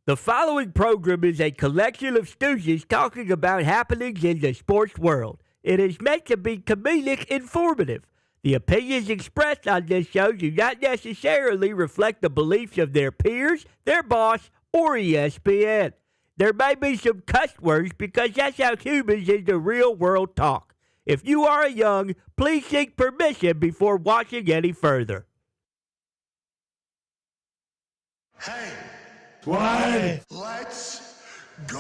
The following program is a collection of stooges talking about happenings in the sports world. It is meant to be comedic informative. The opinions expressed on this show do not necessarily reflect the beliefs of their peers, their boss, or ESPN. There may be some cuss words because that's how humans in the real world talk. If you are young, please seek permission before watching any further. Hey, Why? let's go.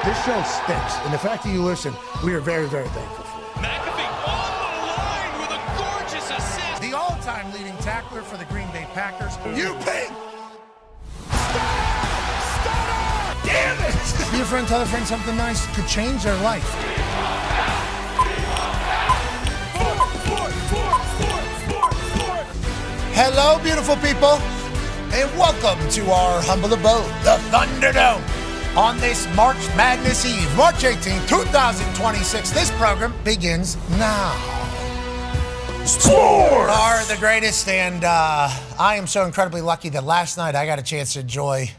This show stinks, and the fact that you listen, we are very, very thankful for. McAfee on the line with a gorgeous assist. The all-time leading tackler for the Green Bay Packers. You pink. Damn it! Be a friend, tell a friend something nice could change their life. Hello, beautiful people, and welcome to our humble abode, the Thunderdome. On this March Madness Eve, March 18, 2026, this program begins now. Sports are the greatest, and I am so incredibly lucky that last night I got a chance to enjoy,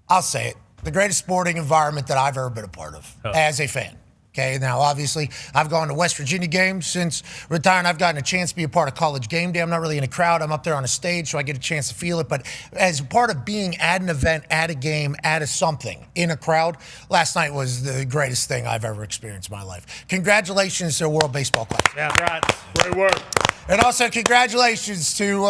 I'll say it, the greatest sporting environment that I've ever been a part of as a fan. Okay, now obviously I've gone to West Virginia games since retiring. I've gotten a chance to be a part of College Game Day. I'm not really in a crowd. I'm up there on a stage, so I get a chance to feel it. But as part of being at an event, at a game, at a something, in a crowd, last night was the greatest thing I've ever experienced in my life. Congratulations to the World Baseball Classic. Yeah, right. Great work. And also congratulations to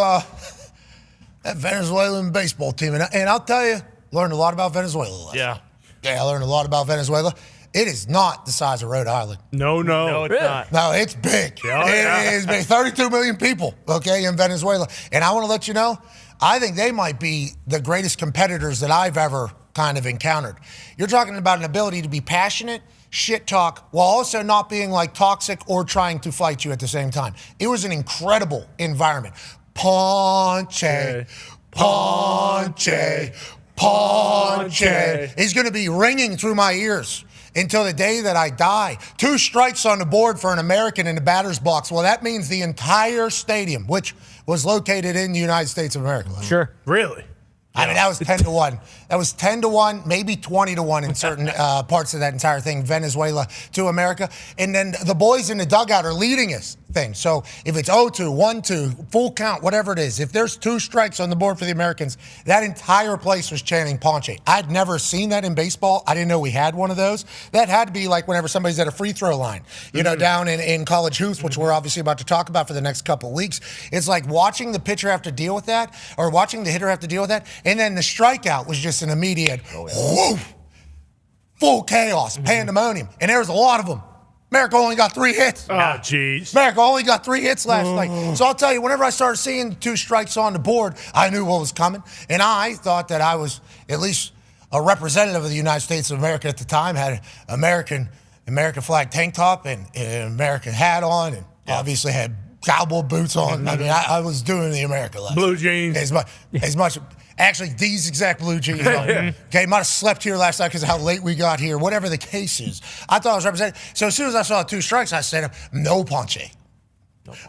that Venezuelan baseball team. And I'll tell you, learned a lot about Venezuela last night. Yeah, I learned a lot about Venezuela. It is not the size of Rhode Island. No, it's not. No, it's big. It is big. 32 million people, okay, in Venezuela. And I want to let you know, I think they might be the greatest competitors that I've ever kind of encountered. You're talking about an ability to be passionate, shit talk, while also not being like toxic or trying to fight you at the same time. It was an incredible environment. Ponche, Ponche, Ponche is going to be ringing through my ears until the day that I die. 2 strikes on the board for an American in the batter's box. Well, that means the entire stadium, which was located in the United States of America. Sure. Really? I mean, that was 10-1. That was 10-1, maybe 20-1 in certain parts of that entire thing, Venezuela to America. And then the boys in the dugout are leading this thing. So if it's 0-2, 1-2, full count, whatever it is, if there's 2 strikes on the board for the Americans, that entire place was chanting Ponche. I'd never seen that in baseball. I didn't know we had one of those. That had to be like whenever somebody's at a free throw line, you know, down in college hoops, which we're obviously about to talk about for the next couple of weeks. It's like watching the pitcher have to deal with that, or watching the hitter have to deal with that. And then the strikeout was just an immediate, whoof, full chaos, pandemonium. And there was a lot of them. America only got 3 hits. Oh, jeez. America only got 3 hits last night. So I'll tell you, whenever I started seeing 2 strikes on the board, I knew what was coming. And I thought that I was at least a representative of the United States of America at the time, had an American flag tank top and an American hat on, and obviously had cowboy boots on. I mean, I was doing the America last Blue night. jeans. As much. Actually, these exact blue jeans. Okay, might have slept here last night because of how late we got here. Whatever the case is, I thought I was represented. So as soon as I saw 2 strikes, I said, "No Ponche,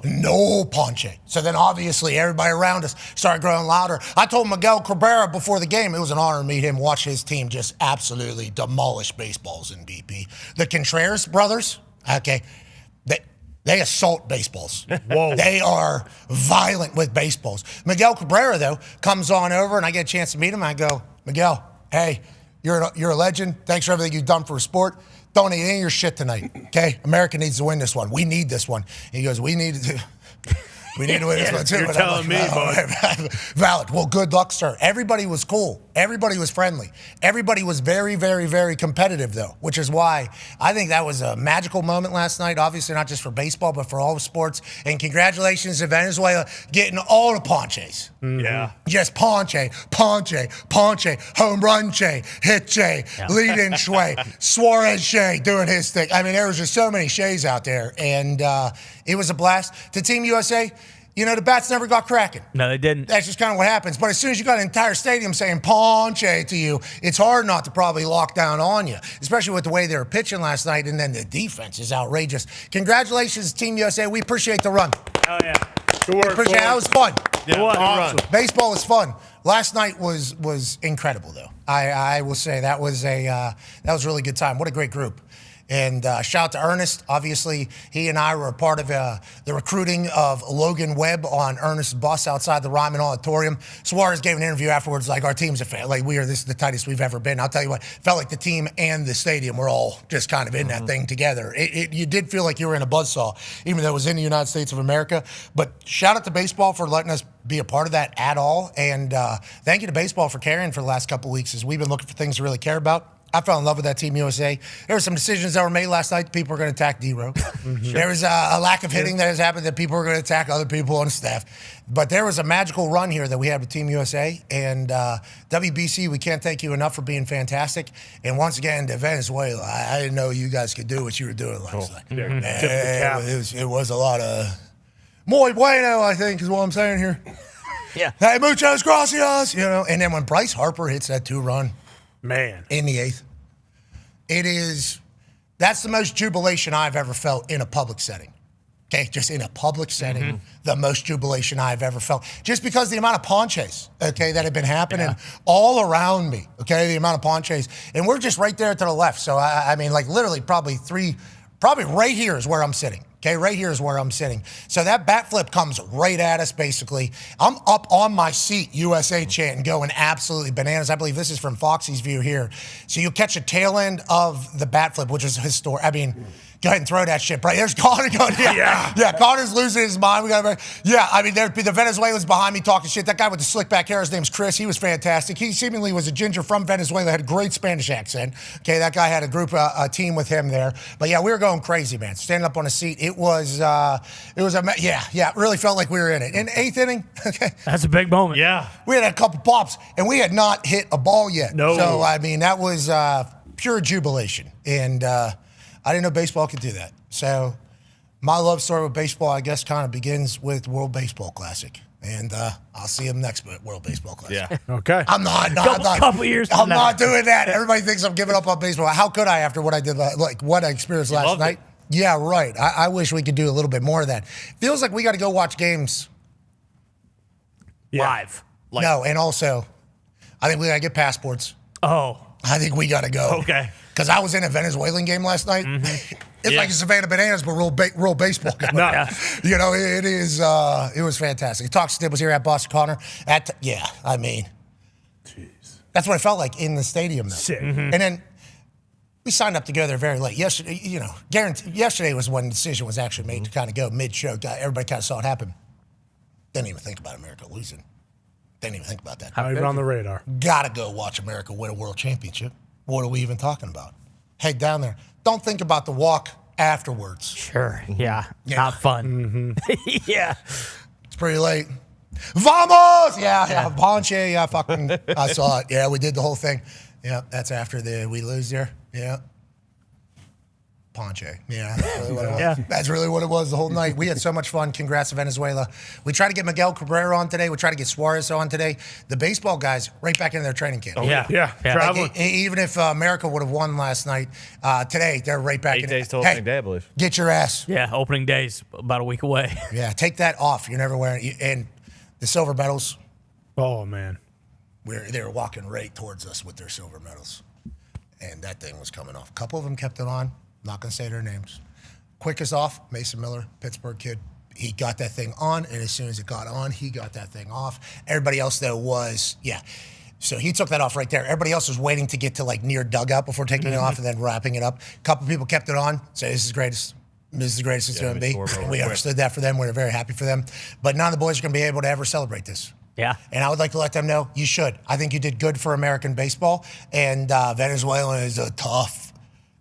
no Ponche." So then, obviously, everybody around us started growing louder. I told Miguel Cabrera before the game, it was an honor to meet him, watch his team just absolutely demolish baseballs in BP. The Contreras brothers, okay. They assault baseballs. Whoa. They are violent with baseballs. Miguel Cabrera, though, comes on over, and I get a chance to meet him. I go, "Miguel, hey, you're a legend. Thanks for everything you've done for a sport. Don't eat any of your shit tonight, okay? America needs to win this one. We need this one." And he goes, "We need to win this one, too." You're telling me, bud. Valid. Well, good luck, sir. Everybody was cool. Everybody was friendly. Everybody was very, very, very competitive, though, which is why I think that was a magical moment last night, obviously not just for baseball, but for all of sports. And congratulations to Venezuela getting all the Ponches. Yeah. Just Ponche, home run che, hit che, lead in Shea, Suarez Shea doing his thing. I mean, there was just so many Sheas out there, and it was a blast. To Team USA, you know, the bats never got cracking. No, they didn't. That's just kind of what happens. But as soon as you got an entire stadium saying Ponche to you, it's hard not to probably lock down on you, especially with the way they were pitching last night, and then the defense is outrageous. Congratulations, Team USA. We appreciate the run. Oh, yeah. Good work, Appreciate it. That was fun. Yeah, awesome. Baseball is fun. Last night was incredible, though. I will say that was a really good time. What a great group. And shout out to Ernest. Obviously, he and I were a part of the recruiting of Logan Webb on Ernest's bus outside the Ryman Auditorium. Suarez gave an interview afterwards, like, our team's this is the tightest we've ever been. I'll tell you what, felt like the team and the stadium were all just kind of in that thing together. You did feel like you were in a buzzsaw, even though it was in the United States of America. But shout out to baseball for letting us be a part of that at all. And thank you to baseball for carrying for the last couple of weeks as we've been looking for things to really care about. I fell in love with that Team USA. There were some decisions that were made last night that people were going to attack D-Row. There was a lack of hitting that has happened that people were going to attack other people on staff. But there was a magical run here that we had with Team USA. And WBC, we can't thank you enough for being fantastic. And once again, to Venezuela, I didn't know you guys could do what you were doing last night. It was a lot of muy bueno, I think, is what I'm saying here. Yeah. Hey, muchas gracias. And then when Bryce Harper hits that 2-run, Man. in the 8th. That's the most jubilation I've ever felt in a public setting. Okay, just in a public setting, the most jubilation I've ever felt. Just because the amount of ponches, okay, that have been happening all around me, okay, the amount of ponches. And we're just right there to the left. So, I mean, like literally probably right here is where I'm sitting. Okay, right here is where I'm sitting. So that bat flip comes right at us, basically. I'm up on my seat, USA chanting, going absolutely bananas. I believe this is from Foxy's view here. So you'll catch a tail end of the bat flip, which is historic. I mean, go ahead and throw that shit. Right, there's Connor going, yeah, Connor's losing his mind. I mean, there'd be the Venezuelans behind me talking shit. That guy with the slick back hair, his name's Chris. He was fantastic. He seemingly was a ginger from Venezuela, had a great Spanish accent. Okay, that guy had a team with him there. But yeah, we were going crazy, man. Standing up on a seat. It really felt like we were in it. In 8th inning, okay. That's a big moment. Yeah. We had a couple pops, and we had not hit a ball yet. No. So, I mean, that was pure jubilation. And I didn't know baseball could do that. So my love story with baseball, I guess, kind of begins with World Baseball Classic. And I'll see him next World Baseball Classic. Yeah. Okay. I'm not couple years from I'm now. not doing that. Everybody thinks I'm giving up on baseball. How could I after what I did, what I experienced last night? Yeah, right. I wish we could do a little bit more of that. Feels like we got to go watch games live. No, and also, I think we got to get passports. Oh. I think we got to go. Okay. Because I was in a Venezuelan game last night. It's like a Savannah Bananas, but real baseball game. It was fantastic. Talk Stib was here at Boston Connor. I mean, jeez. That's what it felt like in the stadium, though. Sick. And then we signed up to go there very late. Yesterday, yesterday was when the decision was actually made to kind of go mid-show. Everybody kind of saw it happen. Didn't even think about America losing. Didn't even think about that. Not even on the radar. Gotta go watch America win a world championship. What are we even talking about? Head down there. Don't think about the walk afterwards. Sure. Yeah. Not fun. Yeah. It's pretty late. Vamos! Yeah. Ponche, I saw it. Yeah, we did the whole thing. Yeah, that's after we lose there. Yeah. Ponche. Yeah, that's really what it was. That's really what it was the whole night. We had so much fun. Congrats to Venezuela. We tried to get Miguel Cabrera on today. We tried to get Suarez on today. The baseball guys right back in their training camp. Oh, yeah. Traveling. Even if America would have won last night, today they're right back 8 in. days till opening day, I believe. Get your ass. Yeah, opening day's about a week away. Yeah, take that off. You're never wearing it. And the silver medals. Oh, man. They were walking right towards us with their silver medals. And that thing was coming off. A couple of them kept it on. Not going to say their names. Quickest off, Mason Miller, Pittsburgh kid. He got that thing on, and as soon as it got on, he got that thing off. Everybody else, though, so he took that off right there. Everybody else was waiting to get to, near dugout before taking it off and then wrapping it up. A couple people kept it on. So this is the greatest. This is the greatest it's going to be. We understood that for them. We were very happy for them. But none of the boys are going to be able to ever celebrate this. Yeah. And I would like to let them know you should. I think you did good for American baseball. And Venezuela is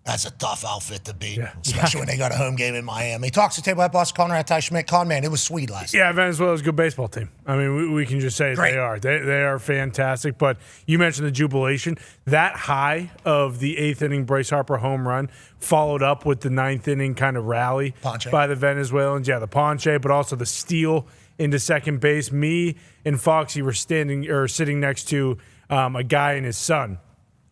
that's a tough outfit to beat, especially when they got a home game in Miami. Talks to Table at Boss Connor at Ty Schmidt. Con, man, it was sweet last night. Yeah, Venezuela's a good baseball team. I mean, we can just say they are. They are fantastic. But you mentioned the jubilation. That high of the 8th inning Bryce Harper home run followed up with the 9th inning kind of rally by the Venezuelans. Yeah, the ponche, but also the steal into second base. Me and Foxy were sitting next to a guy and his son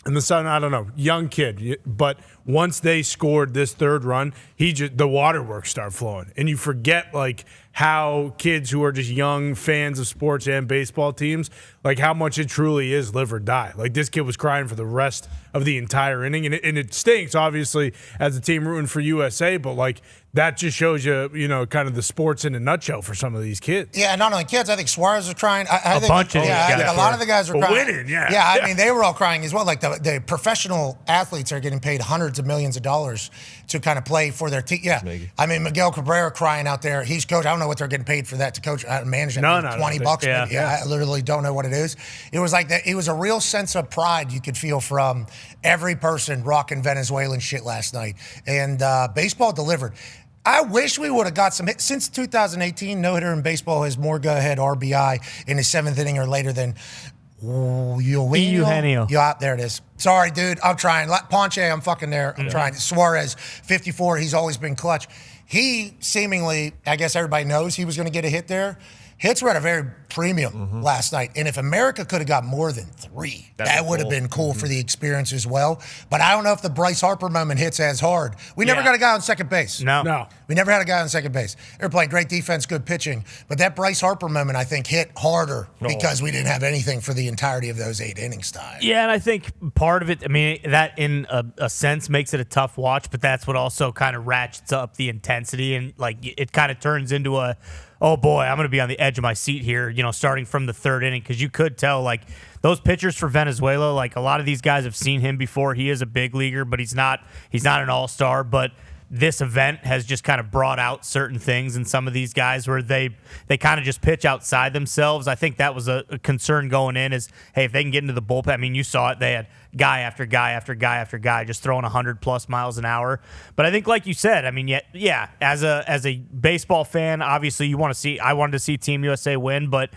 And the son, I don't know, young kid, but once they scored this third run, the waterworks start flowing, and you forget like how kids who are just young fans of sports and baseball teams, like how much it truly is live or die. Like this kid was crying for the rest of the entire inning, and it stinks obviously as a team rooting for USA, but like that just shows you, kind of the sports in a nutshell for some of these kids. Yeah, not only kids. I think Suarez was crying. I think, bunch of these I think guys a lot of the guys were crying. Winning, yeah. Yeah, I mean, they were all crying as well. Like the professional athletes are getting paid hundreds of millions of dollars to kind of play for their team. Yeah, I mean, Miguel Cabrera crying out there. He's coach. I don't know what they're getting paid for that to coach, manage that. No, $20. yeah. Yeah, I literally don't know what it is. It was like that. It was a real sense of pride you could feel from every person rocking Venezuelan shit last night, and baseball delivered. I wish we would have got some hits. Since 2018, no hitter in baseball has more go-ahead RBI in his seventh inning or later than Eugenio. Yeah, there it is. Sorry, dude. I'm trying. Ponche, I'm fucking there. I'm trying. Suarez, 54. He's always been clutch. He seemingly, I guess everybody knows he was going to get a hit there. Hits were at a very premium last night. And if America could have got more than 3, that would have been cool for the experience as well. But I don't know if the Bryce Harper moment hits as hard. We never got a guy on second base. No. We never had a guy on second base. They were playing great defense, good pitching. But that Bryce Harper moment, I think, hit harder because we didn't have anything for the entirety of those 8 innings time. Yeah, and I think part of it, I mean, that in a sense makes it a tough watch, but that's what also kind of ratchets up the intensity, and like it kind of turns into a, oh boy, I'm going to be on the edge of my seat here, starting from the third inning, because you could tell, like, those pitchers for Venezuela, like, a lot of these guys have seen him before. He is a big leaguer, but he's not an all-star. But this event has just kind of brought out certain things in some of these guys where they kind of just pitch outside themselves. I think that was a concern going in is, hey, if they can get into the bullpen, I mean, you saw it. They had guy after guy after guy after guy just throwing 100+ miles an hour. But I think, like you said, I mean, yeah, as a baseball fan, obviously I wanted to see Team USA win, but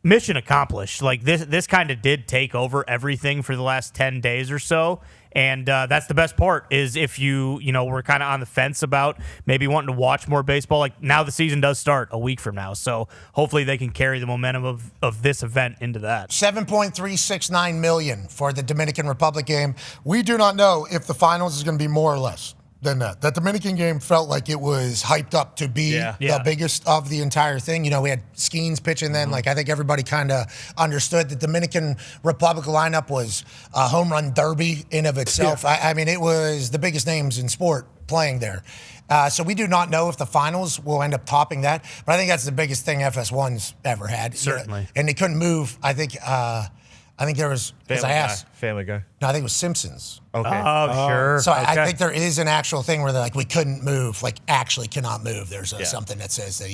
mission accomplished. Like this kind of did take over everything for the last 10 days or so. And that's the best part is if you we're kind of on the fence about maybe wanting to watch more baseball. Like now the season does start a week from now. So hopefully they can carry the momentum of this event into that. $7.369 million for the Dominican Republic game. We do not know if the finals is going to be more or less than that. That Dominican game felt like it was hyped up to be the biggest of the entire thing. We had Skeens pitching then. Like I think everybody kind of understood the Dominican Republic lineup was a home run derby in of itself. Yeah. I mean, it was the biggest names in sport playing there. So we do not know if the finals will end up topping that. But I think that's the biggest thing FS1's ever had. Certainly. And they couldn't move. I think there was, as I asked. Family Guy. No, I think it was Simpsons. Okay. Oh, sure. So I think there is an actual thing where they're like, we couldn't move, like actually cannot move. There's something that says that,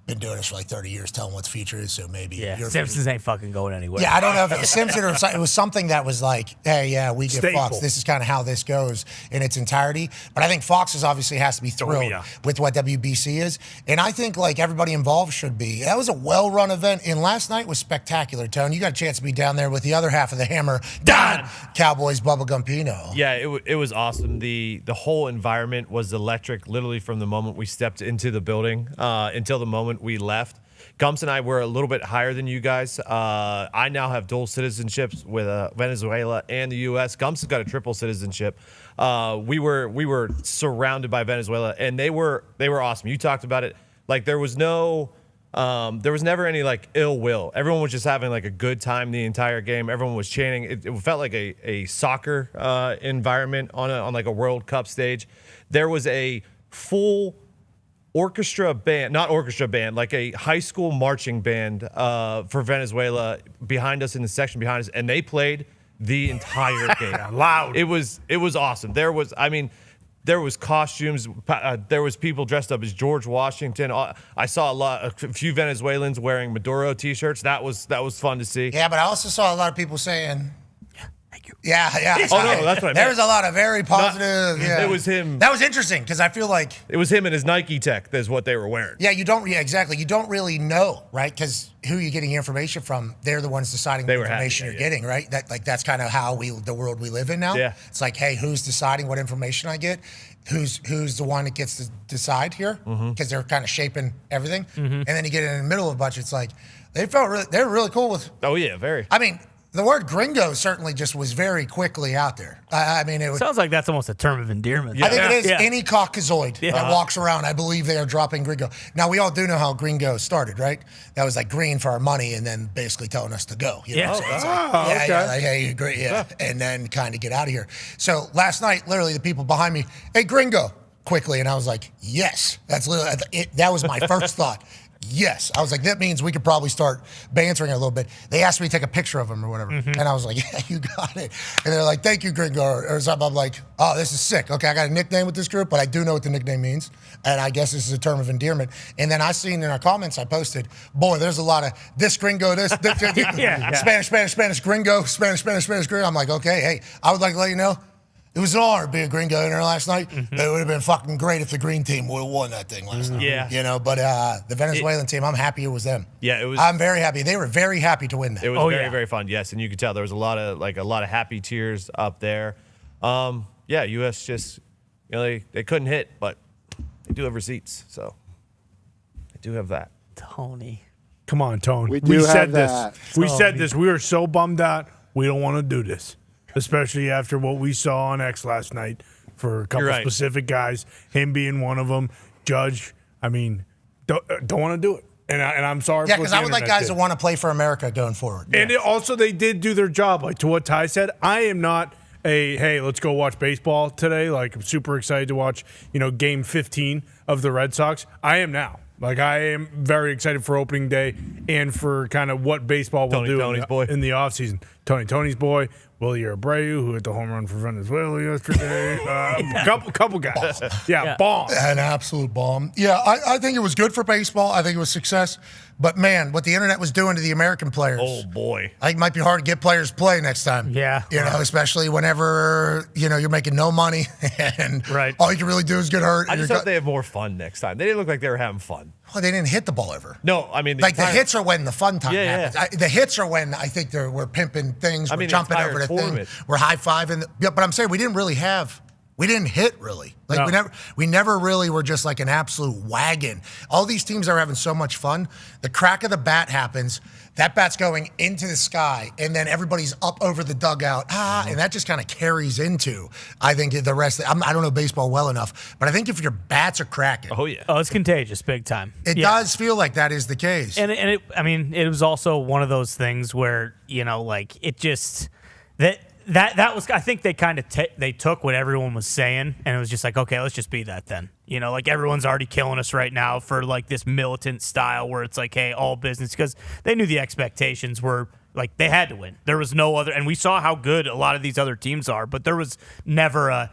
been doing this for like 30 years, telling what the future is, so maybe. Simpsons ain't fucking going anywhere. Yeah, I don't know if it was Simpsons or something. It was something that was like, hey, we get Fox. This is kind of how this goes in its entirety. But I think Fox obviously has to be thrilled with what WBC is. And I think like everybody involved should be. That was a well-run event, and last night was spectacular, Tone. You got a chance to be down there with the other half of the Hammer, Dahn, Cowboys, Bubblegum Pino. Yeah, it was awesome. The whole environment was electric, literally from the moment we stepped into the building until the moment we left. Gumps and I were a little bit higher than you guys. I now have dual citizenships with Venezuela and the U.S. Gumps has got a triple citizenship. We were surrounded by Venezuela, and they were awesome. You talked about it. Like there was never any like ill will. Everyone was just having like a good time the entire game. Everyone was chanting. It felt like a soccer environment on like a World Cup stage. There was a full orchestra band, not orchestra band, like a high school marching band for Venezuela behind us in the section behind us, and they played the entire game. Loud. It was awesome. There was costumes. There was people dressed up as George Washington. I saw a few Venezuelans wearing Maduro T-shirts. That was fun to see. Yeah, but I also saw a lot of people saying, Thank you. Yeah. Oh, no, that's what I meant. There was a lot of very positive. It was him. That was interesting because I feel like it was him and his Nike Tech. That's what they were wearing. Yeah, exactly. You don't really know, right? Because who you're getting information from, they're the ones deciding what information you're getting, right? That's kind of how the world we live in now. Yeah. It's like, hey, who's deciding what information I get? Who's the one that gets to decide here? Because they're kind of shaping everything. And then you get in the middle of a bunch. It's like they're really cool with. Oh yeah, very. I mean, The word gringo certainly just was very quickly out there. I mean, it was. Sounds like that's almost a term of endearment. I think it is. Yeah. Any Caucasoid that walks around, I believe they are dropping gringo. Now, we all do know how gringo started, right? That was like green for our money and then basically telling us to go. You know? So it's like, like, hey, great, and then kind of get out of here. So last night, literally, the people behind me, hey, gringo, quickly. And I was like, yes. That's literally, that was my first thought. Yes. I was like, that means we could probably start bantering a little bit. They asked me to take a picture of him or whatever. And I was like, yeah, you got it. And they're like, thank you, Gringo. Or something. I'm like, oh, this is sick. Okay, I got a nickname with this group, but I do know what the nickname means. And I guess this is a term of endearment. And then I seen in our comments I posted, boy, there's a lot of this gringo, this Spanish, gringo, Spanish, gringo. I'm like, okay, hey, I would like to let you know, it was an honor to be a gringo in there last night. It would have been fucking great if the green team would have won that thing last night. Yeah. You know, but the Venezuelan team, I'm happy it was them. Yeah, it was. I'm very happy. They were very happy to win that. It was very fun. Yes, and you could tell there was a lot of happy tears up there. Yeah, U.S. just they couldn't hit, but they do have receipts, so they do have that. Tony. Come on, Tone. We said this. We said this. We were so bummed out. We don't want to do this. Especially after what we saw on X last night for a couple specific guys, him being one of them. Judge, I mean, don't want to do it. And I'm sorry. Yeah, because I would like guys that want to play for America going forward. And also, they did do their job. Like to what Ty said, I am not hey, let's go watch baseball today. Like I'm super excited to watch, game 15 of the Red Sox. I am now. Like I am very excited for opening day and for kind of what baseball will do in the offseason. Tony's boy, Willie Abreu, who hit the home run for Venezuela yesterday. Couple guys. Bomb. An absolute bomb. Yeah, I think it was good for baseball. I think it was success. But, man, what the internet was doing to the American players. Oh, boy. I think it might be hard to get players to play next time. Yeah. Especially whenever, you're making no money and all you can really do is get hurt. I just hope they have more fun next time. They didn't look like they were having fun. Well, they didn't hit the ball ever. No, I mean. The hits are when the fun time happens. The hits are when I think we're pimping things. We're jumping over the thing. We're high-fiving. But I'm saying we didn't hit really. We never really were just like an absolute wagon. All these teams are having so much fun. The crack of the bat happens. That bat's going into the sky, and then everybody's up over the dugout. And that just kind of carries into, I think, the rest. I don't know baseball well enough, but I think if your bats are cracking. Oh, yeah. Oh, it's contagious big time. It does feel like that is the case. And it was also one of those things where, it just that was, I think they kind of they took what everyone was saying and it was just like, okay, let's just be that then. Everyone's already killing us right now for like this militant style where it's like, hey, all business, because they knew the expectations were like they had to win. There was no other, and we saw how good a lot of these other teams are, but there was never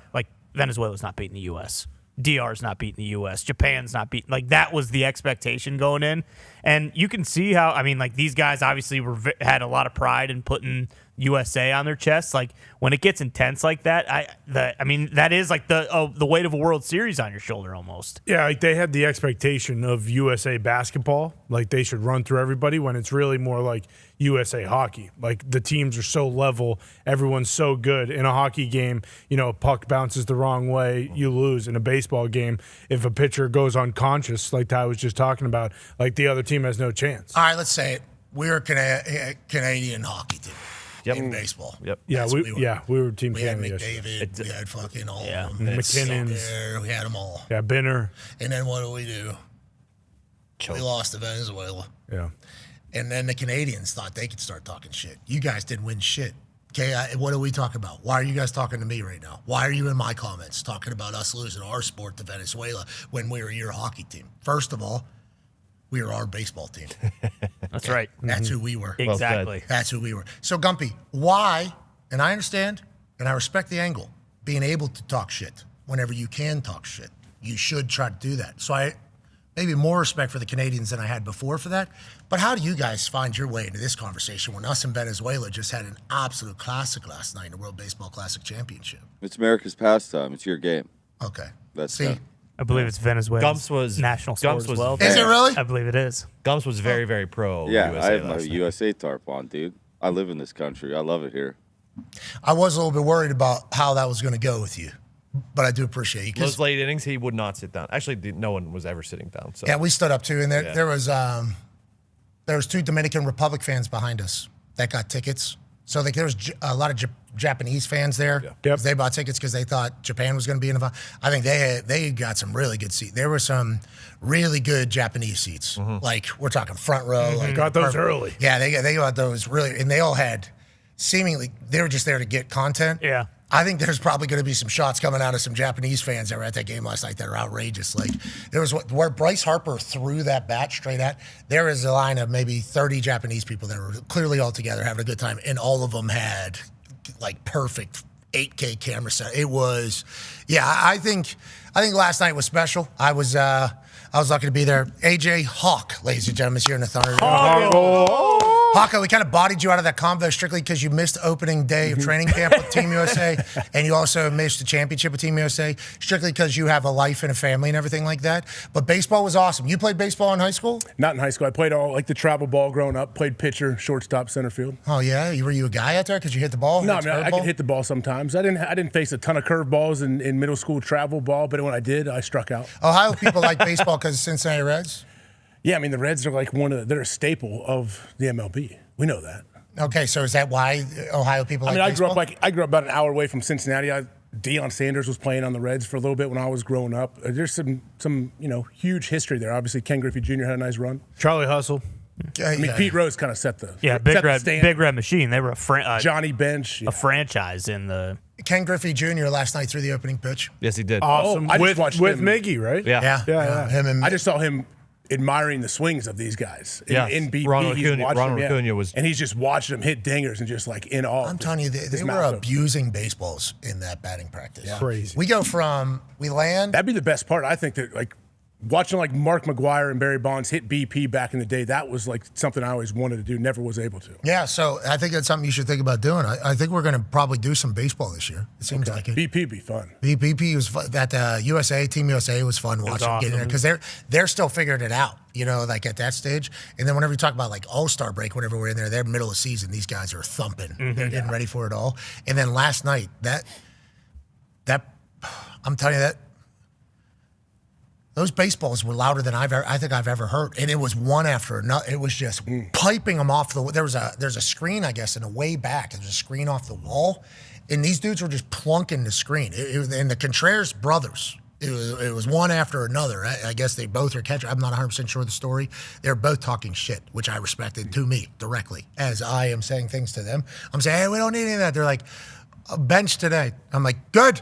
Venezuela's not beating the U.S. DR's not beating the U.S. Japan's not beating. Like, that was the expectation going in. And you can see how, these guys obviously had a lot of pride in putting USA on their chest. Like, when it gets intense like that, that is like the weight of a World Series on your shoulder almost. Yeah, like they had the expectation of USA basketball. Like, they should run through everybody when it's really more like USA hockey. Like, the teams are so level. Everyone's so good. In a hockey game, a puck bounces the wrong way, you lose. In a baseball game, if a pitcher goes unconscious, like Ty was just talking about, like the other team has no chance. All right, let's say it. We're a Canadian hockey team. In baseball. Yep. Yeah, we were Team Canada. We had McDavid. We had fucking all of them. McKinnon's. We had them all. Yeah, Binner. And then what do? We lost to Venezuela. Yeah. And then the Canadians thought they could start talking shit. You guys didn't win shit. Okay, what are we talking about? Why are you guys talking to me right now? Why are you in my comments talking about us losing our sport to Venezuela when we were your hockey team? First of all, we were our baseball team. That's right. That's who we were. Exactly. Well, that's who we were. So, Gumpy, why, and I understand, and I respect the angle, being able to talk shit whenever you can talk shit. You should try to do that. So I maybe more respect for the Canadians than I had before for that. But how do you guys find your way into this conversation when us and Venezuela just had an absolute classic last night in the World Baseball Classic Championship? It's America's pastime. It's your game. Okay. See? I believe it's Venezuela's national sport as well. Is it really? I believe it is. Gumps was very, very pro. Yeah, USA I have my last night. USA tarp on, dude. I live in this country. I love it here. I was a little bit worried about how that was going to go with you, but I do appreciate you. Those late innings, he would not sit down. Actually, no one was ever sitting down. So. Yeah, we stood up too, and there was 2 Dominican Republic fans behind us that got tickets. So like there was a lot of Japanese fans there. Yep. 'Cause they bought tickets because they thought Japan was going to be in the. I think they got some really good seats. There were some really good Japanese seats. Like we're talking front row. Like Got those early. Yeah, they got those really, and they all had seemingly they were just there to get content. Yeah. I think there's probably going to be some shots coming out of some Japanese fans that were at that game last night that are outrageous. Like there was where Bryce Harper threw that bat straight at. There is a line of maybe 30 Japanese people that were clearly all together having a good time, and all of them had like perfect 8K camera set. It was, yeah. I think last night was special. I was lucky to be there. AJ Hawk, ladies and gentlemen, is here in the Thunder. Hawk, we kind of bodied you out of that convo strictly because you missed opening day of training camp with Team USA, and you also missed the championship with Team USA strictly because you have a life and a family and everything like that. But baseball was awesome. You played baseball in high school? Not in high school. I played all like the travel ball growing up. Played pitcher, shortstop, center field. Oh yeah, were you a guy out there because you hit the ball? No, I mean I could hit the ball sometimes. I didn't face a ton of curveballs in middle school travel ball, but when I did, I struck out. Ohio people like baseball because of Cincinnati Reds. Yeah, I mean the Reds are like they're a staple of the MLB. We know that. Okay, so is that why Ohio people like baseball? I grew up about an hour away from Cincinnati. Deion Sanders was playing on the Reds for a little bit when I was growing up. There's some huge history there. Obviously, Ken Griffey Jr. had a nice run. Charlie Hustle. I mean, Pete Rose kind of set the Big Red Machine. They were Johnny Bench, a franchise in the. Ken Griffey Jr. last night threw the opening pitch. Yes, he did. Awesome. I just watched with him. Miggy, right? Yeah. Him and I just saw him admiring the swings of these guys. Yes. In BP, Ronald he's Acuna- watching Ronald them, Acuna was- and he's just watching them hit dingers and just like in awe. I'm telling you, they were abusing baseballs in that batting practice. Yeah. Crazy. We land. That'd be the best part. I think that like watching like Mark McGwire and Barry Bonds hit BP back in the day. That was like something I always wanted to do, never was able to. Yeah, so I think that's something you should think about doing. I think we're going to probably do some baseball this year. It seems like it. BP be fun. BP was fun. That Team USA was fun watching awesome. getting there because they're still figuring it out. Like at that stage. And then whenever you talk about like All-Star break, whenever we're in there, they're middle of season. These guys are thumping. They're getting ready for it all. And then last night, that I'm telling you that. Those baseballs were louder than I think I've ever heard, and it was one after another. It was just piping them off the. There's a screen, I guess, in the way back. There's a screen off the wall, and these dudes were just plunking the screen. And the Contreras brothers. It was one after another. I guess they both are catchers. I'm not 100% sure of the story. They're both talking shit, which I respected to me directly, as I am saying things to them. I'm saying, hey, we don't need any of that. They're like, a bench today. I'm like, good.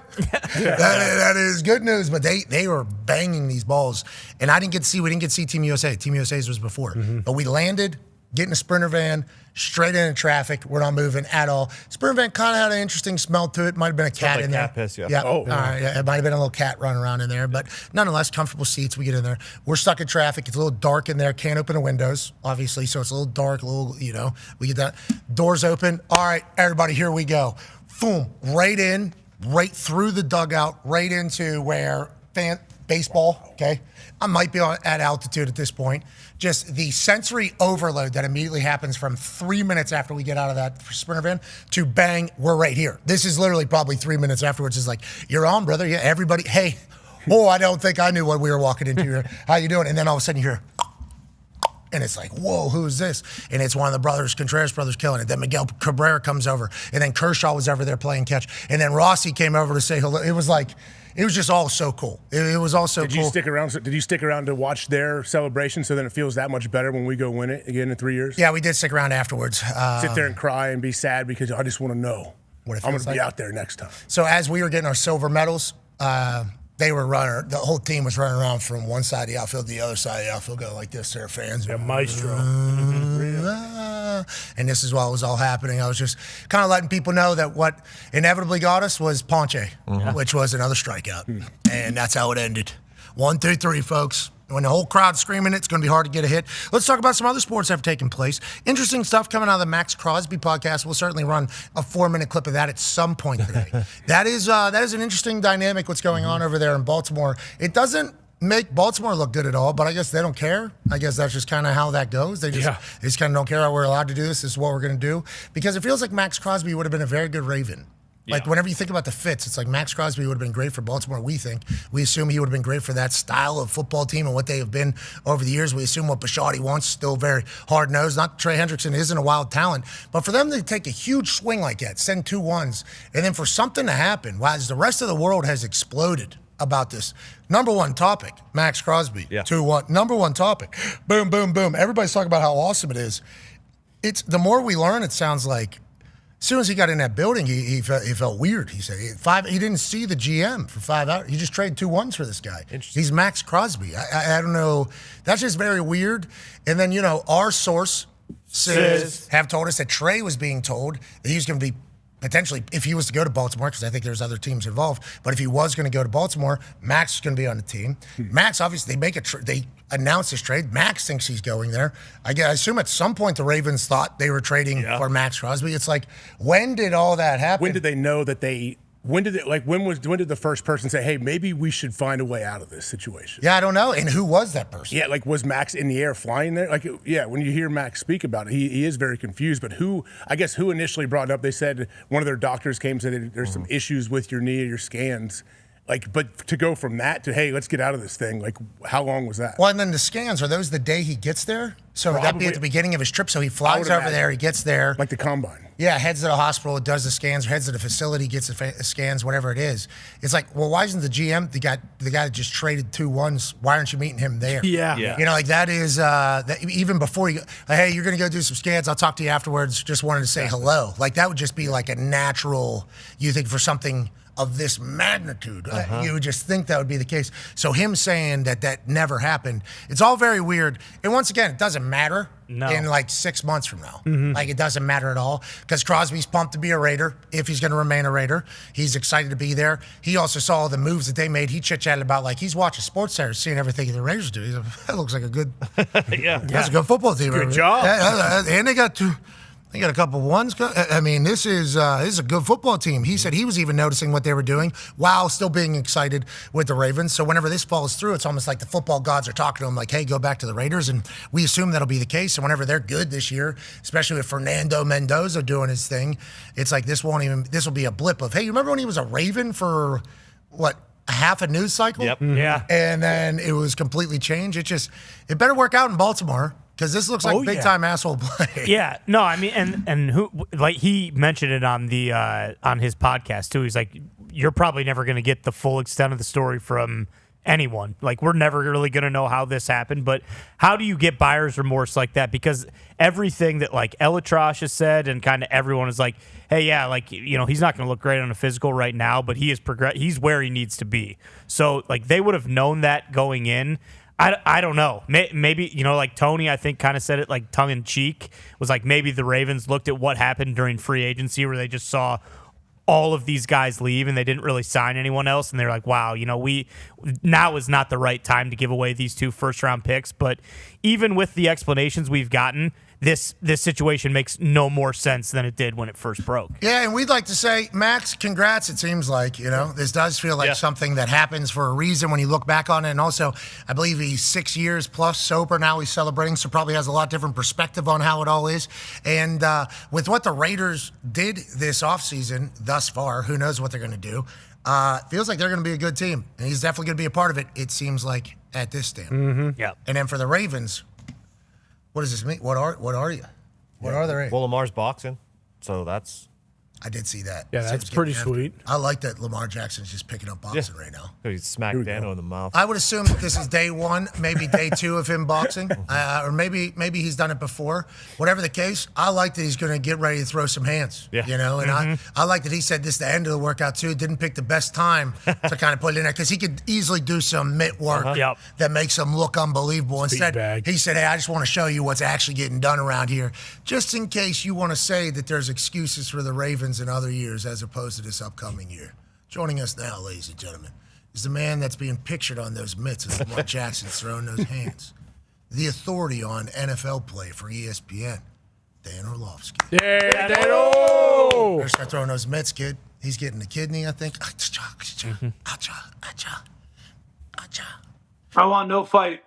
that is good news. But they were banging these balls. And we didn't get to see Team USA. Team USA's was before. But we landed, get in a Sprinter van, straight into traffic. We're not moving at all. Sprinter van kind of had an interesting smell to it. Might have been a cat like in there. cat piss, yeah. Yeah. Oh. All right. Yeah, it might have been a little cat running around in there. But nonetheless, comfortable seats. We get in there. We're stuck in traffic. It's a little dark in there. Can't open the windows, obviously. So it's a little dark, we get that. Doors open. All right, everybody, here we go. Boom, right through the dugout, right into where baseball, okay? I might be at altitude at this point. Just the sensory overload that immediately happens from 3 minutes after we get out of that Sprinter van to bang, we're right here. This is literally probably 3 minutes afterwards. It's like, you're on, brother. Yeah, everybody, hey, I don't think I knew what we were walking into here. How you doing? And then all of a sudden you hear, and it's like, whoa, who's this? And it's one of the Contreras brothers killing it. Then Miguel Cabrera comes over. And then Kershaw was over there playing catch. And then Rossi came over to say hello. It was just all so cool. It was all so cool. Did you stick around to watch their celebration so then it feels that much better when we go win it again in 3 years? Yeah, we did stick around afterwards. Sit there and cry and be sad because I just want to know what it I'm going feels to be like. out there next time. So as we were getting our silver medals, they were running. The whole team was running around from one side of the outfield to the other side of the outfield, going like this to their fans. Yeah, maestro. And this is what was all happening. I was just kind of letting people know that what inevitably got us was Ponche, which was another strikeout. And that's how it ended. 1, 2, 3, folks. When the whole crowd's screaming, it's going to be hard to get a hit. Let's talk about some other sports that have taken place. Interesting stuff coming out of the Max Crosby podcast. We'll certainly run a 4-minute clip of that at some point today. That is an interesting dynamic, what's going on over there in Baltimore. It doesn't make Baltimore look good at all, but I guess they don't care. I guess that's just kind of how that goes. They just kind of don't care. We're allowed to do this. This is what we're going to do. Because it feels like Max Crosby would have been a very good Raven. Like, whenever you think about the fits, it's like Max Crosby would have been great for Baltimore, we think. We assume he would have been great for that style of football team and what they have been over the years. We assume what Bisciotti wants, still very hard-nosed. Not Trey Hendrickson isn't a wild talent, but for them to take a huge swing like that, send 2 1s, and then for something to happen, as the rest of the world has exploded about this. Number one topic, Max Crosby, 2-1. Number one topic, boom, boom, boom. Everybody's talking about how awesome it is. It's the more we learn, it sounds like as soon as he got in that building, he felt weird. He said he didn't see the GM for 5 hours. He just traded 2 1s for this guy. He's Max Crosby. I don't know. That's just very weird. And then, our source have told us that Trey was being told that he was going to be potentially, if he was to go to Baltimore, because I think there's other teams involved, but if he was going to go to Baltimore, Max is going to be on the team. Max, obviously, they announce this trade. Max thinks he's going there. I assume at some point the Ravens thought they were trading for Max Crosby. It's like, when did all that happen? When did they know that when did the first person say, hey, maybe we should find a way out of this situation? Yeah, I don't know. And who was that person? Yeah, was Max in the air flying there? When you hear Max speak about it, he is very confused. But who initially brought it up? They said one of their doctors came and said there's some issues with your knee or your scans. But to go from that to, hey, let's get out of this thing, how long was that? Well, and then the scans, are those the day he gets there? So would that be at the beginning of his trip? So he flies over there, he gets there. Like the combine. Yeah, heads to the hospital, does the scans, heads to the facility, gets the scans, whatever it is. It's like, well, why isn't the GM, the guy that just traded 2 1s, why aren't you meeting him there? Yeah. That is, even before you, hey, you're going to go do some scans, I'll talk to you afterwards, just wanted to say hello. That would just be like a natural, you think, for something of this magnitude. You would just think that would be the case. So him saying that never happened, it's all very weird. And once again, it doesn't matter in 6 months from now. It doesn't matter at all because Crosby's pumped to be a Raider if he's going to remain a Raider. He's excited to be there. He also saw the moves that they made. He chit-chatted about he's watching Sports Center, seeing everything the Raiders do. He's like, that looks like a good, that's a good football team. Good job. And they got They got a couple ones. I mean, this is a good football team. He said he was even noticing what they were doing while still being excited with the Ravens. So whenever this falls through, it's almost like the football gods are talking to him like, hey, go back to the Raiders. And we assume that'll be the case. And whenever they're good this year, especially with Fernando Mendoza doing his thing, it's like this will be a blip of, hey, you remember when he was a Raven for, half a news cycle? Yep. Yeah. And then it was completely changed. It better work out in Baltimore. Because this looks like big-time asshole play. Yeah, no, I mean, and who he mentioned it on the on his podcast too. He's like, you're probably never going to get the full extent of the story from anyone. We're never really going to know how this happened. But how do you get buyer's remorse like that? Because everything that Elatrosh has said and kind of everyone is like, hey, yeah, he's not going to look great on a physical right now, but he is he's where he needs to be. So they would have known that going in. I don't know. Maybe, Tony, I think, kind of said it tongue in cheek, was maybe the Ravens looked at what happened during free agency where they just saw all of these guys leave and they didn't really sign anyone else. And they're like, wow, now is not the right time to give away these 2 first-round picks. But even with the explanations we've gotten, this situation makes no more sense than it did when it first broke. Yeah, and we'd like to say, Max, congrats. It seems like, this does feel like something that happens for a reason when you look back on it. And also, I believe he's 6 years plus sober now he's celebrating, so probably has a lot different perspective on how it all is. And with what the Raiders did this offseason thus far, who knows what they're going to do, feels like they're going to be a good team. And he's definitely going to be a part of it, it seems like, at this standpoint. Mm-hmm. Yeah. And then for the Ravens, what does this mean? What are you? What are the Ravens? Well, Lamar's boxing, so that's. I did see that. Yeah, that's pretty sweet. I like that Lamar Jackson's just picking up boxing right now. He smacked Dano in the mouth. I would assume that this is day 1, maybe day 2 of him boxing, or maybe he's done it before. Whatever the case, I like that he's going to get ready to throw some hands. Yeah. And I like that he said this is the end of the workout too. Didn't pick the best time to kind of put it in there because he could easily do some mitt work that makes him look unbelievable. Instead, he said, hey, I just want to show you what's actually getting done around here, just in case you want to say that there's excuses for the Ravens in other years as opposed to this upcoming year. Joining us now, ladies and gentlemen, is the man that's being pictured on those mitts as Lamar Jackson's throwing those hands. The authority on NFL play for ESPN, Dahn Orlovsky. Yeah, Dano! Better start throwing those mitts, kid. He's getting the kidney, I think. I want no fight.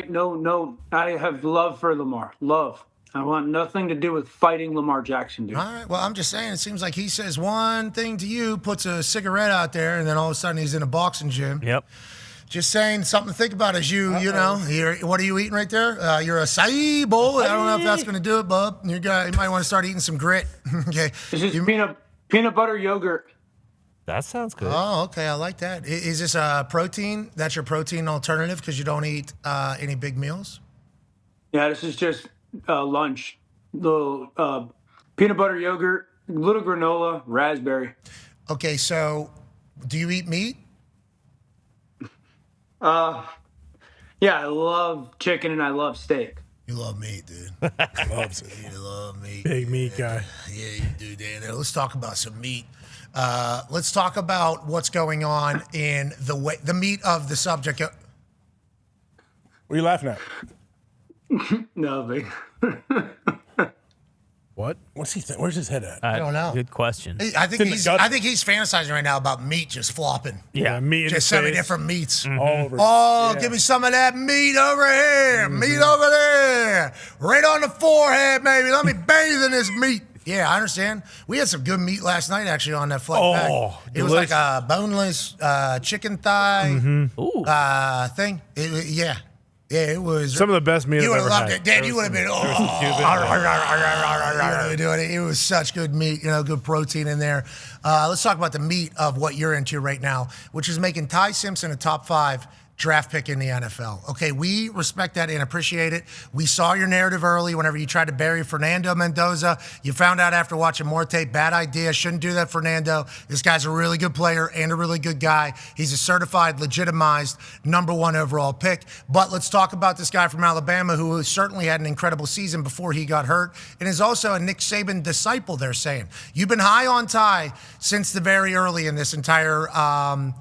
No. I have love for Lamar. Love. I want nothing to do with fighting Lamar Jackson, dude. All right. Well, I'm just saying, it seems like he says one thing to you, puts a cigarette out there, and then all of a sudden he's in a boxing gym. Yep. Just saying, something to think about as you know, what are you eating right there? You're a acai bowl. I don't know if that's going to do it, bub. You might want to start eating some grit. Okay. This is peanut butter yogurt. That sounds good. Oh, okay. I like that. Is this a protein? That's your protein alternative because you don't eat any big meals? Yeah, this is just lunch. Little peanut butter yogurt, little granola, raspberry. Okay, so do you eat meat? Yeah, I love chicken and I love steak. You love meat, dude. Loves it. You love meat. Big meat guy. Yeah, you do, Dan. Let's talk about some meat. Let's talk about what's going on in the meat of the subject. What are you laughing at? Nothing. What? What's he think? Where's his head at? I don't know. Good question. I think he's fantasizing right now about meat just flopping. Yeah, meat in Just the so many face. different meats. All over. Oh, give me some of that meat over here. Meat over there. Right on the forehead, baby. Let me bathe in this meat. Yeah, I understand. We had some good meat last night, actually, on that flight back. It was like a boneless chicken thigh thing. Yeah, it was. Some of the best meat You would I've have ever loved had. it. Dad, you would have been, doing it. It was such good meat, good protein in there. Let's talk about the meat of what you're into right now, which is making Ty Simpson a top 5 draft pick in the NFL. Okay, we respect that and appreciate it. We saw your narrative early whenever you tried to bury Fernando Mendoza. You found out after watching more tape, bad idea. Shouldn't do that, Fernando. This guy's a really good player and a really good guy. He's a certified, legitimized #1 overall pick. But let's talk about this guy from Alabama who certainly had an incredible season before he got hurt and is also a Nick Saban disciple, they're saying. You've been high on Ty since the very early in this entire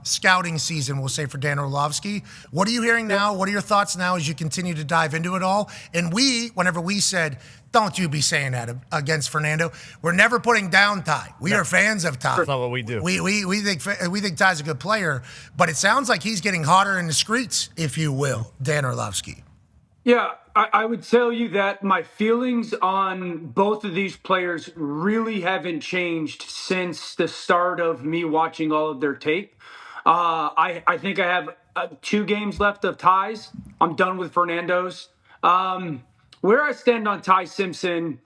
scouting season, we'll say, for Dan Orlovsky. What are you hearing now? What are your thoughts now as you continue to dive into it all? And whenever we said, don't you be saying that against Fernando, we're never putting down Ty. We are fans of Ty. That's not what we do. We think Ty's a good player, but it sounds like he's getting hotter in the streets, if you will, Dan Orlovsky. Yeah, I would tell you that my feelings on both of these players really haven't changed since the start of me watching all of their tape. I think I have 2 games left of Ty's. I'm done with Fernando's. Where I stand on Ty Simpson,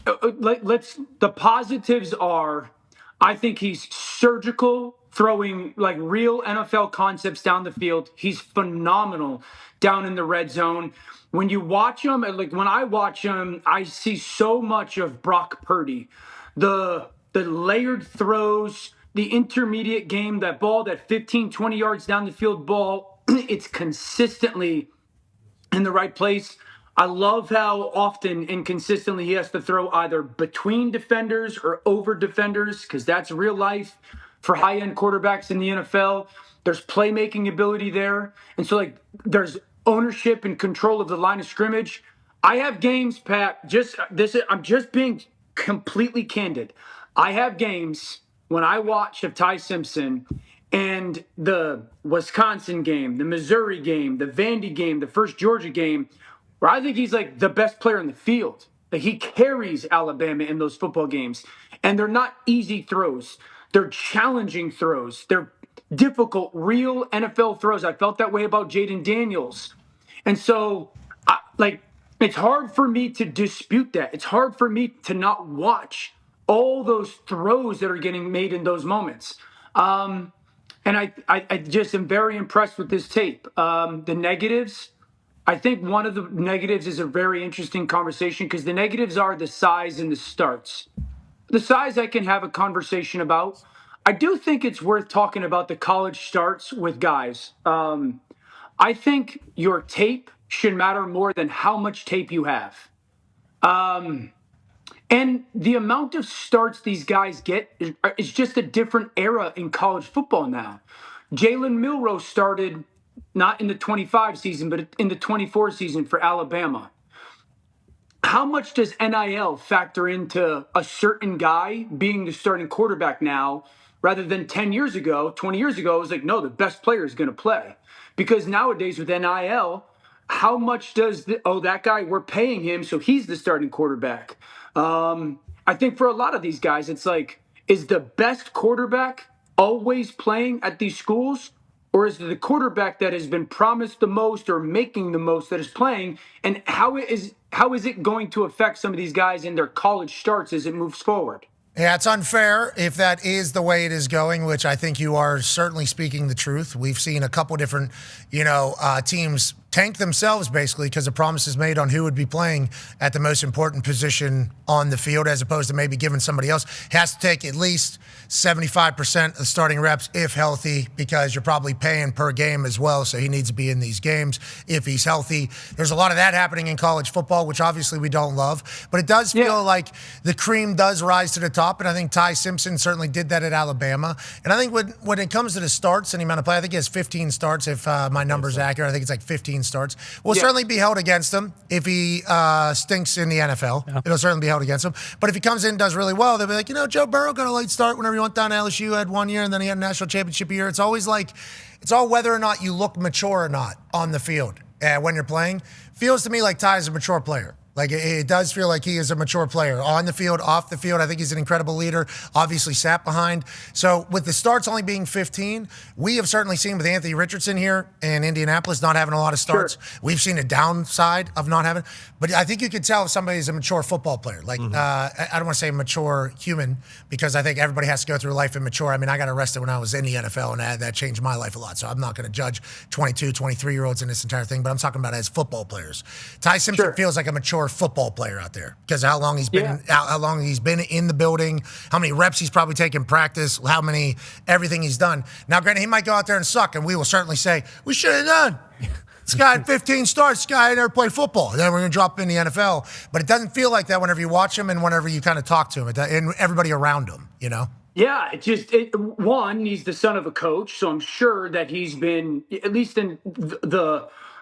the positives are, I think he's surgical, throwing like real NFL concepts down the field. He's phenomenal down in the red zone. When you watch him, when I watch him, I see so much of Brock Purdy. The layered throws, the intermediate game, that ball, that 15, 20 yards down the field ball, it's consistently in the right place. I love how often and consistently he has to throw either between defenders or over defenders, because that's real life for high-end quarterbacks in the NFL. There's playmaking ability there. And so, there's ownership and control of the line of scrimmage. I have games, Pat, I'm just being completely candid. I have games when I watch of Ty Simpson and the Wisconsin game, the Missouri game, the Vandy game, the first Georgia game, where I think he's like the best player in the field. Like, he carries Alabama in those football games. And they're not easy throws. They're challenging throws. They're difficult, real NFL throws. I felt that way about Jaden Daniels. And so, it's hard for me to dispute that. It's hard for me to not watch all those throws that are getting made in those moments. And I just am very impressed with this tape. The negatives, I think one of the negatives is a very interesting conversation, because the negatives are the size and the starts. The size I can have a conversation about. I do think it's worth talking about the college starts with guys. I think your tape should matter more than how much tape you have. And the amount of starts these guys get is just a different era in college football now. Jalen Milroe started not in the 25 season, but in the 24 season for Alabama. How much does NIL factor into a certain guy being the starting quarterback now, rather than 10 years ago, 20 years ago, it was like, no, the best player is going to play. Because nowadays with NIL, how much does that guy, we're paying him, so he's the starting quarterback. I think for a lot of these guys, it's like, is the best quarterback always playing at these schools? Or is it the quarterback that has been promised the most or making the most that is playing? And how is it going to affect some of these guys in their college starts as it moves forward? Yeah, it's unfair if that is the way it is going, which I think you are certainly speaking the truth. We've seen a couple different, teams tank themselves basically because of promises made on who would be playing at the most important position on the field, as opposed to maybe giving somebody else. Has to take at least 75% of the starting reps if healthy, because you're probably paying per game as well, so he needs to be in these games if he's healthy. There's a lot of that happening in college football, which obviously we don't love, but it does feel like the cream does rise to the top, and I think Ty Simpson certainly did that at Alabama. And I think when it comes to the starts and the amount of play, I think he has 15 starts if my number's accurate. I think it's like 15 starts. Will certainly be held against him if he stinks in the NFL. Yeah. It'll certainly be held against him. But if he comes in and does really well, they'll be like, Joe Burrow got a late start whenever he went down to LSU, had 1 year, and then he had a national championship year. It's always like, it's all whether or not you look mature or not on the field when you're playing. Feels to me like Ty is a mature player. Like, it does feel like he is a mature player. On the field, off the field, I think he's an incredible leader. Obviously sat behind. So with the starts only being 15, we have certainly seen with Anthony Richardson here in Indianapolis not having a lot of starts. Sure. We've seen a downside of not having. But I think you could tell if somebody's a mature football player. Like, I don't want to say mature human, because I think everybody has to go through life immature. I mean, I got arrested when I was in the NFL, and that changed my life a lot. So I'm not going to judge 22, 23-year-olds in this entire thing, but I'm talking about as football players. Ty Simpson feels like a mature football player out there because how long he's been how long he's been in the building, how many reps he's probably taken practice, everything he's done. Now, granted, he might go out there and suck, and we will certainly say we should have done. This guy had 15 starts. This guy never played football. Then we're going to drop him in the NFL. But it doesn't feel like that whenever you watch him and whenever you kind of talk to him and everybody around him, Yeah, one, he's the son of a coach, so I'm sure that he's been, at least in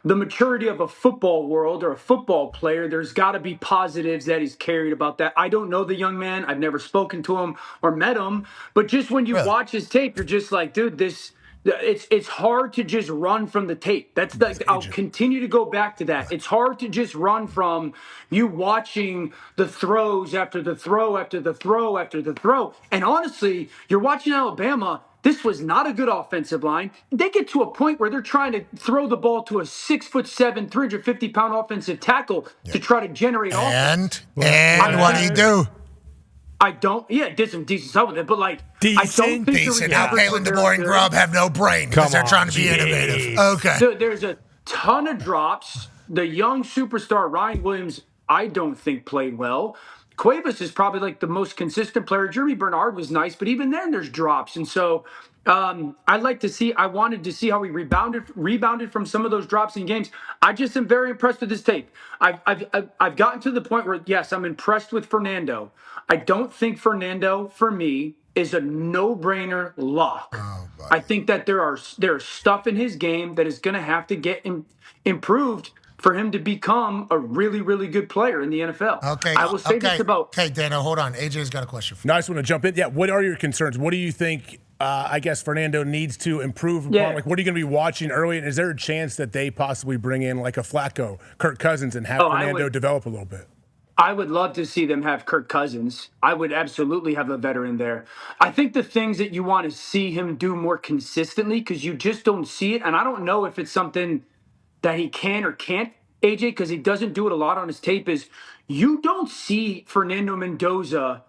the maturity of a football world or a football player, there's got to be positives that he's carried about that. I don't know the young man. I've never spoken to him or met him, but just when you watch his tape, you're just like, dude, it's hard to just run from the tape. I'll continue to go back to that. It's hard to just run from you watching the throws after the throw after the throw after the throw. And honestly, you're watching Alabama. This was not a good offensive line. They get to a point where they're trying to throw the ball to a 6'7", 350-pound offensive tackle to try to generate offense. And what do you do? Did some decent stuff with it, but decent. How Kalen DeBoer and Grubb have no brain because they're trying to be innovative. Okay. There's a ton of drops. The young superstar Ryan Williams, I don't think played well. Cuevas is probably like the most consistent player. Jeremy Bernard was nice, but even then there's drops. And so I wanted to see how he rebounded from some of those drops in games. I just am very impressed with his tape. I've gotten to the point where, yes, I'm impressed with Fernando. I don't think Fernando, for me, is a no-brainer lock. I think that there's stuff in his game that is going to have to get improved for him to become a really, really good player in the NFL. Okay. I will say this about... Okay, Dano, hold on. AJ's got a question for you. No, I just want to jump in. Yeah, what are your concerns? What do you think, Fernando needs to improve upon? Yeah. Like, what are you going to be watching early? And is there a chance that they possibly bring in like a Flacco, Kirk Cousins, and have Fernando develop a little bit? I would love to see them have Kirk Cousins. I would absolutely have a veteran there. I think the things that you want to see him do more consistently, because you just don't see it, and I don't know if it's something that he can or can't, AJ, because he doesn't do it a lot on his tape, is you don't see Fernando Mendoza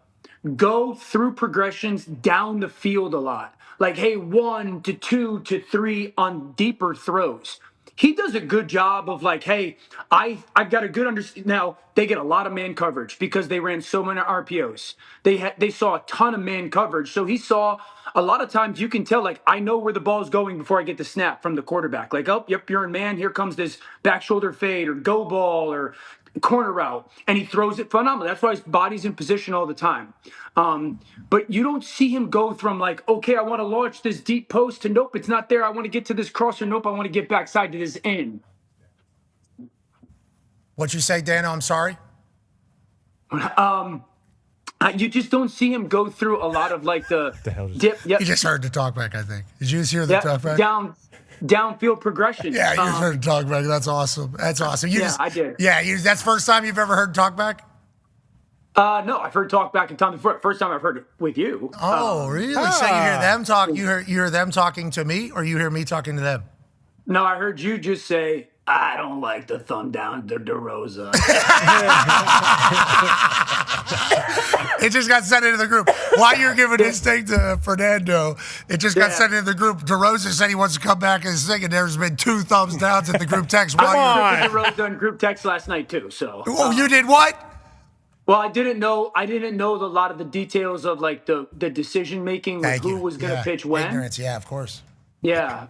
go through progressions down the field a lot. Like, hey, 1 to 2 to 3 on deeper throws. He does a good job of like, hey, I've got a good understanding. Now, they get a lot of man coverage because they ran so many RPOs. They saw a ton of man coverage. So he saw a lot of times you can tell, like, I know where the ball's going before I get the snap from the quarterback. Like, oh, yep, you're in man. Here comes this back shoulder fade or go ball or corner route. And he throws it phenomenal. That's why his body's in position all the time. But you don't see him go from like, okay, I want to launch this deep post to nope, it's not there. I want to get to this crosser. Nope, I want to get backside to this end. What'd you say, Dano? I'm sorry. You just don't see him go through a lot of like the hell dip. Yep. You just heard the talkback, I think. Did you just hear the talkback? Down. downfield progression. Yeah, you heard him talk back. That's awesome. That's awesome. I did. Yeah, that's the first time you've ever heard talk back? No, I've heard talk back in time before. First time I've heard it with you. Oh, really? So you hear them talk? You hear them talking to me, or you hear me talking to them? No, I heard you just say, "I don't like the thumb down to DeRosa." It just got sent into the group. While you're giving this thing to Fernando, it just got sent into the group. DeRosa said he wants to come back and sing, and there's been 2 thumbs downs at the group text. I DeRosa in group text last night too. So. Oh, you did what? Well, I didn't know a lot of the details of like the decision making, like who was going to pitch when. Ignorance, yeah, of course. Yeah.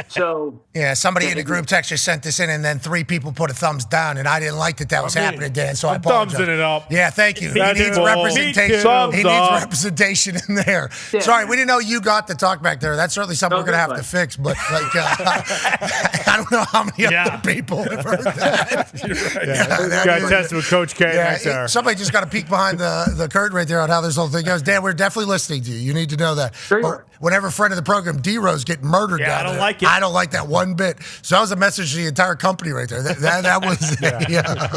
So. Yeah, somebody in the group text just sent this in, and then 3 people put a thumbs down, and I didn't like that was happening, Dan. So I apologize. Thumbsing it up. Yeah, thank you. He needs representation. He needs representation in there. Yeah. Sorry, we didn't know you got the talk back there. That's certainly something we're gonna have to fix. But like, I don't know how many other people have heard that. You're right. Got to test with Coach K next hour. Somebody just got to peek behind the curtain right there on how this whole thing goes. Dan, we're definitely listening to you. You need to know that. Sure. Whenever friend of the program, D-Rose, getting murdered down there. I don't like it. I don't like that one bit. So that was a message to the entire company right there. That was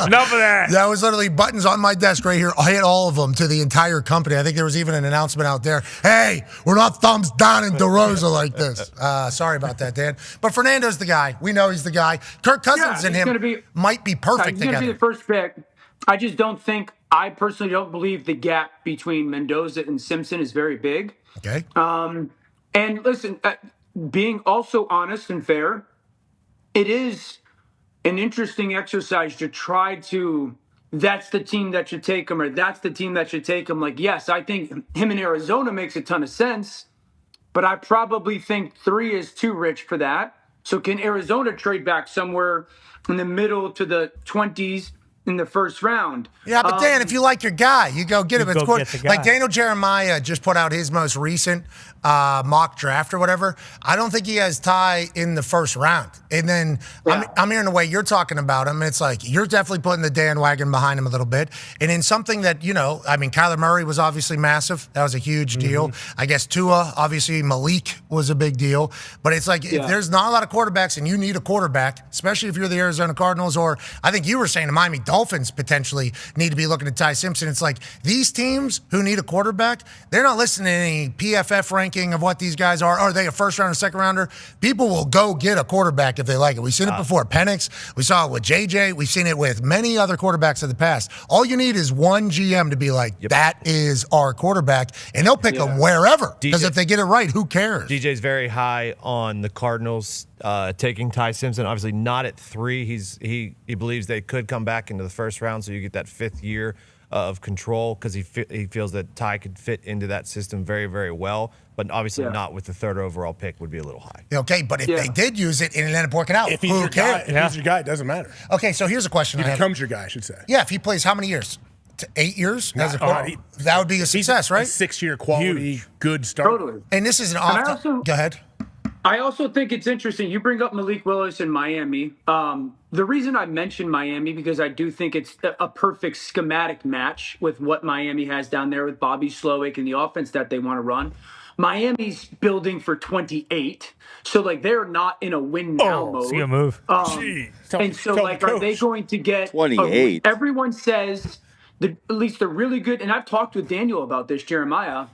enough of that. That was literally buttons on my desk right here. I hit all of them to the entire company. I think there was even an announcement out there. Hey, we're not thumbs down in DeRosa like this. Sorry about that, Dan. But Fernando's the guy. We know he's the guy. Kirk Cousins and him might be perfect together. He's going to be the first pick. I just don't think. I personally don't believe the gap between Mendoza and Simpson is very big. Okay. And listen, being also honest and fair, it is an interesting exercise to try to, that's the team that should take him, or that's the team that should take him. Like, yes, I think him in Arizona makes a ton of sense, but I probably think 3 is too rich for that. So can Arizona trade back somewhere in the middle to the 20s? In the first round. Yeah, but Dan, if you like your guy, you go get him. It's cool. Like guy. Daniel Jeremiah just put out his most recent mock draft or whatever. I don't think he has Ty in the first round. And then I'm hearing the way you're talking about him. It's like you're definitely putting the Dan wagon behind him a little bit. And in something that, Kyler Murray was obviously massive. That was a huge deal. I guess Tua, obviously Malik was a big deal. But it's like if there's not a lot of quarterbacks and you need a quarterback, especially if you're the Arizona Cardinals, or I think you were saying the Miami Dolphins potentially need to be looking at Ty Simpson. It's like these teams who need a quarterback, they're not listening to any PFF ranking of what these guys are. Are they a first round or second rounder? People will go get a quarterback if they like it. We've seen it before. Penix, we saw it with JJ. We've seen it with many other quarterbacks of the past. All you need is one GM to be like, that is our quarterback, and they'll pick him wherever. Because if they get it right, who cares? DJ's very high on the Cardinals taking Ty Simpson. Obviously not at 3. He believes they could come back into the first round, so you get that 5th year of control because he feels that Ty could fit into that system very, very well. But obviously not with the 3rd overall pick would be a little high. Okay, but if they did use it and it ended up working out, if he's your guy, it doesn't matter. Okay, so here's a question. He becomes your guy, I should say. Yeah, if he plays how many years? 8 years? That would be a success, right? A 6-year quality, good start. Totally. And this is an off. Go ahead. I also think it's interesting. You bring up Malik Willis in Miami. The reason I mentioned Miami because I do think it's a perfect schematic match with what Miami has down there with Bobby Slowick and the offense that they want to run. Miami's building for 28, so like they're not in a win now mode. See a move. And so like, are they going to get 28? Everyone says at least they're really good. And I've talked with Daniel about this, Jeremiah,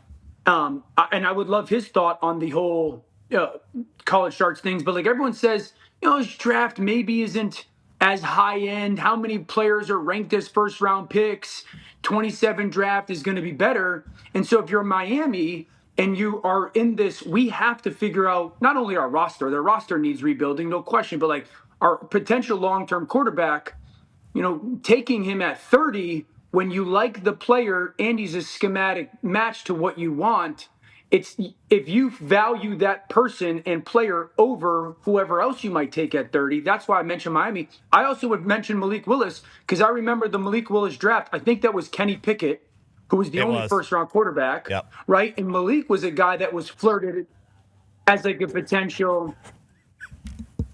and I would love his thought on the whole college sharks things. But like everyone says, his draft maybe isn't as high end. How many players are ranked as first round picks? 27 draft is going to be better. And so if you're Miami and you are in this, we have to figure out not only our roster, their roster needs rebuilding, no question, but like our potential long-term quarterback, taking him at 30 when you like the player and he's a schematic match to what you want. It's if you value that person and player over whoever else you might take at 30. That's why I mentioned Miami. I also would mention Malik Willis because I remember the Malik Willis draft. I think that was Kenny Pickett, who was the only first-round quarterback, right? And Malik was a guy that was flirted as like a potential.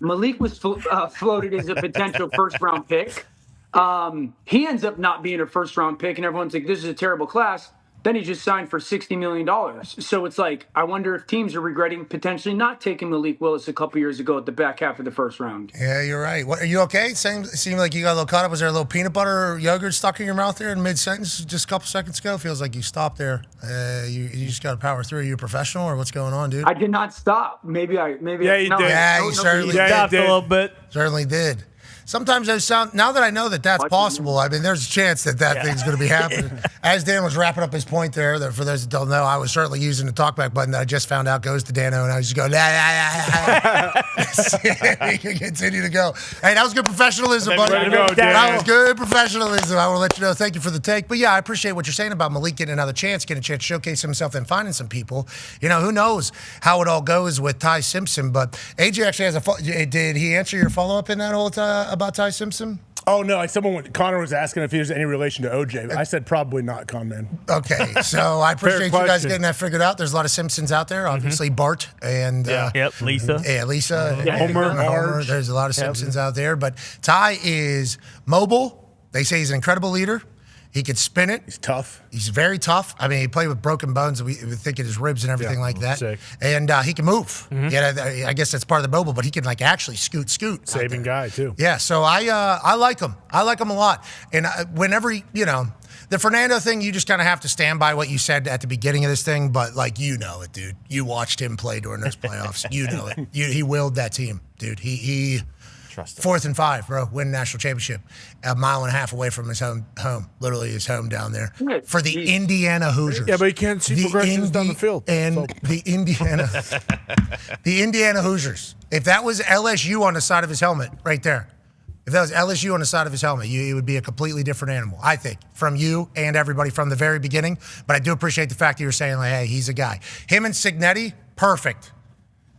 Malik was floated as a potential first-round pick. He ends up not being a first-round pick, and everyone's like, "This is a terrible class." Then he just signed for $60 million. So it's like, I wonder if teams are regretting potentially not taking Malik Willis a couple years ago at the back half of the first round. Yeah, you're right. What, are you okay? Seemed like you got a little caught up. Was there a little peanut butter or yogurt stuck in your mouth there in mid-sentence just a couple seconds ago? Feels like you stopped there. You just got to power through. Are you a professional or what's going on, dude? I did not stop. Maybe I. Yeah, you did. Yeah, you certainly did. Stopped a little bit. Certainly did. Sometimes those sound. Now that I know that that's possible, I mean, there's a chance that thing's going to be happening. As Dan was wrapping up his point there, that for those that don't know, I was certainly using the talkback button that I just found out goes to Dano, and I was just going, he can continue to go. Hey, that was good professionalism, buddy. That was good professionalism. I will let you know. Thank you for the take. But yeah, I appreciate what you're saying about Malik getting another chance, getting a chance to showcase himself and finding some people. You know, who knows how it all goes with Ty Simpson? But AJ actually has did he answer your follow up in that whole about Ty Simpson? Oh, no. Connor was asking if he was any relation to OJ. I said probably not, Con Man. Okay. So I appreciate you guys getting that figured out. There's a lot of Simpsons out there. Obviously, Bart and Lisa. Yeah, Lisa. Homer. There's a lot of Simpsons out there. But Ty is mobile. They say he's an incredible leader. He could spin it. He's tough. He's very tough. I mean, he played with broken bones. We think of his ribs and everything like that. Sick. And he can move. Yeah, I guess that's part of the mobile, but he can like actually scoot. Saving guy too. Yeah, so I like him. I like him a lot. And whenever the Fernando thing, you just kind of have to stand by what you said at the beginning of this thing. But like it, dude. You watched him play during those playoffs. You know it. He willed that team, dude. He 4th and 5, bro. Win national championship. A mile and a half away from his home. Literally his home down there. For the Indiana Hoosiers. Yeah, but you can't see progressions down the field. And the Indiana Hoosiers. If that was LSU on the side of his helmet, right there. If that was LSU on the side of his helmet, it would be a completely different animal, I think, from you and everybody from the very beginning. But I do appreciate the fact that you're saying, like, hey, he's a guy. Him and Signetti, perfect.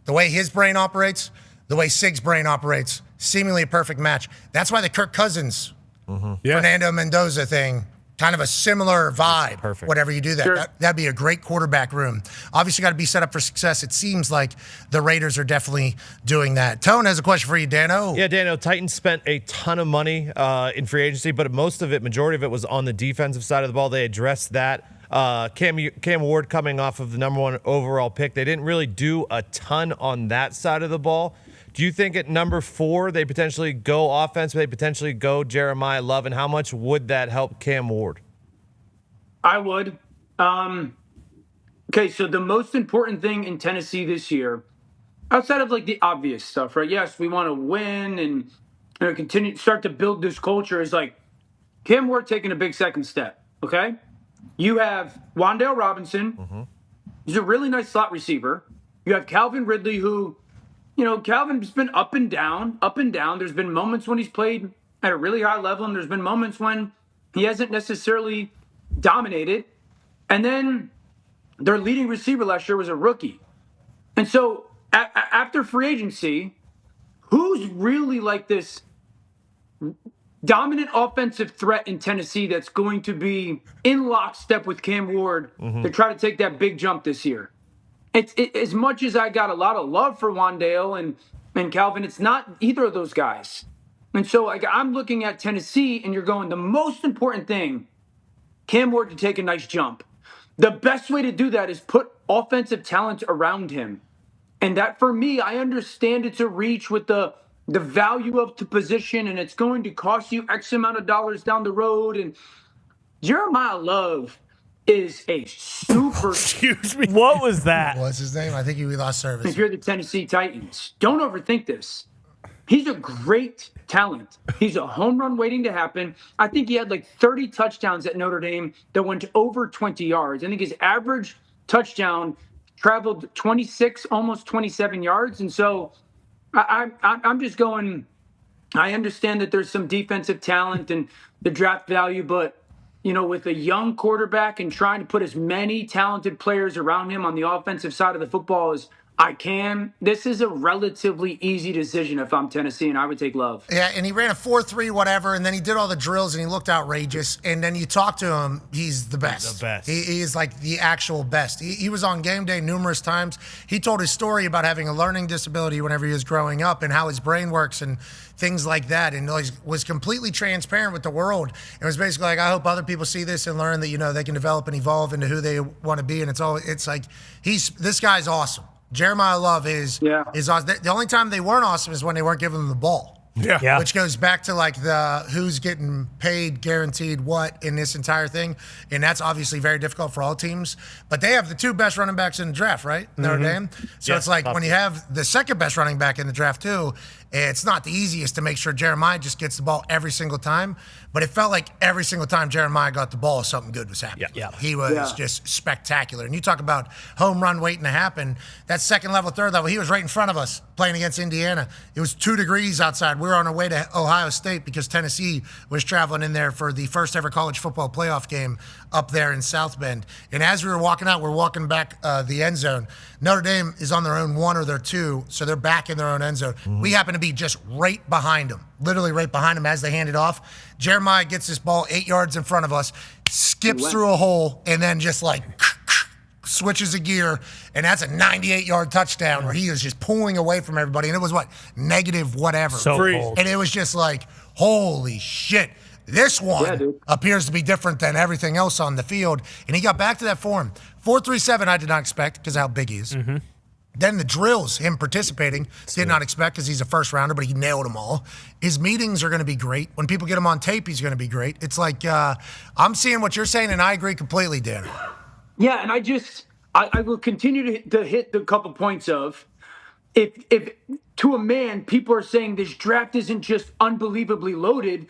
The way his brain operates, the way Sig's brain operates, seemingly a perfect match. That's why the Kirk Cousins, Fernando Mendoza thing, kind of a similar vibe. Perfect. Whatever you do that. Sure. That'd be a great quarterback room. Obviously got to be set up for success. It seems like the Raiders are definitely doing that. Tone has a question for you, Dano. Yeah, Dano, Titans spent a ton of money in free agency, but majority of it was on the defensive side of the ball. They addressed that. Cam Ward coming off of the number 1 overall pick. They didn't really do a ton on that side of the ball. Do you think at number 4 they potentially go offense, they potentially go Jeremiah Love, and how much would that help Cam Ward? I would. Okay, so the most important thing in Tennessee this year, outside of like the obvious stuff, right? Yes, we want to win and continue to start to build this culture, is like Cam Ward taking a big second step, okay? You have Wan'Dale Robinson. He's a really nice slot receiver. You have Calvin Ridley, who, Calvin's been up and down. There's been moments when he's played at a really high level, and there's been moments when he hasn't necessarily dominated. And then their leading receiver last year was a rookie. And so after free agency, who's really like this dominant offensive threat in Tennessee that's going to be in lockstep with Cam Ward to try to take that big jump this year? As much as I got a lot of love for Wan'Dale and Calvin, it's not either of those guys. And so I'm looking at Tennessee, and you're going, the most important thing, Cam Ward to take a nice jump. The best way to do that is put offensive talent around him. And that, for me, I understand it's a reach with the value of the position, and it's going to cost you X amount of dollars down the road. And Jeremiah Love is a super. Excuse me. What was that? What's his name? I think we lost service. If you're the Tennessee Titans, don't overthink this. He's a great talent. He's a home run waiting to happen. I think he had like 30 touchdowns at Notre Dame that went over 20 yards. I think his average touchdown traveled 26, almost 27 yards. And so I'm just going, I understand that there's some defensive talent and the draft value, but with a young quarterback and trying to put as many talented players around him on the offensive side of the football as I can. This is a relatively easy decision if I'm Tennessee, and I would take Love. Yeah, and he ran a 4.3 whatever, and then he did all the drills, and he looked outrageous. And then you talk to him, he's the best. The best. He is like the actual best. He was on game day numerous times. He told his story about having a learning disability whenever he was growing up and how his brain works and things like that, and was completely transparent with the world. It was basically like, I hope other people see this and learn that, you know, they can develop and evolve into who they want to be. And it's like, this guy's awesome. Jeremiah Love is awesome. The only time they weren't awesome is when they weren't giving him the ball. Yeah. Which goes back to like the who's getting paid, guaranteed what in this entire thing. And that's obviously very difficult for all teams. But they have the two best running backs in the draft, right? Notre Dame. So it's like when you have the second best running back in the draft too, it's not the easiest to make sure Jeremiah just gets the ball every single time. But it felt like every single time Jeremiah got the ball, something good was happening. He was just spectacular. And you talk about home run waiting to happen. That second level, third level, he was right in front of us playing against Indiana. It was 2 degrees outside. We were on our way to Ohio State because Tennessee was traveling in there for the first ever college football playoff game up there in South Bend. And as we were walking out, we're walking back the end zone. Notre Dame is on their own 1 or their 2, so they're back in their own end zone. We happen to be just right behind them, literally right behind them as they hand it off. Jeremiah gets this ball 8 yards in front of us, skips through a hole, and then just like switches a gear, and that's a 98-yard touchdown where he is just pulling away from everybody. And it was negative whatever. So cold. And it was just like, holy shit. This one appears to be different than everything else on the field. And he got back to that form. 4.37 I did not expect because of how big he is. Then the drills, him participating, did not expect because he's a first rounder, but he nailed them all. His meetings are going to be great. When people get him on tape, he's going to be great. It's like, I'm seeing what you're saying, and I agree completely, Dan. Yeah, and I will continue to hit the couple points of, if to a man, people are saying this draft isn't just unbelievably loaded,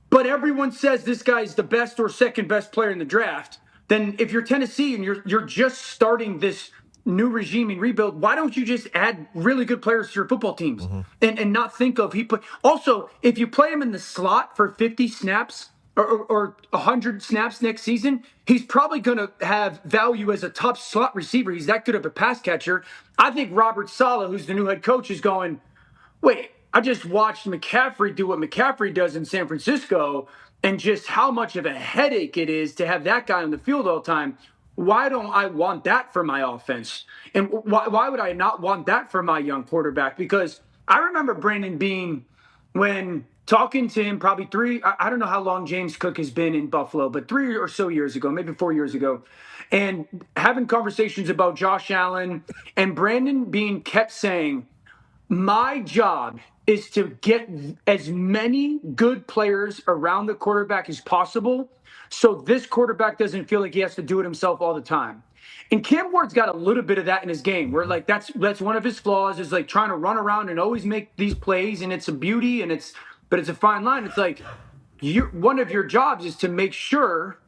but everyone says this guy's the best or second best player in the draft, then if you're Tennessee and you're just starting this new regime and rebuild, why don't you just add really good players to your football teams and not think of also, if you play him in the slot for 50 snaps or 100 snaps next season, he's probably going to have value as a top slot receiver. He's that good of a pass catcher. I think Robert Saleh, who's the new head coach, is going, wait, I just watched McCaffrey do what McCaffrey does in San Francisco and just how much of a headache it is to have that guy on the field all the time. Why don't I want that for my offense? And why would I not want that for my young quarterback? Because I remember Brandon Beane when talking to him probably I don't know how long James Cook has been in Buffalo, but 3 or so years ago, maybe 4 years ago, and having conversations about Josh Allen, and Brandon Beane kept saying, my job is to get as many good players around the quarterback as possible so this quarterback doesn't feel like he has to do it himself all the time. And Cam Ward's got a little bit of that in his game where like that's one of his flaws is like trying to run around and always make these plays, and it's a beauty but it's a fine line. It's like one of your jobs is to make sure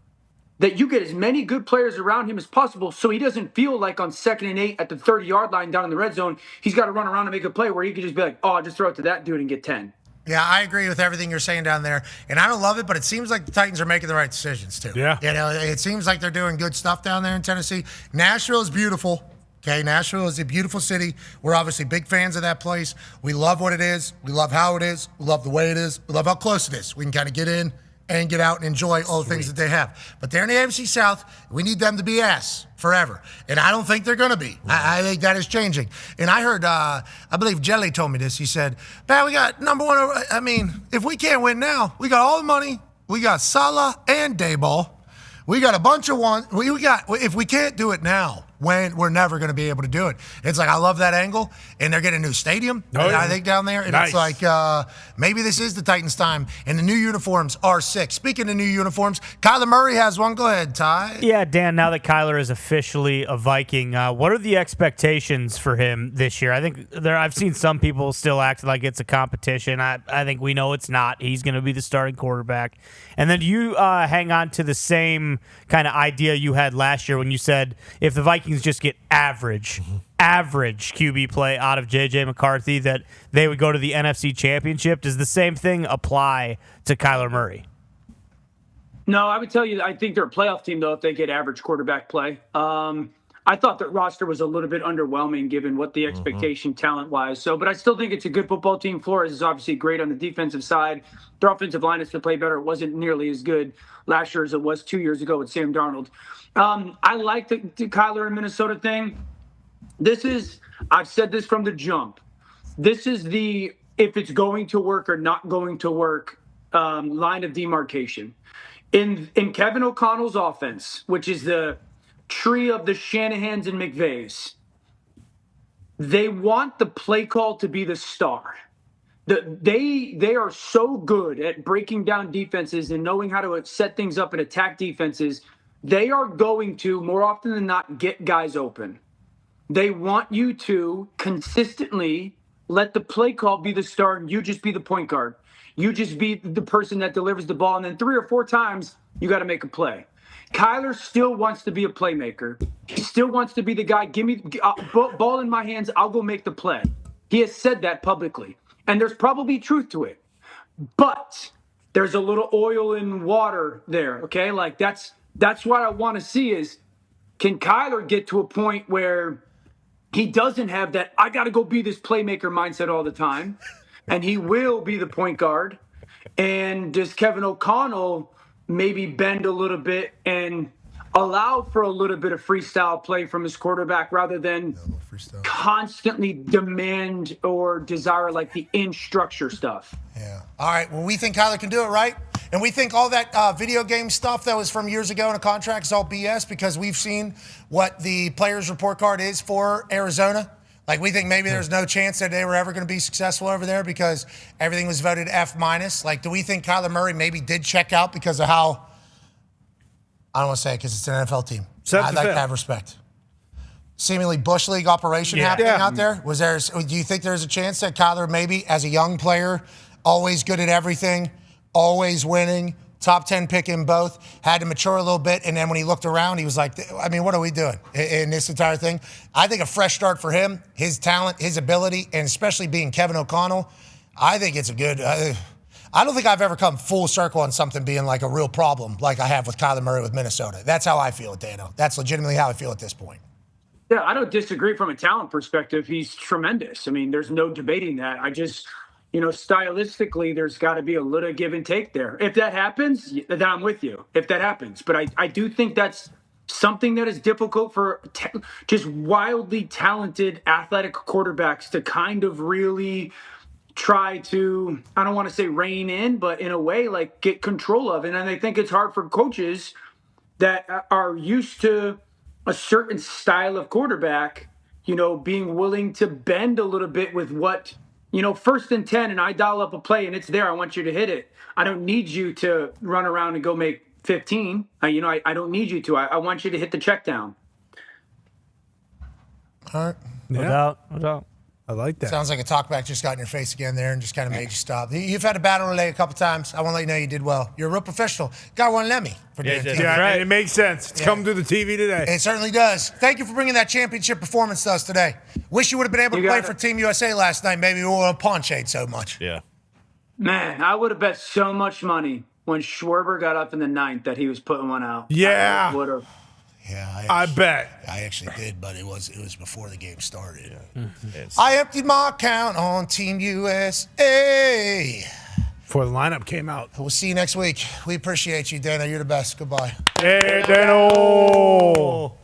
that you get as many good players around him as possible so he doesn't feel like on 2nd and 8 at the 30-yard line down in the red zone, he's got to run around and make a play where he could just be like, oh, I'll just throw it to that dude and get 10. Yeah, I agree with everything you're saying down there. And I don't love it, but it seems like the Titans are making the right decisions, too. Yeah. You know, it seems like they're doing good stuff down there in Tennessee. Nashville is beautiful. Okay, Nashville is a beautiful city. We're obviously big fans of that place. We love what it is. We love how it is. We love the way it is. We love how close it is. We can kind of get in and get out and enjoy all the things that they have. But they're in the AFC South. We need them to be ass forever. And I don't think they're going to be. I think that is changing. And I heard, I believe Jelly told me this. He said, man, we got number one. I mean, if we can't win now, we got all the money. We got Salah and Dayball. We got a bunch of one. If we can't do it now, when we're never going to be able to do it. It's like, I love that angle, and they're getting a new stadium, I think, down there. And It's like, maybe this is the Titans' time, and the new uniforms are sick. Speaking of new uniforms, Kyler Murray has one. Go ahead, Ty. Yeah, Dan, now that Kyler is officially a Viking, what are the expectations for him this year? I think I've seen some people still act like it's a competition. I think we know it's not. He's going to be the starting quarterback. And then you hang on to the same kind of idea you had last year when you said if the Vikings just get average QB play out of J.J. McCarthy, that they would go to the NFC Championship. Does the same thing apply to Kyler Murray? No, I would tell you I think they're a playoff team, though, if they get average quarterback play. I thought that roster was a little bit underwhelming given what the expectation talent-wise. So, but I still think it's a good football team. Flores is obviously great on the defensive side. Their offensive line has to play better. It wasn't nearly as good last year as it was 2 years ago with Sam Darnold. I like the Kyler and Minnesota thing. I've said this from the jump. This is the if it's going to work or not going to work line of demarcation. In Kevin O'Connell's offense, which is the tree of the Shanahans and McVays, they want the play call to be the star. They are so good at breaking down defenses and knowing how to set things up and attack defenses. They are going to, more often than not, get guys open. They want you to consistently let the play call be the star and you just be the point guard. You just be the person that delivers the ball, and then 3 or 4 times you got to make a play. Kyler still wants to be a playmaker. He still wants to be the guy, give me ball in my hands, I'll go make the play. He has said that publicly, and there's probably truth to it. But there's a little oil in water there, okay? Like that's what I want to see is, can Kyler get to a point where he doesn't have that I got to go be this playmaker mindset all the time, and he will be the point guard? And does Kevin O'Connell maybe bend a little bit and allow for a little bit of freestyle play from his quarterback rather than constantly demand or desire like the in-structure stuff? Yeah. All right. Well, we think Kyler can do it, right? And we think all that video game stuff that was from years ago in a contract is all BS because we've seen what the players' report card is for Arizona. Like, we think maybe there's no chance that they were ever going to be successful over there because everything was voted F-. Like, do we think Kyler Murray maybe did check out because of how, I don't want to say it because it's an NFL team. I'd like to have respect. Seemingly Bush League operation happening out there. Do you think there's a chance that Kyler maybe as a young player, always good at everything, always winning, top 10 pick in both, had to mature a little bit, and then when he looked around, he was like, I mean, what are we doing in this entire thing? I think a fresh start for him, his talent, his ability, and especially being Kevin O'Connell, I think it's a good I don't think I've ever come full circle on something being like a real problem like I have with Kyler Murray with Minnesota. That's how I feel, Dano. That's legitimately how I feel at this point. Yeah, I don't disagree from a talent perspective. He's tremendous. I mean, there's no debating that. I just, stylistically, there's got to be a little give and take there. If that happens, then I'm with you. If that happens. But I do think that's something that is difficult for just wildly talented athletic quarterbacks to kind of really try to, I don't want to say rein in, but in a way, like get control of. And I think it's hard for coaches that are used to a certain style of quarterback, being willing to bend a little bit with what, 1st and 10 and I dial up a play and it's there. I want you to hit it. I don't need you to run around and go make 15. I don't need you to. I want you to hit the check down. All right. No doubt. I like that. Sounds like a talkback just got in your face again there and just kind of made you stop. You've had a battle relay a couple times. I want to let you know you did well. You're a real professional. Got one let me for doing TV. Yeah, right. It makes sense. It's come through the TV today. It certainly does. Thank you for bringing that championship performance to us today. Wish you would have been able to play for Team USA last night. Maybe we would have ponchade so much. Yeah. Man, I would have bet so much money when Schwarber got up in the 9th that he was putting one out. Yeah. I would have. Yeah, I bet. I actually did, but it was before the game started. Yeah. I emptied my account on Team USA. Before the lineup came out. We'll see you next week. We appreciate you, Dano. You're the best. Goodbye. Hey, Dano.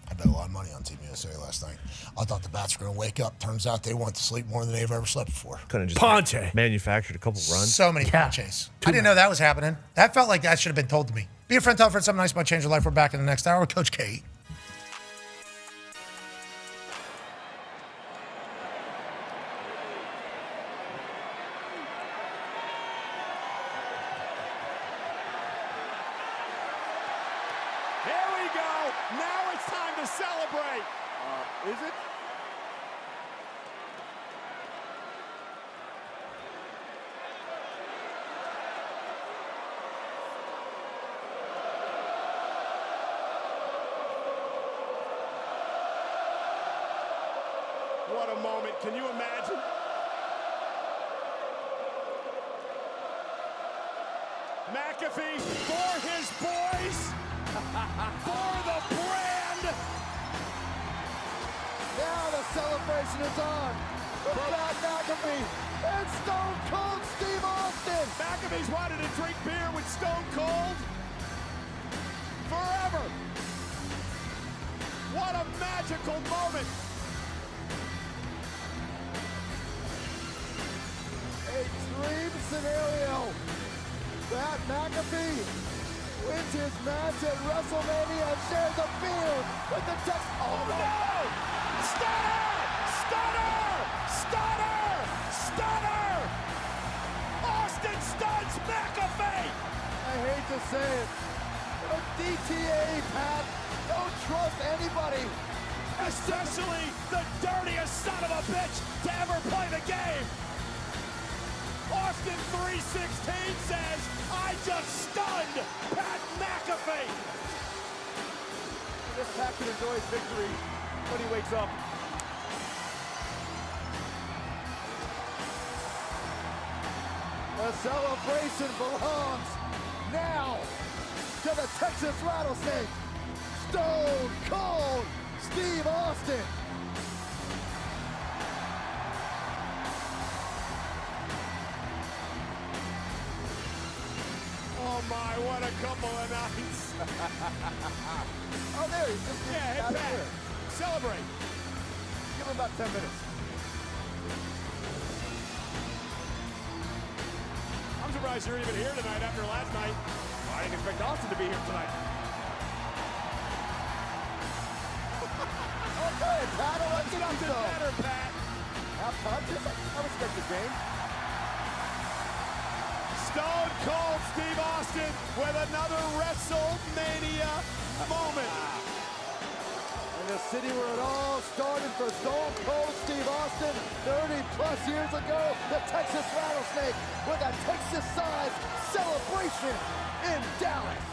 I bet a lot of money on Team USA last night. I thought the bats were going to wake up. Turns out they went to sleep more than they've ever slept before. Kind of just manufactured a couple runs. So many ponches. I didn't know that was happening. That felt like that should have been told to me. Be a friend, tell a friend something nice might change your life. We're back in the next hour with Coach K. Here we go. Now it's time to celebrate. Is it? What a moment. Can you imagine? McAfee for his boys, for the brand. Now the celebration is on. For Pat McAfee and Stone Cold Steve Austin. McAfee's wanted to drink beer with Stone Cold forever. What a magical moment. A dream scenario. Pat McAfee wins his match at WrestleMania and shares a beer with the Texas. Oh no! Stunner! Stunner! Stunner! Stunner! Austin stuns McAfee! I hate to say it. DTA, Pat. Don't trust anybody. Especially the dirtiest son of a bitch to ever play the game. Austin 316 says, I just stunned Pat McAfee. This Pat can enjoy his victory when he wakes up. The celebration belongs now to the Texas Rattlesnake, Stone Cold Steve Austin. Oh my, what a couple of nights. Oh, there he is. Yeah, hit Pat. Celebrate. Give him about 10 minutes. I'm surprised you're even here tonight after last night. I didn't expect Austin to be here tonight. Okay, Pat, I like something better, Pat. Have punches? I respect the game. Stone Cold Steve Austin with another WrestleMania moment. In the city where it all started for Stone Cold Steve Austin 30+ years ago, the Texas Rattlesnake with a Texas-sized celebration in Dallas.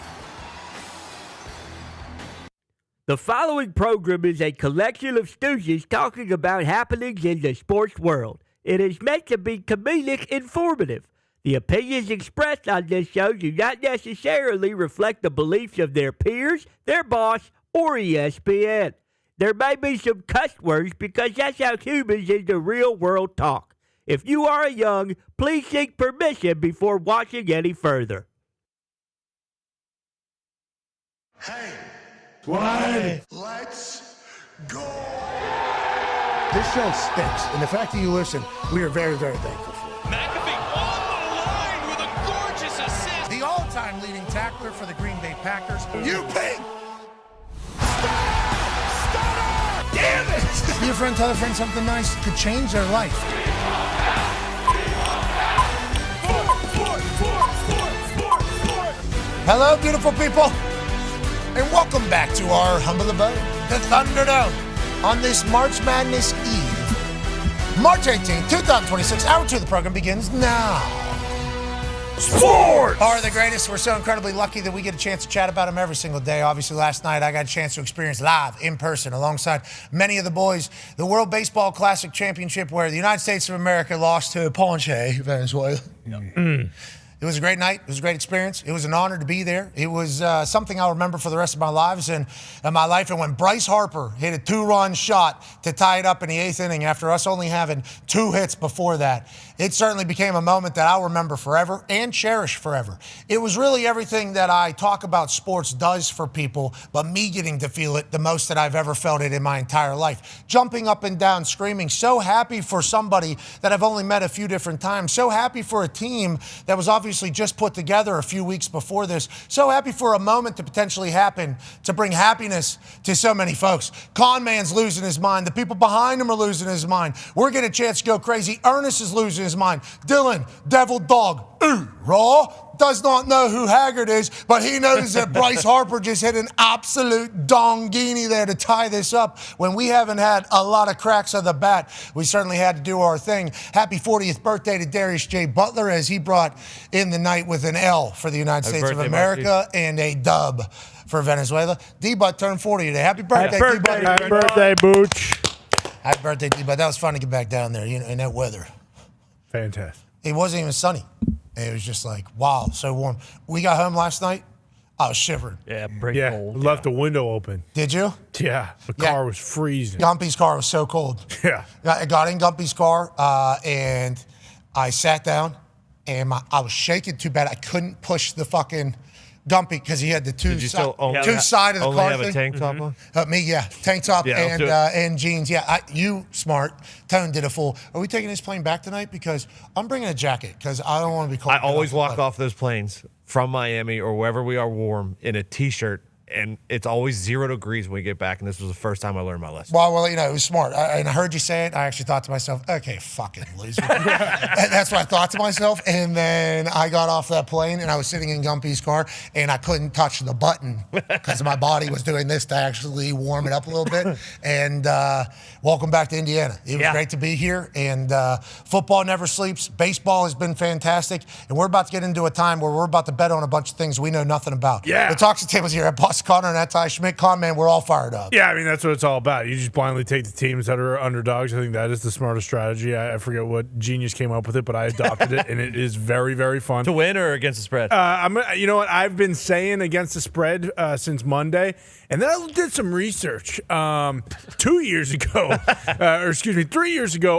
The following program is a collection of stooges talking about happenings in the sports world. It is meant to be comedic informative. The opinions expressed on this show do not necessarily reflect the beliefs of their peers, their boss, or ESPN. There may be some cuss words because that's how humans in the real world talk. If you are young, please seek permission before watching any further. Hey, What? let's go. This show stinks, and the fact that you listen, we are very, very thankful for. McAfee on the line with a gorgeous assist. The all-time leading tackler for the Green Bay Packers. You pink. Damn it! Your friend tell a friend something nice could change their life. Hello, beautiful people, and welcome back to our humble abode, the Thunderdome, on this March Madness Eve. March 18, 2026, hour 2 of the program begins now. Sports are the greatest. We're so incredibly lucky that we get a chance to chat about them every single day. Obviously, last night I got a chance to experience live, in person, alongside many of the boys, the World Baseball Classic Championship, where the United States of America lost to Ponce, Venezuela. It was a great night. It was a great experience. It was an honor to be there. It was something I'll remember for the rest of my lives and my life. And when Bryce Harper hit a 2-run shot to tie it up in the 8th inning after us only having 2 hits before that, it certainly became a moment that I'll remember forever and cherish forever. It was really everything that I talk about sports does for people, but me getting to feel it the most that I've ever felt it in my entire life. Jumping up and down, screaming, so happy for somebody that I've only met a few different times, so happy for a team that was obviously just put together a few weeks before this, so happy for a moment to potentially happen to bring happiness to so many folks. Con Man's losing his mind. The people behind him are losing his mind. We're getting a chance to go crazy. Ernest is losing his mind. Dylan, Devil Dog, Raw, does not know who Haggard is, but he knows that Bryce Harper just hit an absolute dongini there to tie this up. When we haven't had a lot of cracks of the bat, we certainly had to do our thing. Happy 40th birthday to Darius J. Butler, as he brought in the night with an L for the United States of America and a dub for Venezuela. D-Butt turned 40 today. Happy birthday, D-Butt. Happy birthday, Booch. Happy birthday, D-Butt. That was fun to get back down there, in that weather. Fantastic. It wasn't even sunny. It was just like, wow, so warm. We got home last night. I was shivering. Yeah, pretty cold. Left the window open. Did you? Yeah, the car was freezing. Gumpy's car was so cold. Yeah. I got in Gumpy's car, and I sat down, and I was shaking too bad. I couldn't push the fucking Gumpy because he had the two side of the car have thing. a tank top on? Me, yeah. Tank top Yeah, and jeans. Yeah, you smart. Tone did a full. Are we taking this plane back tonight? Because I'm bringing a jacket because I don't want to be cold. I always walk off those planes from Miami or wherever we are warm in a T-shirt, and it's always 0 degrees when we get back, and this was the first time I learned my lesson. Well, it was smart. And I heard you say it. I actually thought to myself, okay, fucking loser. And that's what I thought to myself. And then I got off that plane, and I was sitting in Gumpy's car, and I couldn't touch the button because my body was doing this to actually warm it up a little bit. And welcome back to Indiana. It was great to be here. And football never sleeps. Baseball has been fantastic. And we're about to get into a time where we're about to bet on a bunch of things we know nothing about. Yeah. The Talks Tables here at Boston Connor and at Ty Schmidt. Con, man, we're all fired up. Yeah, I mean, that's what it's all about. You just blindly take the teams that are underdogs. I think that is the smartest strategy. I forget what genius came up with it, but I adopted it, and it is very, very fun. To win or against the spread? You know what? I've been saying against the spread since Monday, and then I did some research. 3 years ago,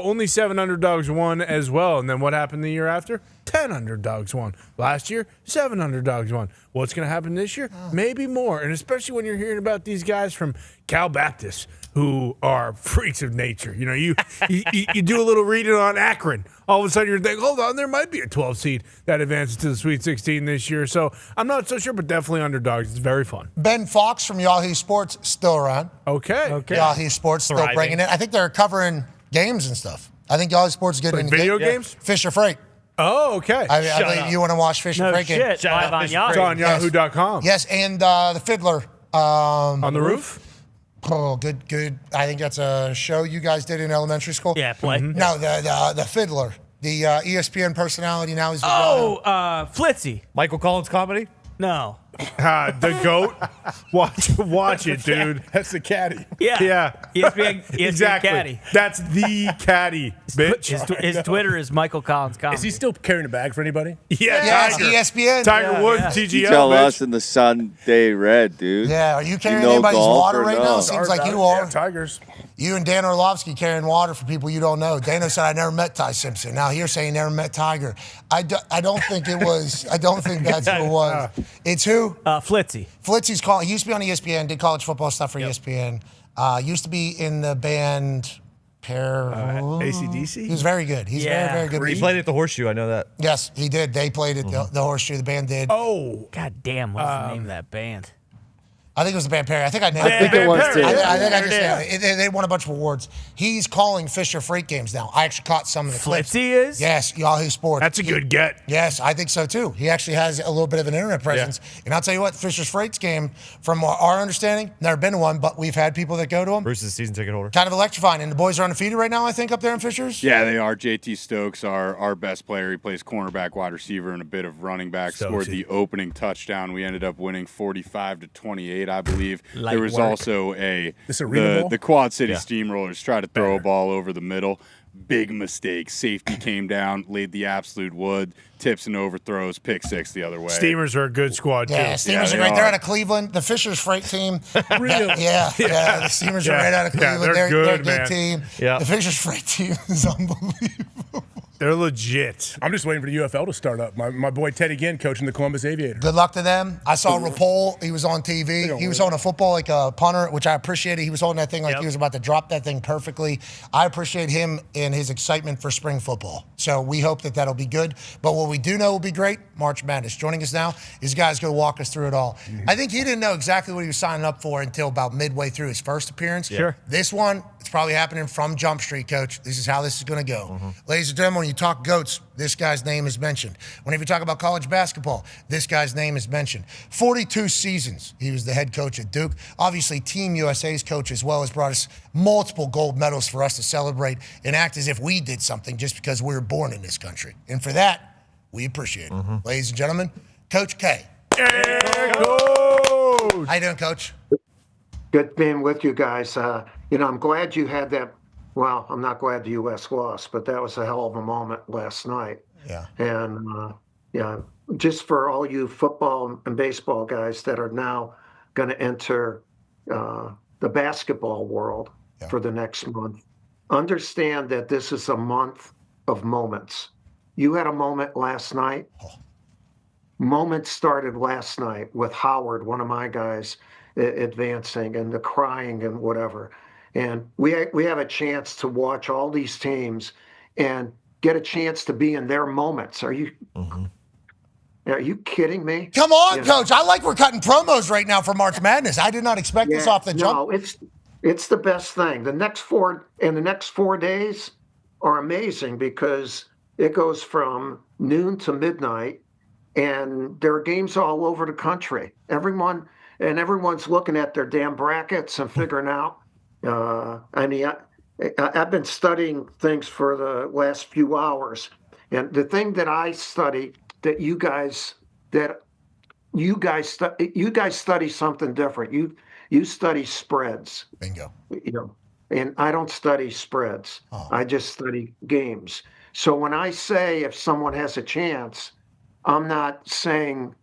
only 7 underdogs won as well. And then what happened the year after? 10 underdogs won. Last year, 7 underdogs won. What's going to happen this year? Maybe more. And especially when you're hearing about these guys from Cal Baptist who are freaks of nature. You know, you do a little reading on Akron. All of a sudden you're thinking, hold on, there might be a 12 seed that advances to the Sweet 16 this year. So I'm not so sure, but definitely underdogs. It's very fun. Ben Fox from Yahoo Sports still around. Okay. Yahoo Sports still bringing it. I think they're covering games and stuff. I think Yahoo Sports is getting into video games? Fisher Freight. Oh, okay. I believe you want to watch Fisher Freight game. Shit. Live on Yahoo. It's on Yahoo.com. Yes, and the Fiddler. On the roof? Oh, good. I think that's a show you guys did in elementary school. Yeah, play. Mm-hmm. No, the Fiddler. The ESPN personality now is. Flitzy. Michael Collins comedy? No. The GOAT. Watch it, dude. That's the caddy. Yeah. ESPN exactly. caddy. That's the caddy, bitch. His Twitter is Michael Collins Comedy. Is he still carrying a bag for anybody? Yes, Tiger. ESPN. Tiger Woods, TGL. You tell bitch. us in the Sunday Red, dude. Yeah, are you carrying know anybody's golf water or right no? now? Seems like you are. Yeah, Tigers. You and Dan Orlovsky carrying water for people you don't know. Dano said, I never met Ty Simpson. Now you're saying you never met Tiger. I don't think it was. I don't think that's who it was. It's who? Flitzy. Flitzy's calling. He used to be on ESPN, did college football stuff for ESPN. Used to be in the band AC/DC? He was very good. He's very, very good. He played at the Horseshoe. I know that. Yes, he did. They played at the Horseshoe. The band did. Oh. God damn, what's the name of that band? I think it was the band Perry. I think I nailed it. I think it was too. I think I just nailed it. They won a bunch of awards. He's calling Fisher Freight games now. I actually caught some of the clips. Flitzy is? Yes, Yahoo Sports. That's a good get. Yes, I think so too. He actually has a little bit of an internet presence. And I'll tell you what, Fisher's Freight's game, from our understanding, never been to one, but we've had people that go to them. Bruce is a season ticket holder. Kind of electrifying. And the boys are undefeated right now, I think, up there in Fisher's. Yeah, they are. JT Stokes, our best player. He plays cornerback, wide receiver, and a bit of running back. Scored the opening touchdown. We ended up winning 45-28, I believe. There was also the Quad City Steamrollers tried to throw a ball over the middle. Big mistake. Safety came down, laid the absolute wood, tips and overthrows, pick six the other way. Steamers are a good squad, too. Yeah, Steamers are great. They're out of Cleveland. The Fisher's Freight team. Really? Yeah. The Steamers are right out of Cleveland. they're good, they're a good man. team. Yeah. The Fisher's Freight team is unbelievable. They're legit. I'm just waiting for the UFL to start up. My boy Teddy Ginn coaching the Columbus Aviators. Good luck to them. I saw Rapole. He was on TV. He was holding a football like a punter, which I appreciated. He was holding that thing like he was about to drop that thing perfectly. I appreciate him and his excitement for spring football. So we hope that that'll be good. But what we do know will be great, March Madness. Joining us now, these guys going to walk us through it all. I think he didn't know exactly what he was signing up for until about midway through his first appearance. Sure. This one, it's probably happening from Jump Street, Coach. This is how this is going to go. Ladies and gentlemen, when you talk GOATs, this guy's name is mentioned. Whenever you talk about college basketball, this guy's name is mentioned. 42 seasons, he was the head coach at Duke. Obviously, Team USA's coach as well has brought us multiple gold medals for us to celebrate and act as if we did something just because we were born in this country. And for that, we appreciate it. Ladies and gentlemen, Coach K. Yeah, Coach! How you doing, Coach? Good being with you guys. I'm glad you had that. Well, I'm not glad the U.S. lost, but that was a hell of a moment last night. Yeah. And, just for all you football and baseball guys that are now going to enter the basketball world for the next month, understand that this is a month of moments. You had a moment last night. Moments started last night with Howard, one of my guys, advancing, and the crying and whatever. And we have a chance to watch all these teams and get a chance to be in their moments. Are you kidding me? Come on, Coach. I like we're cutting promos right now for March Madness. I did not expect this off the jump. No, it's the best thing. The next 4 days are amazing because it goes from noon to midnight, and there are games all over the country. Everyone's looking at their damn brackets and figuring out. I've been studying things for the last few hours, and the thing that I study that you guys study something different. You study spreads. Bingo. And I don't study spreads. I just study games. So when I say if someone has a chance, I'm not saying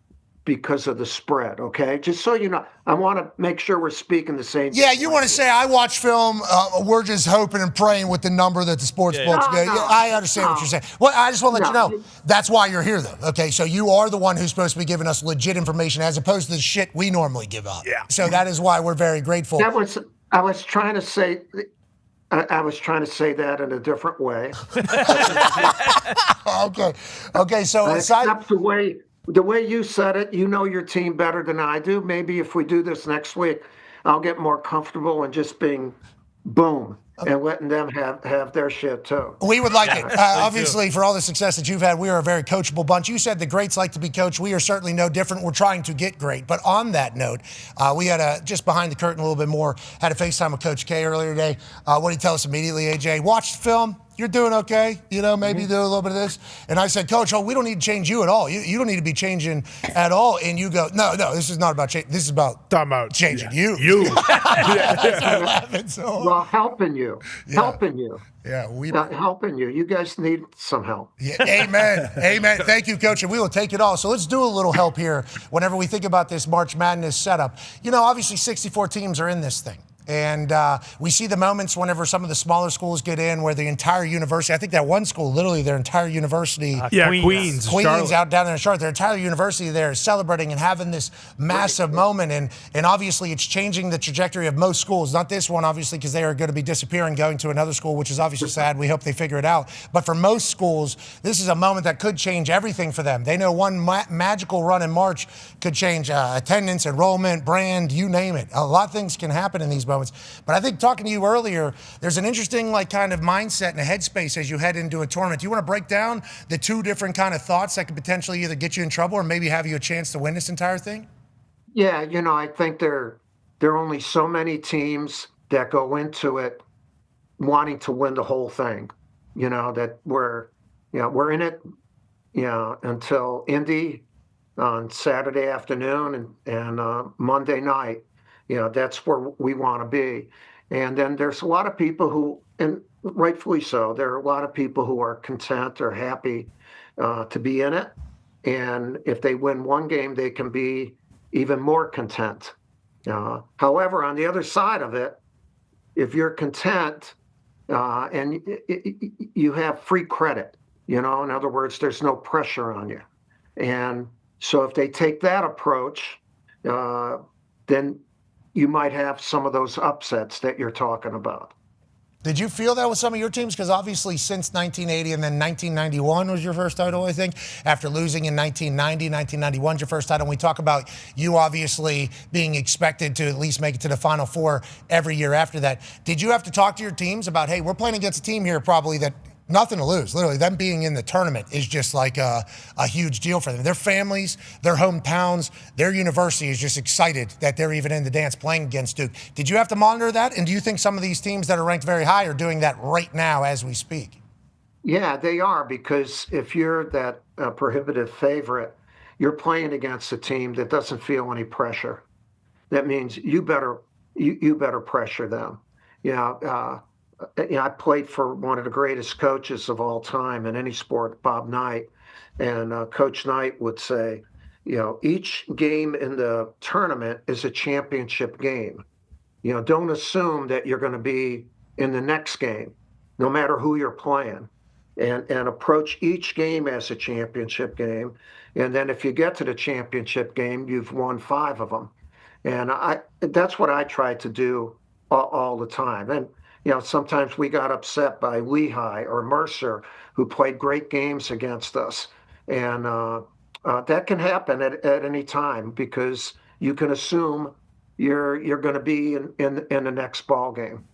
because of the spread, okay? Just so you know, I want to make sure we're speaking the same. Yeah, you want to say I watch film, we're just hoping and praying with the number that the sports books go. No, I understand what you're saying. Well, I just want to let you know, that's why you're here, though, okay? So you are the one who's supposed to be giving us legit information as opposed to the shit we normally give out. Yeah. So that is why we're very grateful. I was trying to say that in a different way. Okay, so except the way you said it, you know your team better than I do. Maybe if we do this next week, I'll get more comfortable in just being boom and letting them have their shit too. We would like it. Obviously, for all the success that you've had, we are a very coachable bunch. You said the greats like to be coached. We are certainly no different. We're trying to get great. But on that note, we had just behind the curtain a little bit more, had a FaceTime with Coach K earlier today. What did he tell us immediately, AJ? Watch the film. You're doing okay. Maybe do a little bit of this. And I said, Coach, we don't need to change you at all. You don't need to be changing at all. And you go, no, this is not about change. This is about changing you. Well, helping you. Helping you. Yeah, helping you. You guys need some help. Yeah, amen. Amen. Thank you, Coach. And we will take it all. So let's do a little help here whenever we think about this March Madness setup. Obviously 64 teams are in this thing. And we see the moments whenever some of the smaller schools get in where the entire university, I think that one school, literally their entire university. Queens out down there in Charlotte. Their entire university there is celebrating and having this massive moment. And obviously it's changing the trajectory of most schools. Not this one, obviously, because they are going to be disappearing, going to another school, which is obviously sad. We hope they figure it out. But for most schools, this is a moment that could change everything for them. They know one magical run in March could change attendance, enrollment, brand, you name it. A lot of things can happen in these moments. But I think talking to you earlier, there's an interesting kind of mindset and a headspace as you head into a tournament. Do you want to break down the two different kind of thoughts that could potentially either get you in trouble or maybe have you a chance to win this entire thing? Yeah, I think there are only so many teams that go into it wanting to win the whole thing. That we're in it, until Indy on Saturday afternoon and Monday night. That's where we want to be. And then there's a lot of people who, and rightfully so, there are a lot of people who are content or happy to be in it. And if they win one game, they can be even more content. However, on the other side of it, if you're content and you have free credit, in other words, there's no pressure on you. And so if they take that approach, then you might have some of those upsets that you're talking about. Did you feel that with some of your teams? Because obviously since 1980 and then 1991 was your first title, I think. After losing in 1990, 1991's your first title. And we talk about you obviously being expected to at least make it to the Final Four every year after that. Did you have to talk to your teams about, hey, we're playing against a team here probably that nothing to lose. Literally, them being in the tournament is just like a huge deal for them. Their families, their hometowns, their university is just excited that they're even in the dance playing against Duke. Did you have to monitor that? And do you think some of these teams that are ranked very high are doing that right now as we speak? Yeah, they are, because if you're that prohibitive favorite, you're playing against a team that doesn't feel any pressure. That means you better pressure them. I played for one of the greatest coaches of all time in any sport, Bob Knight. And Coach Knight would say, each game in the tournament is a championship game. Don't assume that you're going to be in the next game, no matter who you're playing. And approach each game as a championship game. And then if you get to the championship game, you've won 5 of them. And that's what I try to do all the time. And, sometimes we got upset by Lehigh or Mercer, who played great games against us. And that can happen at any time because you can assume you're going to be in the next ball game.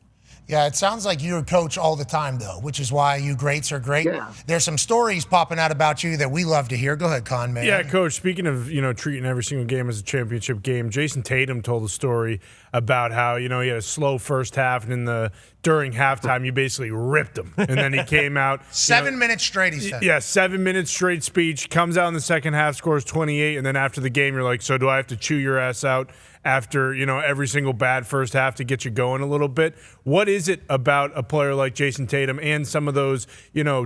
Yeah, it sounds like you're a coach all the time, though, which is why you greats are great. Yeah. There's some stories popping out about you that we love to hear. Go ahead, Con, man. Yeah, Coach, speaking of, treating every single game as a championship game, Jason Tatum told a story about how, he had a slow first half, and during halftime, you basically ripped him. And then he came out. 7 minutes straight, he said. Yeah, 7 minutes straight speech, comes out in the second half, scores 28, and then after the game, you're like, so do I have to chew your ass out after, every single bad first half to get you going a little bit? What is it about a player like Jason Tatum and some of those,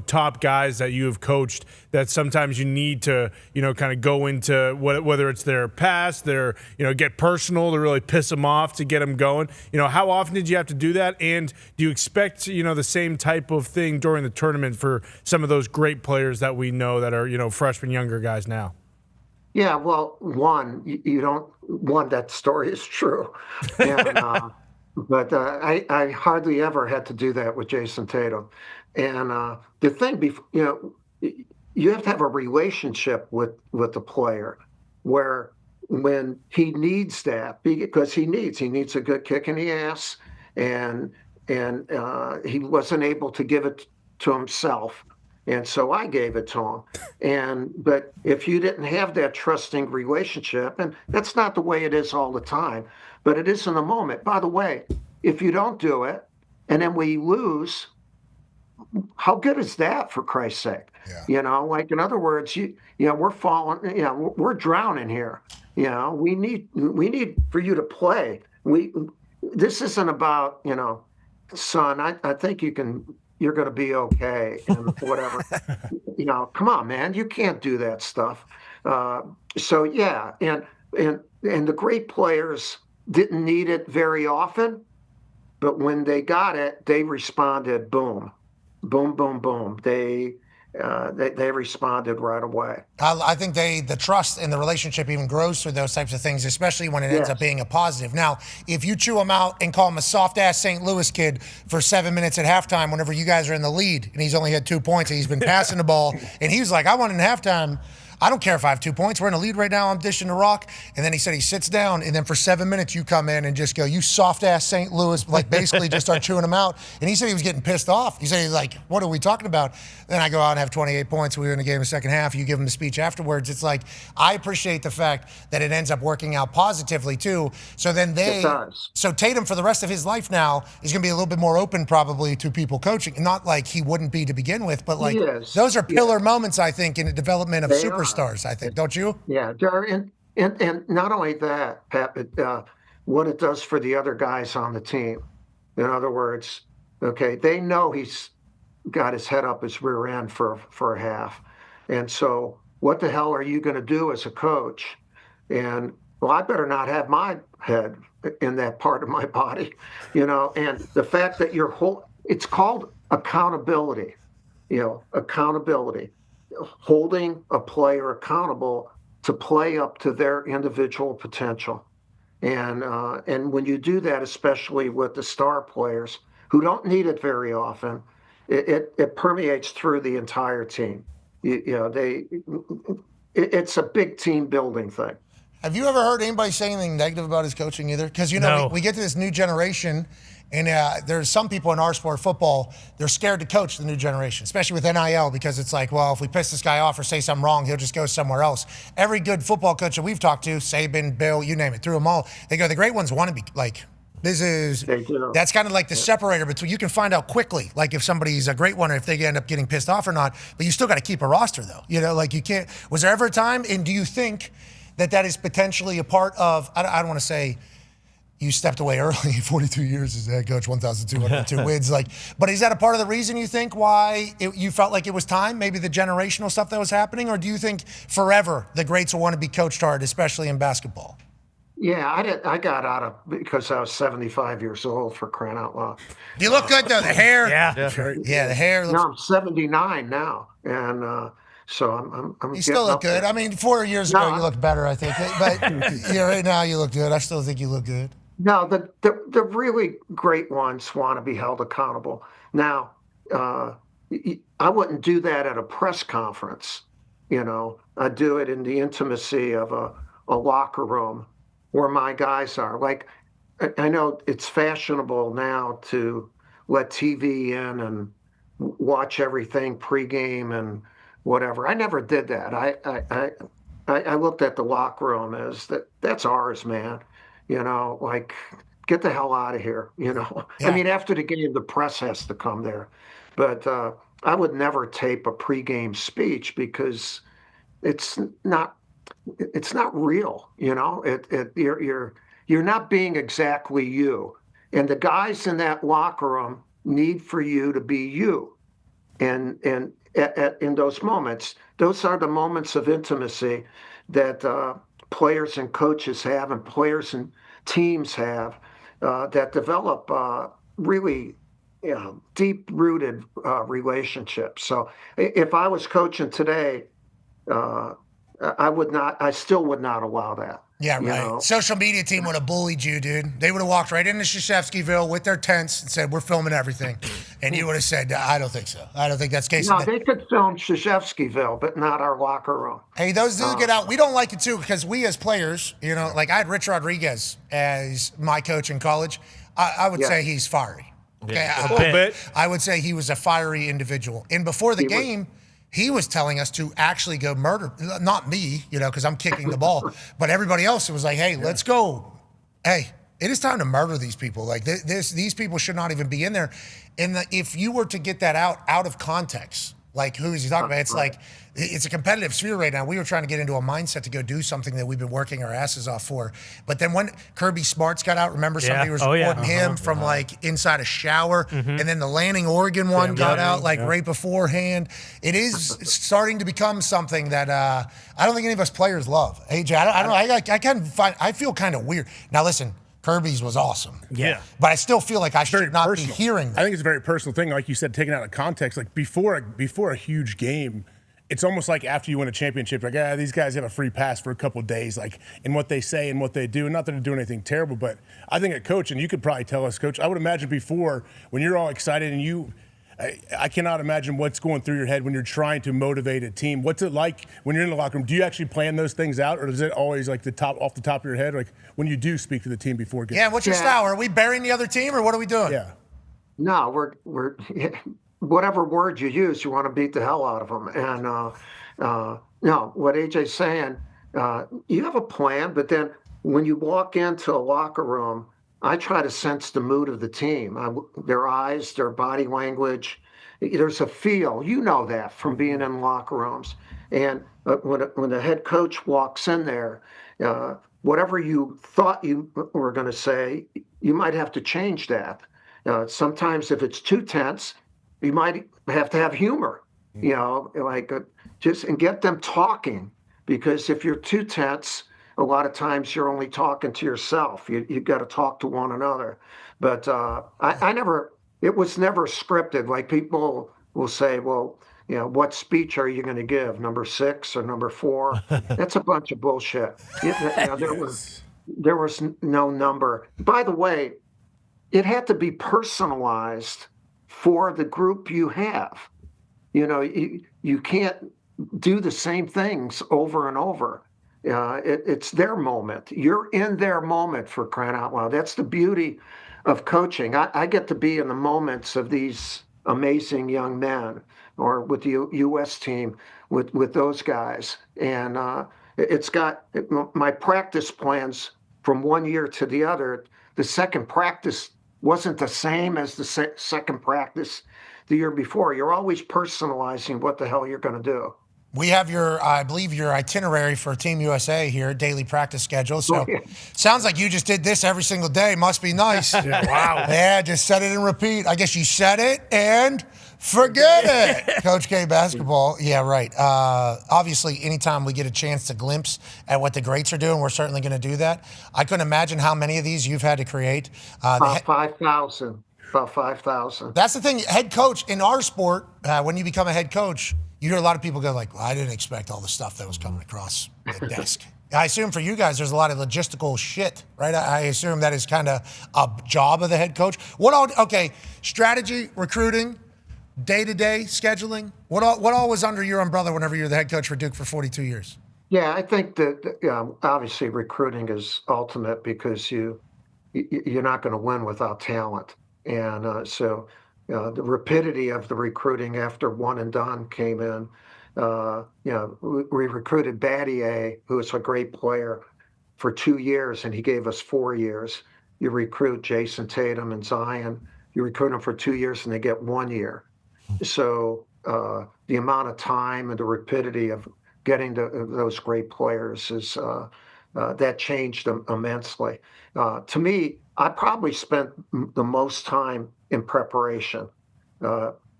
top guys that you have coached that sometimes you need to, kind of go into whether it's their past, their, get personal to really piss them off to get them going? How often did you have to do that? And do you expect, the same type of thing during the tournament for some of those great players that we know that are, freshman, younger guys now? Yeah, well, that story is true. And, but I hardly ever had to do that with Jason Tatum. And the thing, you have to have a relationship with the player where when he needs that, because he needs a good kick in the ass, and he wasn't able to give it to himself. And so I gave it to him. But if you didn't have that trusting relationship, and that's not the way it is all the time, but it is in the moment. By the way, if you don't do it and then we lose, how good is that, for Christ's sake? Yeah. Like, in other words, we're falling, we're drowning here. We need for you to play. This isn't about, son, I think you're going to be okay and whatever. Come on, man, you can't do that stuff. So yeah, and the great players didn't need it very often, but when they got it, they responded. Boom, boom, boom, boom. They responded right away. I think the trust in the relationship even grows through those types of things, especially when it ends up being a positive. Now, if you chew him out and call him a soft-ass St. Louis kid for 7 minutes at halftime whenever you guys are in the lead, and he's only had 2 points, and he's been passing the ball, and he was like, I want in halftime, I don't care if I have 2 points. We're in the lead right now. I'm dishing the rock. And then he said he sits down, and then for 7 minutes you come in and just go, you soft-ass St. Louis, like basically just start chewing him out. And he said he was getting pissed off. He said, he's like, what are we talking about? Then I go out and have 28 points. We were in the game in the second half. You give him the speech afterwards. It's like, I appreciate the fact that it ends up working out positively too. So then so Tatum for the rest of his life now is going to be a little bit more open probably to people coaching. Not like he wouldn't be to begin with, but like those are pillar moments, I think, in the development of superstars, I think. Don't you? Yeah, and not only that, Pat, but what it does for the other guys on the team. In other words, okay, they know he's got his head up his rear end for a half. And so what the hell are you going to do as a coach? And, well, I better not have my head in that part of my body, and the fact that it's called accountability, accountability, holding a player accountable to play up to their individual potential. And when you do that, especially with the star players who don't need it very often, it permeates through the entire team. It's a big team building thing. Have you ever heard anybody say anything negative about his coaching either? Because, we get to this new generation, and there's some people in our sport, football, they're scared to coach the new generation, especially with NIL, because it's like, well, if we piss this guy off or say something wrong, he'll just go somewhere else. Every good football coach that we've talked to, Saban, Bill, you name it, through them all, they go, the great ones want to be like, that's kind of like the separator between, you can find out quickly, like if somebody's a great one or if they end up getting pissed off or not, but you still got to keep a roster though. Like you can't, was there ever a time, and do you think that is potentially a part of, I don't want to say you stepped away early, 42 years as head coach, 1,202 wins. But is that a part of the reason you think why you felt like it was time? Maybe the generational stuff that was happening, or do you think forever the greats will want to be coached hard, especially in basketball? Yeah, I got out of because I was 75 years old, for crying out loud. You look good though. The hair. Yeah, the hair. Looks... No, I'm 79 now, and so I'm. You still look good. There. I mean, 4 years ago you looked better, I think. But right now you look good. I still think you look good. No, the really great ones want to be held accountable. Now, I wouldn't do that at a press conference. I do it in the intimacy of a locker room where my guys are. Like, I know it's fashionable now to let TV in and watch everything pregame and whatever. I never did that. I looked at the locker room as that's ours, man. Like, get the hell out of here. Yeah. I mean, after the game, the press has to come there. But I would never tape a pregame speech because it's not real. You're not being exactly you. And the guys in that locker room need for you to be you. And in those moments, those are the moments of intimacy that players and coaches have, and players and teams have, that develop really deep-rooted relationships. So if I was coaching today, I still would not allow that. Yeah, right. Social media team would have bullied you, dude. They would have walked right into Krzyzewskiville with their tents and said, "We're filming everything," and you would have said, "I don't think so. I don't think that's the case." No, they could film Krzyzewskiville, but not our locker room. Hey, those dudes get out. We don't like it too because we as players, like I had Rich Rodriguez as my coach in college. I would say he's fiery. Okay, a little bit. I would say he was a fiery individual. And before the game, he was telling us to actually go murder, not me, because I'm kicking the ball, but everybody else. It was like, hey, let's go. Hey, it is time to murder these people. Like these people should not even be in there. And if you were to get that out of context, like who is he talking about? It's like, it's a competitive sphere right now. We were trying to get into a mindset to go do something that we've been working our asses off for. But then when Kirby Smarts got out, remember somebody was reporting him from like inside a shower. And then the Lanning, Oregon one got out like right beforehand. It is starting to become something that I don't think any of us players love. AJ, I feel kind of weird. Now listen, Kirby's was awesome. Yeah. But I still feel like I should not be hearing that. I think it's a very personal thing. Like you said, taken out of context, like before a huge game, it's almost like after you win a championship, like, these guys have a free pass for a couple of days, like in what they say and what they do. Not that they're doing anything terrible, but I think a coach, and you could probably tell us, Coach, I would imagine before when you're all excited and I cannot imagine what's going through your head when you're trying to motivate a team. What's it like when you're in the locker room? Do you actually plan those things out, or is it always like off the top of your head, like when you do speak to the team before game? Yeah, what's your style? Are we burying the other team, or what are we doing? Yeah. No, we're whatever word you use, you want to beat the hell out of them. And no, what AJ's saying, you have a plan, but then when you walk into a locker room, I try to sense the mood of the team, their eyes, their body language. There's a feel. You know that from being in locker rooms. And when the head coach walks in there, whatever you thought you were going to say, you might have to change that. Sometimes if it's too tense, you might have to have humor, and get them talking. Because if you're too tense, a lot of times you're only talking to yourself. You've got to talk to one another. But it was never scripted. Like people will say, well, what speech are you going to give? Number 6 or number 4? That's a bunch of bullshit. There was no number. By the way, it had to be personalized for the group you have. You can't do the same things over and over. It's their moment. You're in their moment, for crying out loud. That's the beauty of coaching. I get to be in the moments of these amazing young men, or with the U.S. team, with those guys. And it's got my practice plans from one year to the other. The second practice wasn't the same as the second practice the year before. You're always personalizing what the hell you're going to do. We have I believe your itinerary for Team USA here, daily practice schedule. So sounds like you just did this every single day. Must be nice. Wow. Yeah, just set it and repeat. I guess you set it and forget it. Coach K basketball. Yeah, right. Obviously, anytime we get a chance to glimpse at what the greats are doing, we're certainly going to do that. I couldn't imagine how many of these you've had to create. About 5,000. About 5,000. That's the thing. Head coach in our sport, when you become a head coach, you hear a lot of people go like, well, I didn't expect all the stuff that was coming across the desk. I assume for you guys, there's a lot of logistical shit, right? I assume that is kind of a job of the head coach. Strategy, recruiting, day-to-day scheduling. What all was under your umbrella whenever you were the head coach for Duke for 42 years? Yeah, I think that obviously recruiting is ultimate because you're not going to win without talent. And so the rapidity of the recruiting after one and done came in. We recruited Battier, who is a great player, for 2 years, and he gave us 4 years. You recruit Jason Tatum and Zion, you recruit them for 2 years, and they get 1 year. So the amount of time and the rapidity of getting those great players is that changed immensely. To me, I probably spent the most time in preparation,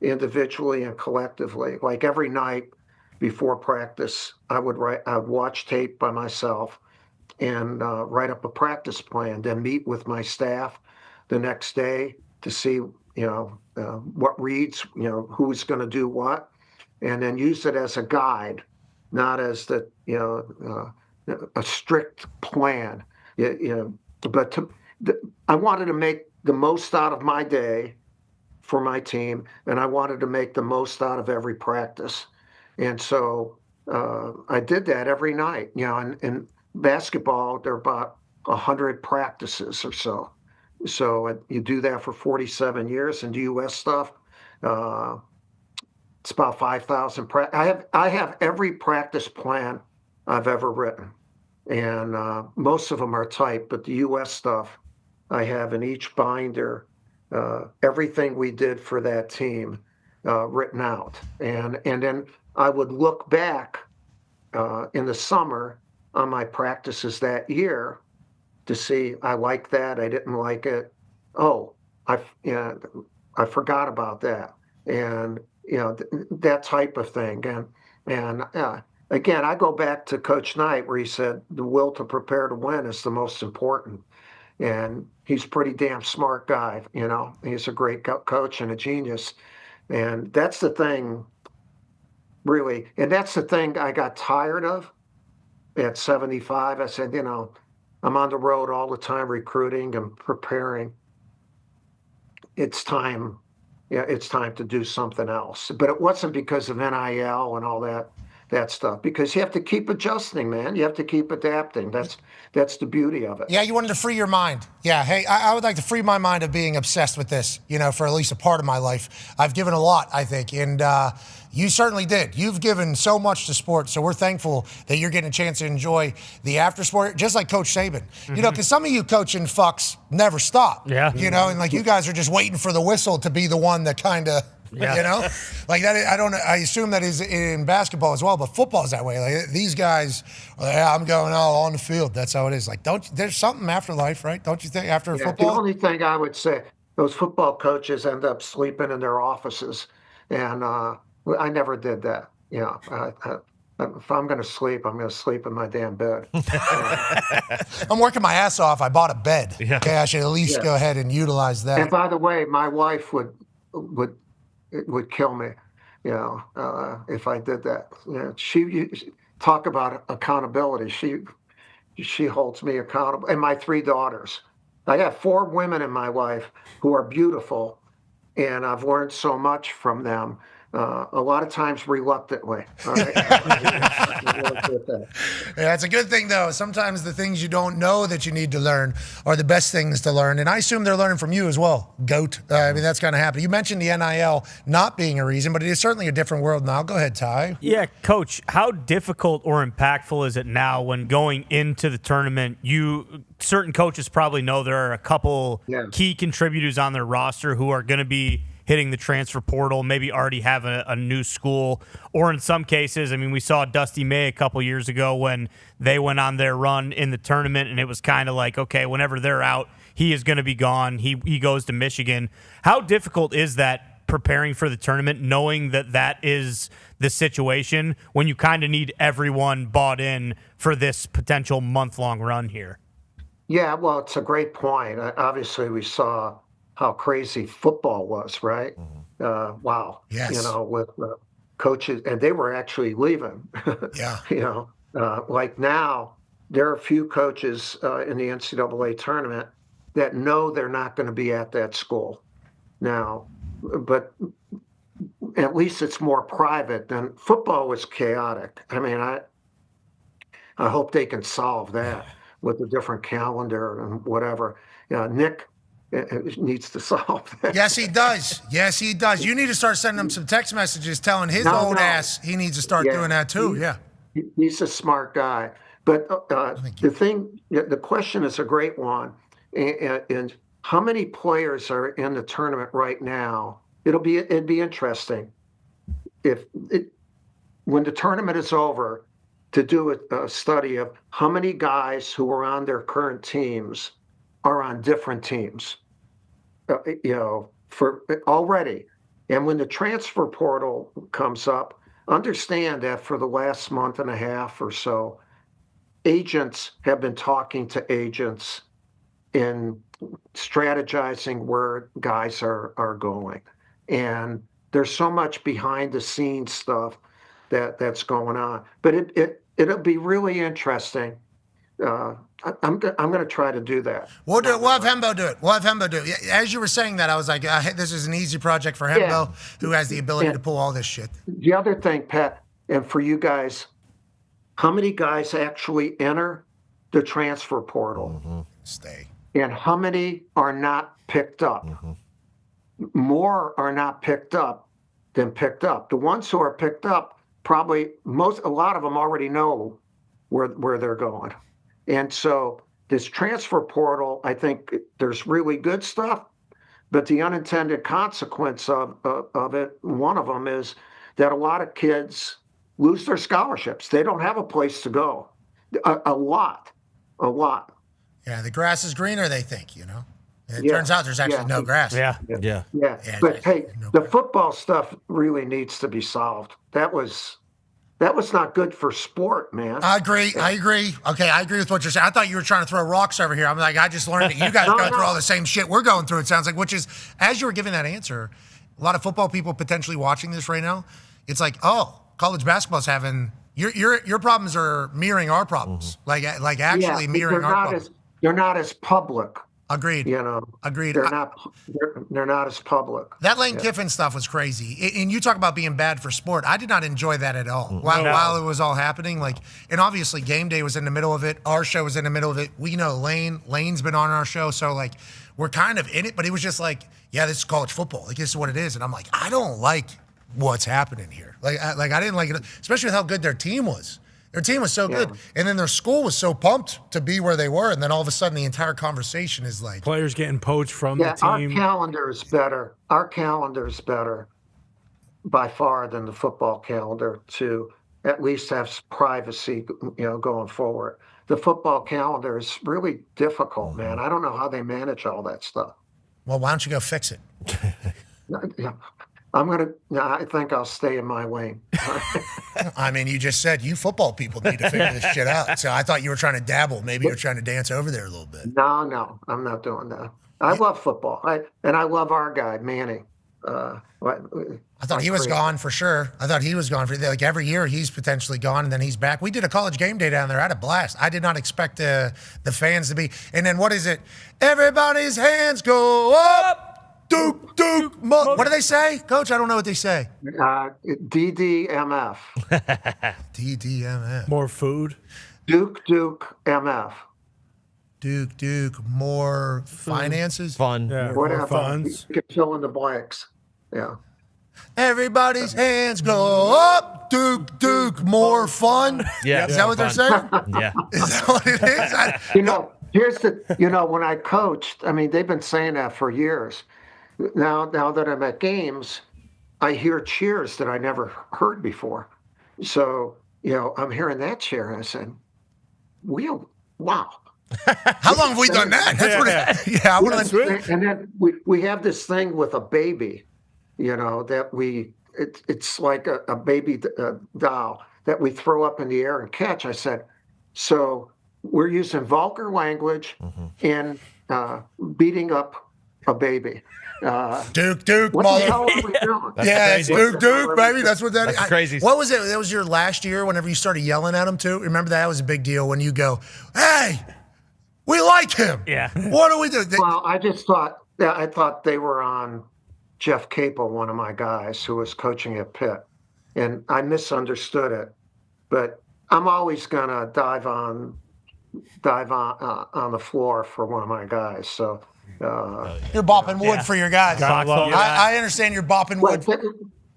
individually and collectively. Like every night before practice, I would watch tape by myself and write up a practice plan, then meet with my staff the next day to see, what reads, who's going to do what, and then use it as a guide, not as a strict plan. But I wanted to make the most out of my day for my team, and I wanted to make the most out of every practice. And so I did that every night. In basketball, there are about 100 practices or so. So you do that for 47 years. And U.S. stuff, it's about 5,000. I have every practice plan I've ever written, and most of them are typed. But the U.S. stuff, I have in each binder everything we did for that team written out, and then I would look back in the summer on my practices that year to see I liked that, I didn't like it. Oh, I forgot about that, and that type of thing. And again, I go back to Coach Knight where he said the will to prepare to win is the most important. And he's a pretty damn smart guy, He's a great coach and a genius. And that's the thing, really. And that's the thing I got tired of at 75. I said, I'm on the road all the time recruiting and preparing. It's time. Yeah, it's time to do something else. But it wasn't because of NIL and all that stuff, because you have to keep adjusting, man. You have to keep adapting. That's the beauty of it. Yeah, you wanted to free your mind. Yeah, hey, I would like to free my mind of being obsessed with this, for at least a part of my life. I've given a lot, I think, and you certainly did. You've given so much to sports, so we're thankful that you're getting a chance to enjoy the after sport, just like Coach Saban. Because some of you coaching fucks never stop. Yeah. And like you guys are just waiting for the whistle to be the one that kind of, like that. I assume that is in basketball as well, but football is that way. Like these guys, I'm going all on the field. That's how it is. Like, there's something after life, right? Don't you think after football? The only thing I would say, those football coaches end up sleeping in their offices, and I never did that. If I'm going to sleep, I'm going to sleep in my damn bed. I'm working my ass off. I bought a bed. Yeah. Okay, I should at least go ahead and utilize that. And by the way, my wife would kill me, if I did that. She talk about accountability. She holds me accountable, and my 3 daughters. I got 4 women in my life who are beautiful, and I've learned so much from them. A lot of times reluctantly. All right? Yeah, it's a good thing, though. Sometimes the things you don't know that you need to learn are the best things to learn. And I assume they're learning from you as well, GOAT. That's going to happen. You mentioned the NIL not being a reason, but it is certainly a different world now. Go ahead, Ty. Yeah, Coach, how difficult or impactful is it now when going into the tournament? Certain coaches probably know there are a couple key contributors on their roster who are going to be hitting the transfer portal, maybe already have a new school, or in some cases, I mean, we saw Dusty May a couple years ago when they went on their run in the tournament, and it was kind of like, okay, whenever they're out, he is going to be gone. He goes to Michigan. How difficult is that preparing for the tournament, knowing that that is the situation when you kind of need everyone bought in for this potential month-long run here? Yeah, well, it's a great point. Obviously, we saw how crazy football was, right? Wow. Yes. You know, with coaches, and they were actually leaving. Yeah. You know, like now, there are a few coaches in the NCAA tournament that know they're not going to be at that school now, but at least it's more private than football was chaotic. I mean, I hope they can solve that with a different calendar and whatever. Nick needs to solve that. Yes, he does. Yes, he does. You need to start sending him some text messages telling his ass he needs to start doing that too. He's a smart guy. But the question is a great one. And how many players are in the tournament right now? It'd be interesting when the tournament is over to do a study of how many guys who are on their current teams are on different teams, for already. And when the transfer portal comes up, understand that for the last month and a half or so, agents have been talking to agents in strategizing where guys are going. And there's so much behind the scenes stuff that's going on. But it'll be really interesting. I'm going to try to do that. We'll do it. We'll have Hembo do it. As you were saying that, I was like, this is an easy project for Hembo, who has the ability to pull all this shit. The other thing, Pat, and for you guys, how many guys actually enter the transfer portal? Stay. And how many are not picked up? More are not picked up than picked up. The ones who are picked up, probably a lot of them already know where they're going. And so this transfer portal, I think there's really good stuff, but the unintended consequence of it, one of them is that a lot of kids lose their scholarships. They don't have a place to go. A lot. Yeah, the grass is greener, they think, It turns out there's actually no grass. Yeah. But hey, the football stuff really needs to be solved. That was not good for sport, man. I agree. Okay, I agree with what you're saying. I thought you were trying to throw rocks over here. I'm like, I just learned that you guys go through all the same shit we're going through, it sounds like, which is, as you were giving that answer, a lot of football people potentially watching this right now, it's like, oh, college basketball's having, your problems are mirroring our problems. Like actually mirroring our problems. They're not as public. Agreed. Agreed. They're not as public. That Lane Kiffin stuff was crazy. And you talk about being bad for sport. I did not enjoy that at all. While it was all happening, and obviously Game Day was in the middle of it. Our show was in the middle of it. We know Lane's been on our show, so we're kind of in it. But he was just like, yeah, this is college football. This is what it is. And I'm like, I don't like what's happening here. I didn't like it, especially with how good their team was. Their team was so good, and then their school was so pumped to be where they were, and then all of a sudden the entire conversation is like players getting poached from the team. Our calendar is better. Our calendar is better by far than the football calendar to at least have privacy, going forward. The football calendar is really difficult, man. I don't know how they manage all that stuff. Well, why don't you go fix it? I think I'll stay in my lane. I mean, you just said you football people need to figure this shit out. So I thought you were trying to dabble. Maybe you're trying to dance over there a little bit. No, I'm not doing that. I love football. I love our guy, Manning. I thought he was gone for sure. I thought he was gone for every year he's potentially gone and then he's back. We did a college game day down there. I had a blast. I did not expect the fans to be. And then what is it? Everybody's hands go up. Duke. What do they say? Coach, I don't know what they say. DDMF. DDMF. More food. Duke, MF. Duke, more finances? Fun. Yeah, Whatever. more funds. You can fill in the blanks. Yeah. Everybody's hands go up. Duke, more fun? Yeah. Is that what they're saying? Yeah. Is that what it is? Here's when I coached, they've been saying that for years. now that I'm at games, I hear cheers that I never heard before. So, I'm hearing that cheer, and I said, wow. How long have we done that? That's I want to. And then we have this thing with a baby, that it's like a baby doll that we throw up in the air and catch. I said, so we're using vulgar language and beating up a baby. Duke, what mother. the hell are we doing? It's Duke, baby. That's what that is. That's crazy. What was it? That was your last year whenever you started yelling at him, too? Remember that was a big deal when you go, hey, we like him. Yeah. What do we do? Well, I thought they were on Jeff Capel, one of my guys who was coaching at Pitt. And I misunderstood it. But I'm always going to dive on the floor for one of my guys. So you're bopping wood for your guys. I understand you're bopping wood.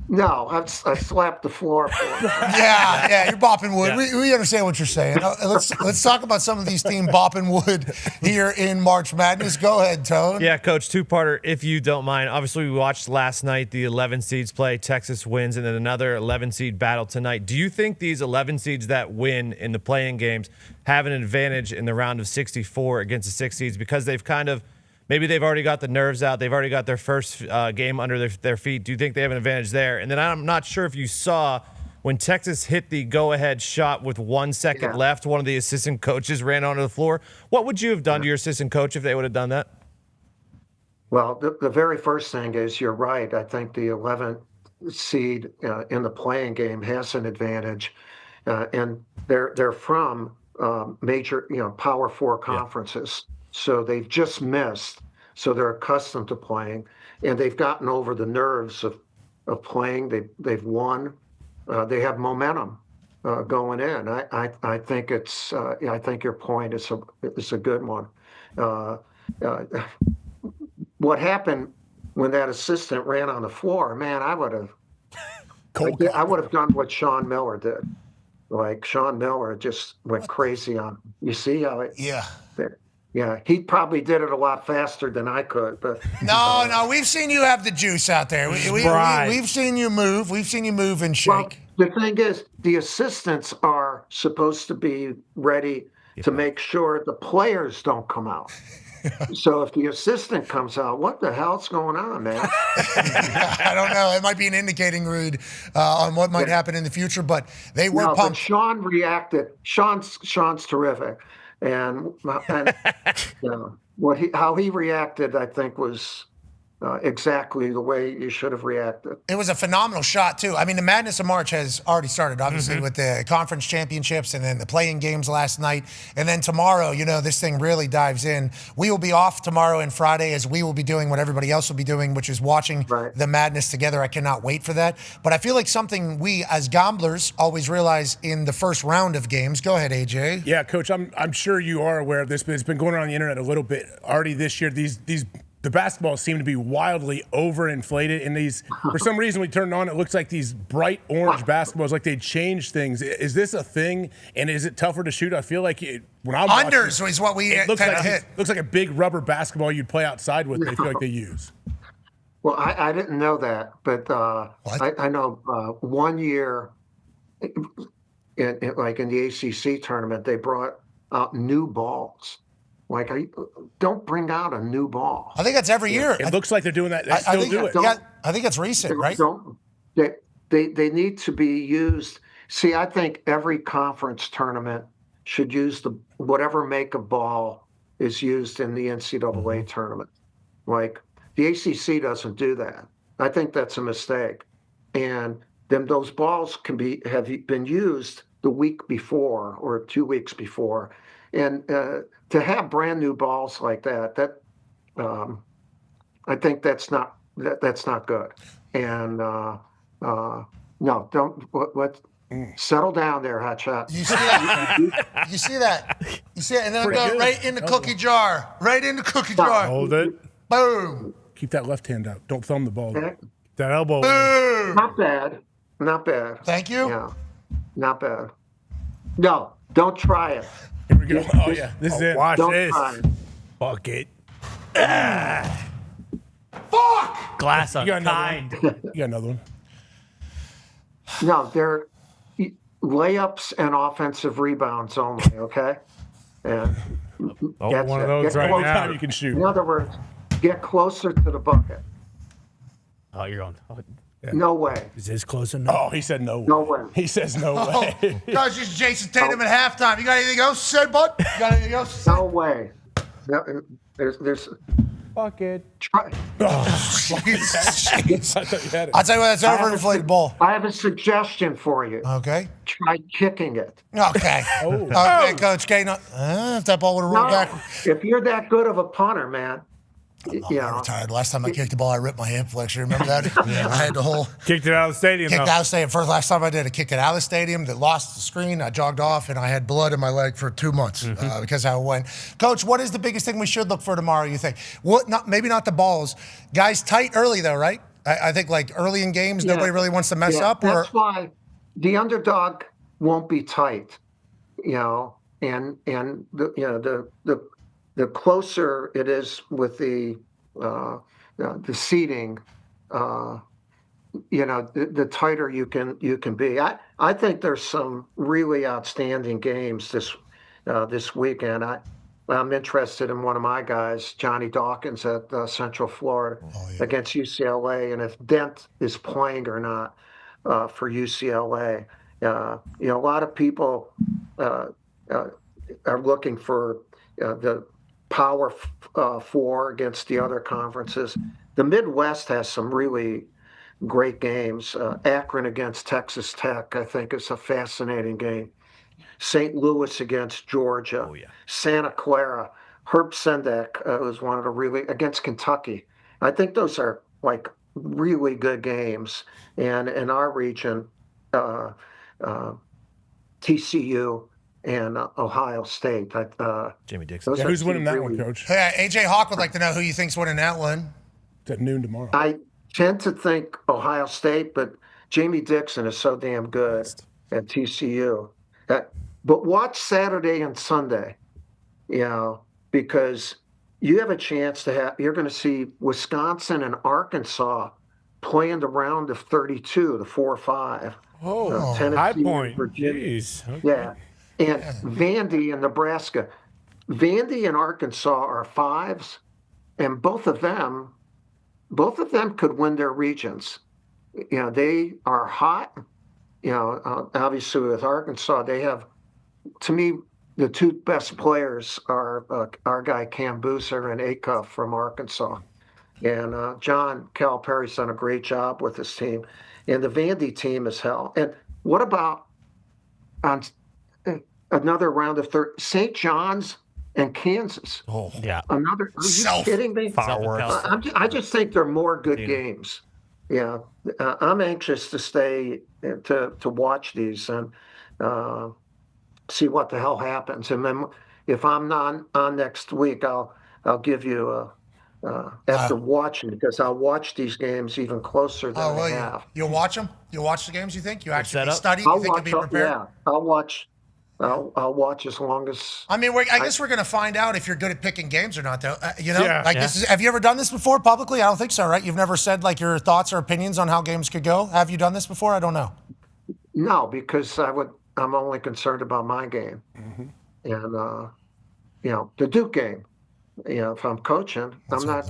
No, I slapped the floor for him. Yeah, you're bopping wood. Yeah. We understand what you're saying. Let's talk about some of these teams bopping wood here in March Madness. Go ahead, Tone. Yeah, Coach, two-parter, if you don't mind. Obviously, we watched last night the 11 seeds play. Texas wins, and then another 11-seed battle tonight. Do you think these 11 seeds that win in the play-in games have an advantage in the round of 64 against the 6 seeds because they've kind of maybe they've already got the nerves out. They've already got their first game under their feet. Do you think they have an advantage there? And then I'm not sure if you saw when Texas hit the go-ahead shot with 1 second left, one of the assistant coaches ran onto the floor. What would you have done to your assistant coach if they would have done that? Well, the very first thing is you're right. I think the 11th seed in the playing game has an advantage. And they're from major, Power 4 conferences. Yeah. So they've just missed. So they're accustomed to playing, and they've gotten over the nerves of playing. They've won. They have momentum going in. I think it's. I think your point is a good one. What happened when that assistant ran on the floor? Man, I would have done what Sean Miller did. Like Sean Miller just went crazy on him. You see how it? Yeah. Yeah, he probably did it a lot faster than I could. But no, we've seen you have the juice out there. We've seen you move. We've seen you move and shake. Well, the thing is, the assistants are supposed to be ready to make sure the players don't come out. So if the assistant comes out, what the hell's going on, man? I don't know. It might be an indicating read on what might happen in the future, but they were pumped. But Sean reacted. Sean's terrific. And how he reacted, I think, was exactly the way you should have reacted. It was a phenomenal shot, too. I mean, the Madness of March has already started, obviously, with the conference championships and then the play-in games last night. And then tomorrow, this thing really dives in. We will be off tomorrow and Friday as we will be doing what everybody else will be doing, which is watching the Madness together. I cannot wait for that. But I feel like something we, as gamblers, always realize in the first round of games. Go ahead, AJ. Yeah, Coach, I'm sure you are aware of this, but it's been going around the internet a little bit already this year. The basketballs seem to be wildly overinflated. And these, for some reason, we turned on, it looks like these bright orange basketballs, like they changed things. Is this a thing? And is it tougher to shoot? I feel like when I'm unders watching, is what we tend to hit. Looks like a big rubber basketball you'd play outside with. They feel like they use. Well, I didn't know that, but I know 1 year, like in the ACC tournament, they brought out new balls. Like, don't bring out a new ball. I think that's every year. It looks like they're doing that. They still do it. Yeah, I think it's recent, right? They need to be used. See, I think every conference tournament should use whatever make of ball is used in the NCAA tournament. Like, the ACC doesn't do that. I think that's a mistake. And then those balls have been used the week before or 2 weeks before. And to have brand new balls like that I think that's not good. And no, don't settle down there, Hotshot. You see that? You see that? You see it, and then it'll go right in the cookie jar. Right in the cookie jar. Hold it. Boom. Keep that left hand out. Don't thumb the ball. That elbow. Boom. Not bad. Thank you. Yeah, not bad. No, don't try it. Here we go. Oh, yeah. This is it. Watch Don't this. try it. Fuck it. Fuck! Glass You got another unkind. one? You got another one? No, they're layups and offensive rebounds only, okay? And that's one of it. those Get right closer. now. You can shoot. In other words, get closer to the bucket. Oh, you're on. No way. Is this close enough? Oh, he said no way. No way. He says no way. Coach, this is Jason Tatum at halftime. You got anything else to say, bud? You got anything else to say? No way. No, there's Fuck it. try. Jeez. I thought you had it. I'll tell you what, that's overinflated ball. I have a suggestion for you. Okay. Try kicking it. Okay. Okay, Coach K. No, if that ball would have rolled No, back. if you're that good of a punter, man, I retired. Last time I kicked the ball, I ripped my hip flexor. Remember that? I had the whole Kicked it out of the stadium. kicked though. out of the stadium. First, last time I did, I kicked it out of the stadium. That lost the screen. I jogged off, and I had blood in my leg for 2 months because I went. Coach, what is the biggest thing we should look for tomorrow? You think? What? Not maybe not the balls. Guys, tight early though, right? I think like early in games, nobody really wants to mess up. Or That's why the underdog won't be tight, and the closer it is with the seating, the tighter you can be. I think there's some really outstanding games this weekend. I'm interested in one of my guys, Johnny Dawkins at Central Florida against UCLA, and if Dent is playing or not for UCLA. A lot of people are looking for the Power Four against the other conferences. The Midwest has some really great games. Akron against Texas Tech, I think, is a fascinating game. St. Louis against Georgia. Oh, yeah. Santa Clara. Herb Sendek was one of the really against Kentucky. I think those are like really good games. And in our region, TCU and Ohio State. Jamie Dixon. Yeah, who's winning that one, Coach? yeah, AJ Hawk would like to know who you think's winning that one. It's at noon tomorrow. I tend to think Ohio State, but Jamie Dixon is so damn good at TCU. But watch Saturday and Sunday, because you have a chance you're going to see Wisconsin and Arkansas playing the round of 32, the 4-5. Oh, Tennessee, high point. Virginia. Jeez. Okay. Yeah. And Vandy and Nebraska. Vandy and Arkansas are 5s, and both of them could win their regions. They are hot. Obviously with Arkansas, they have, to me, the two best players are our guy Cam Boozer and Acuff from Arkansas. And John Calipari's done a great job with his team. And the Vandy team is hell. And what about on another round of St. John's and Kansas? Oh, yeah. Are you kidding me? I just think they're more good games. Yeah. I'm anxious to stay to watch these and see what the hell happens. And then if I'm not on next week, I'll give you after watching, because I'll watch these games even closer than I have. You'll watch them? You'll watch the games, you think? You actually study? I'll You think you'll be prepared? Yeah, I'll watch. I'll watch as long as. I mean, I guess we're going to find out if you're good at picking games or not, though. This is. Have you ever done this before publicly? I don't think so, right? You've never said like your thoughts or opinions on how games could go. Have you done this before? I don't know. No, because I'm only concerned about my game, and the Duke game. If I'm coaching, I'm not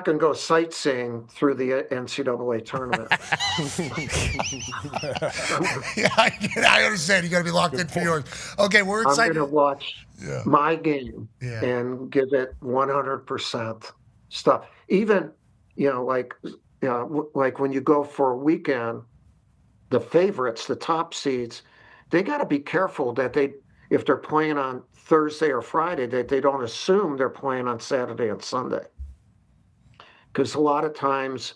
gonna go sightseeing through the NCAA tournament. I understand. You got to be locked in for yours. Okay, we're excited. I'm gonna watch my game and give it 100% stuff. Even like when you go for a weekend, the favorites, the top seeds, they got to be careful that if they're playing on Thursday or Friday, that they don't assume they're playing on Saturday and Sunday. Because a lot of times,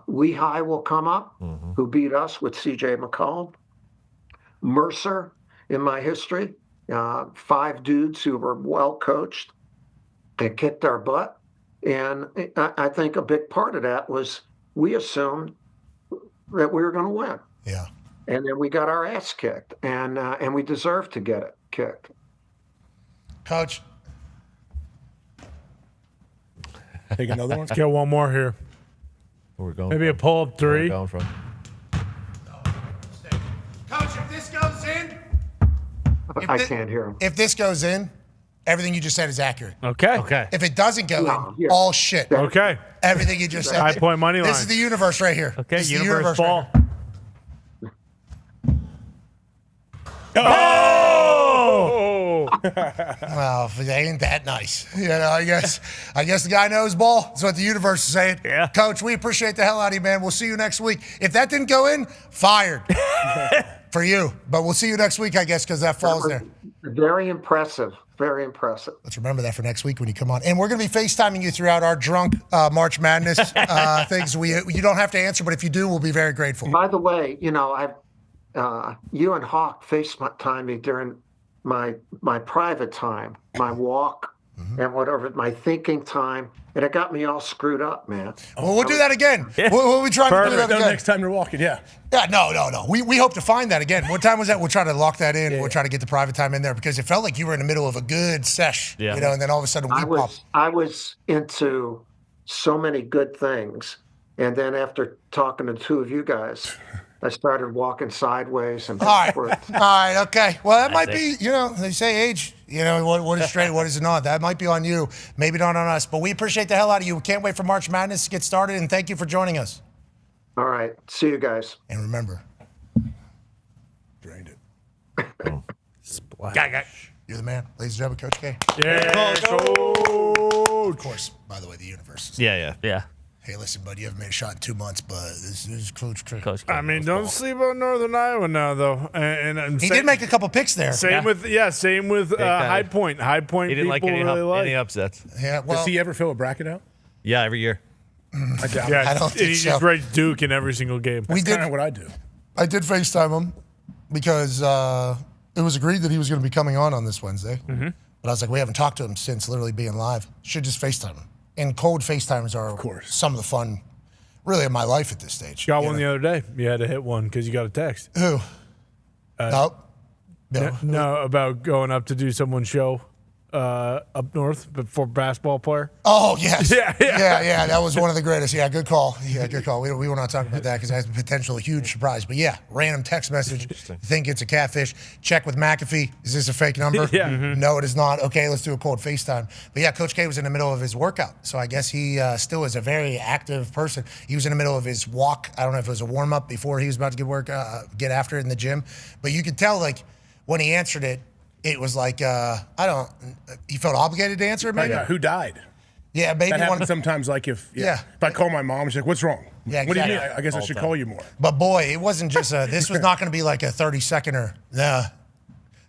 Lehigh will come up, who beat us with C.J. McCollum. Mercer, in my history, 5 dudes who were well coached and kicked our butt. And I think a big part of that was we assumed that we were going to win. Yeah. And then we got our ass kicked, and we deserved to get it kicked. Coach. Take another one. Let's get one more here. Where we're going? Maybe a pull-up Where we're 3. going from? Coach, if this goes in, I can't hear him. if this goes in, everything you just said is accurate. Okay. If it doesn't go No, in, yeah. all shit. Okay. Everything you just said. High point money line. This is the universe right here. Okay, This is the universe right ball. here. Oh! Well, if it ain't that nice. You know, I guess the guy knows ball. That's what the universe is saying. Yeah. Coach, we appreciate the hell out of you, man. We'll see you next week. If that didn't go in, fired. For you. But we'll see you next week, I guess, because that falls there. Very impressive. Very impressive. Let's remember that for next week when you come on. And we're going to be FaceTiming you throughout our drunk March Madness things. You don't have to answer, but if you do, we'll be very grateful. By the way, you know, you and Hawk FaceTimed me during my private time, my walk, and whatever, my thinking time, and it got me all screwed up, man. Well, we'll do that again. We'll be trying to do that again. Next time you're walking, yeah. Yeah, no. We hope to find that again. What time was that? We'll try to lock that in. We'll try to get the private time in there because it felt like you were in the middle of a good sesh, you know, and then all of a sudden we popped. I was into so many good things, and then after talking to 2 of you guys, I started walking sideways and backwards. All right, okay. Well, that might be, you know, they say age, you know, what is straight, what is not. That might be on you, maybe not on us. But we appreciate the hell out of you. We can't wait for March Madness to get started, and thank you for joining us. All right. See you guys. And remember, Drained it. Splash. you're the man. Ladies and gentlemen, Coach K. Yeah, Of course, by the way, the universe is. Yeah. Hey, listen, bud, you haven't made a shot in 2 months, but this is Coach K. I mean, don't sleep on Northern Iowa now, though. And He did make a couple picks there. Same with High Point. High Point. He didn't like people really like any upsets. Yeah, well, Does he ever fill a bracket out? Yeah, every year. I doubt Yeah, it. I don't think he so. just writes Duke in every single game. we That's did. kind of what I do. I did FaceTime him because it was agreed that he was going to be coming on this Wednesday. But I was like, we haven't talked to him since literally being live. Should just FaceTime him. And cold FaceTimers are, of course, some of the fun, really, of my life at this stage. Got one the other day. You had to hit one because you got a text. Who? Nope. No, about going up to do someone's show up north for basketball player. Oh, yes. Yeah. Yeah. That was one of the greatest. Yeah, good call. We will not talk about that because that's a potential huge surprise. But yeah, random text message. Think it's a catfish. Check with McAfee. Is this a fake number? Yeah. No, it is not. Okay, let's do a cold FaceTime. But yeah, Coach K was in the middle of his workout. So I guess he still is a very active person. He was in the middle of his walk. I don't know if it was a warm up before he was about to get after it in the gym. But you could tell, like, when he answered it, it was like, he felt obligated to answer it, maybe? Yeah, who died? Yeah, maybe That one. happens sometimes. Like if Yeah. I call my mom, she's like, "What's wrong?" Yeah, What do you mean? exactly. I guess I should call you more. But boy, it wasn't just this was not going to be like a 30-seconder. Nah,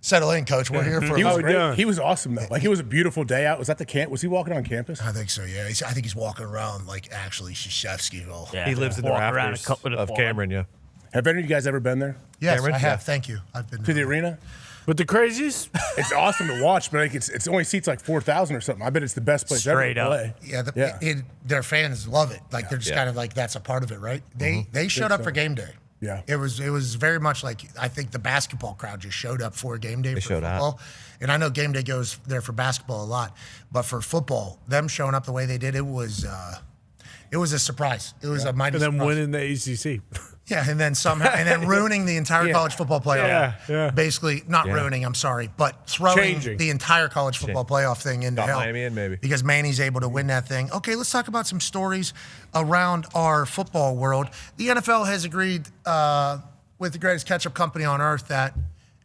settle in, Coach. We're here for He was we great. doing? He was awesome though. Like it was a beautiful day out. Was that the camp? Was he walking on campus? I think so, yeah. I think he's walking around like actually Shashevskyville. Yeah. He lives in the Walk around rafters a couple of of Cameron, yeah. Have any of you guys ever been there Yes, Cameron? I have. Yeah. Thank you. I've been to the arena? With the crazies? It's awesome to watch, but like it's only seats like 4,000 or something. I bet it's the best place Straight ever up. to play. Yeah, their fans love it. Like they're just kind of like that's a part of it, right? They showed up for game day. Yeah. It was very much like I think the basketball crowd just showed up for game day for showed up. football. And I know game day goes there for basketball a lot, but for football, them showing up the way they did, it was a surprise. It was a mighty And then surprise. winning the ACC. Yeah, and then somehow, and then ruining the entire college football playoff. Yeah. Basically, not ruining, I'm sorry, but throwing Changing. the entire college football playoff thing into Got hell. Miami in, maybe. Because Manny's able to win that thing. Okay, let's talk about some stories around our football world. The NFL has agreed with the greatest ketchup company on earth that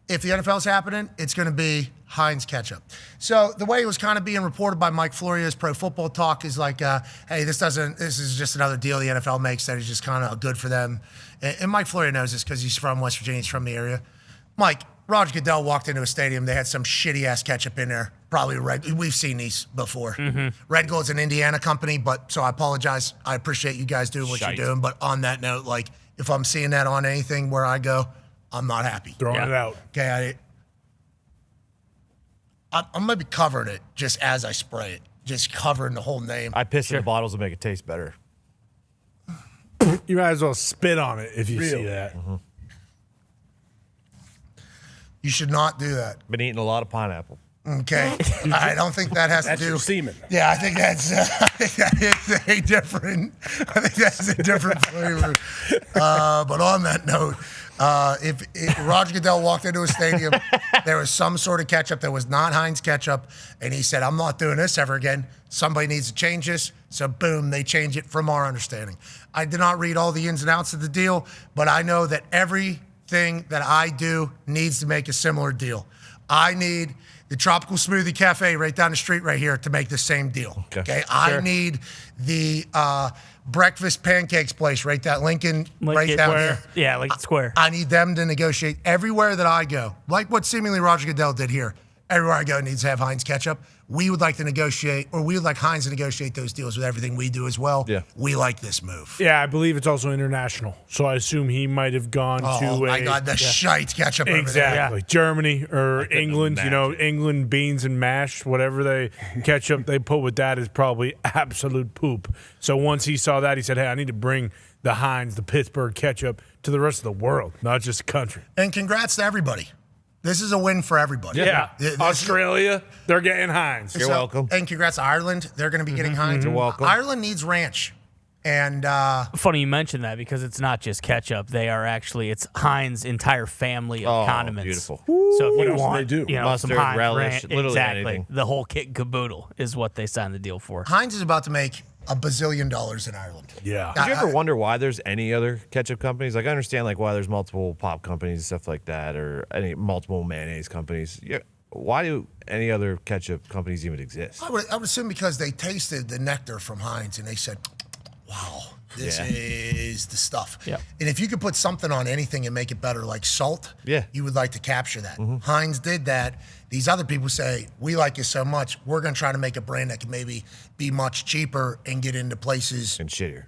if the NFL's happening, it's going to be Heinz ketchup. So the way it was kind of being reported by Mike Floria's Pro Football Talk is like, hey, this is just another deal the NFL makes that is just kind of good for them. And Mike Floria knows this because he's from West Virginia. He's from the area. Mike, Roger Goodell walked into a stadium. They had some shitty-ass ketchup in there. Probably Red. We've seen these before. Red Gold's an Indiana company, but so I apologize. I appreciate you guys doing what you're doing. But on that note, like, if I'm seeing that on anything where I go, I'm not happy. Throwing it out. Okay, I'm going to be covering it just as I spray it. Just covering the whole name. I piss in the bottles to make it taste better. You might as well spit on it if you see that. You should not do that. Been eating a lot of pineapple. Okay, I don't think that has to do. Your semen. Yeah, I think that is a different. I think that's a different flavor. But on that note, if Roger Goodell walked into a stadium, there was some sort of ketchup that was not Heinz ketchup, and he said, "I'm not doing this ever again. Somebody needs to change this." So boom, they change it from our understanding. I did not read all the ins and outs of the deal, but I know that everything that I do needs to make a similar deal. I need the Tropical Smoothie Cafe right down the street right here to make the same deal. Okay. I need the breakfast pancakes place right down Lincoln right down here. Yeah, Lincoln Square. I need them to negotiate everywhere that I go, like what seemingly Roger Goodell did here. Everywhere I go needs to have Heinz ketchup. We would like to negotiate, or we would like Heinz to negotiate those deals with everything we do as well. Yeah. We like this move. Yeah, I believe it's also international. So I assume he might have gone to Oh my God, the shite ketchup over there. Exactly. Germany or England, England beans and mash, whatever they ketchup they put with that is probably absolute poop. So once he saw that, he said, hey, I need to bring the Heinz, the Pittsburgh ketchup to the rest of the world, not just the country. And congrats to everybody. This is a win for everybody. Yeah. Australia, they're getting Heinz. You're welcome. And congrats to Ireland. They're going to be getting Heinz. You're welcome. Ireland needs ranch. And funny you mentioned that because it's not just ketchup. They are actually, it's Heinz' entire family of condiments. Beautiful. So if What you else do want, they do? you know, Mustard, some Heinz relish, ranch, literally exactly. anything. The whole kit and caboodle is what they signed the deal for. Heinz is about to make $1 bazillion in Ireland. Yeah. Did you ever wonder why there's any other ketchup companies? Like, I understand like why there's multiple pop companies and stuff like that, or any multiple mayonnaise companies. Yeah. Why do any other ketchup companies even exist? I would assume because they tasted the nectar from Heinz and they said, wow, this is the stuff. Yeah. And if you could put something on anything and make it better, like salt, you would like to capture that. Heinz did that. These other people say, we like it so much, we're going to try to make a brand that can maybe be much cheaper and get into places. And shittier.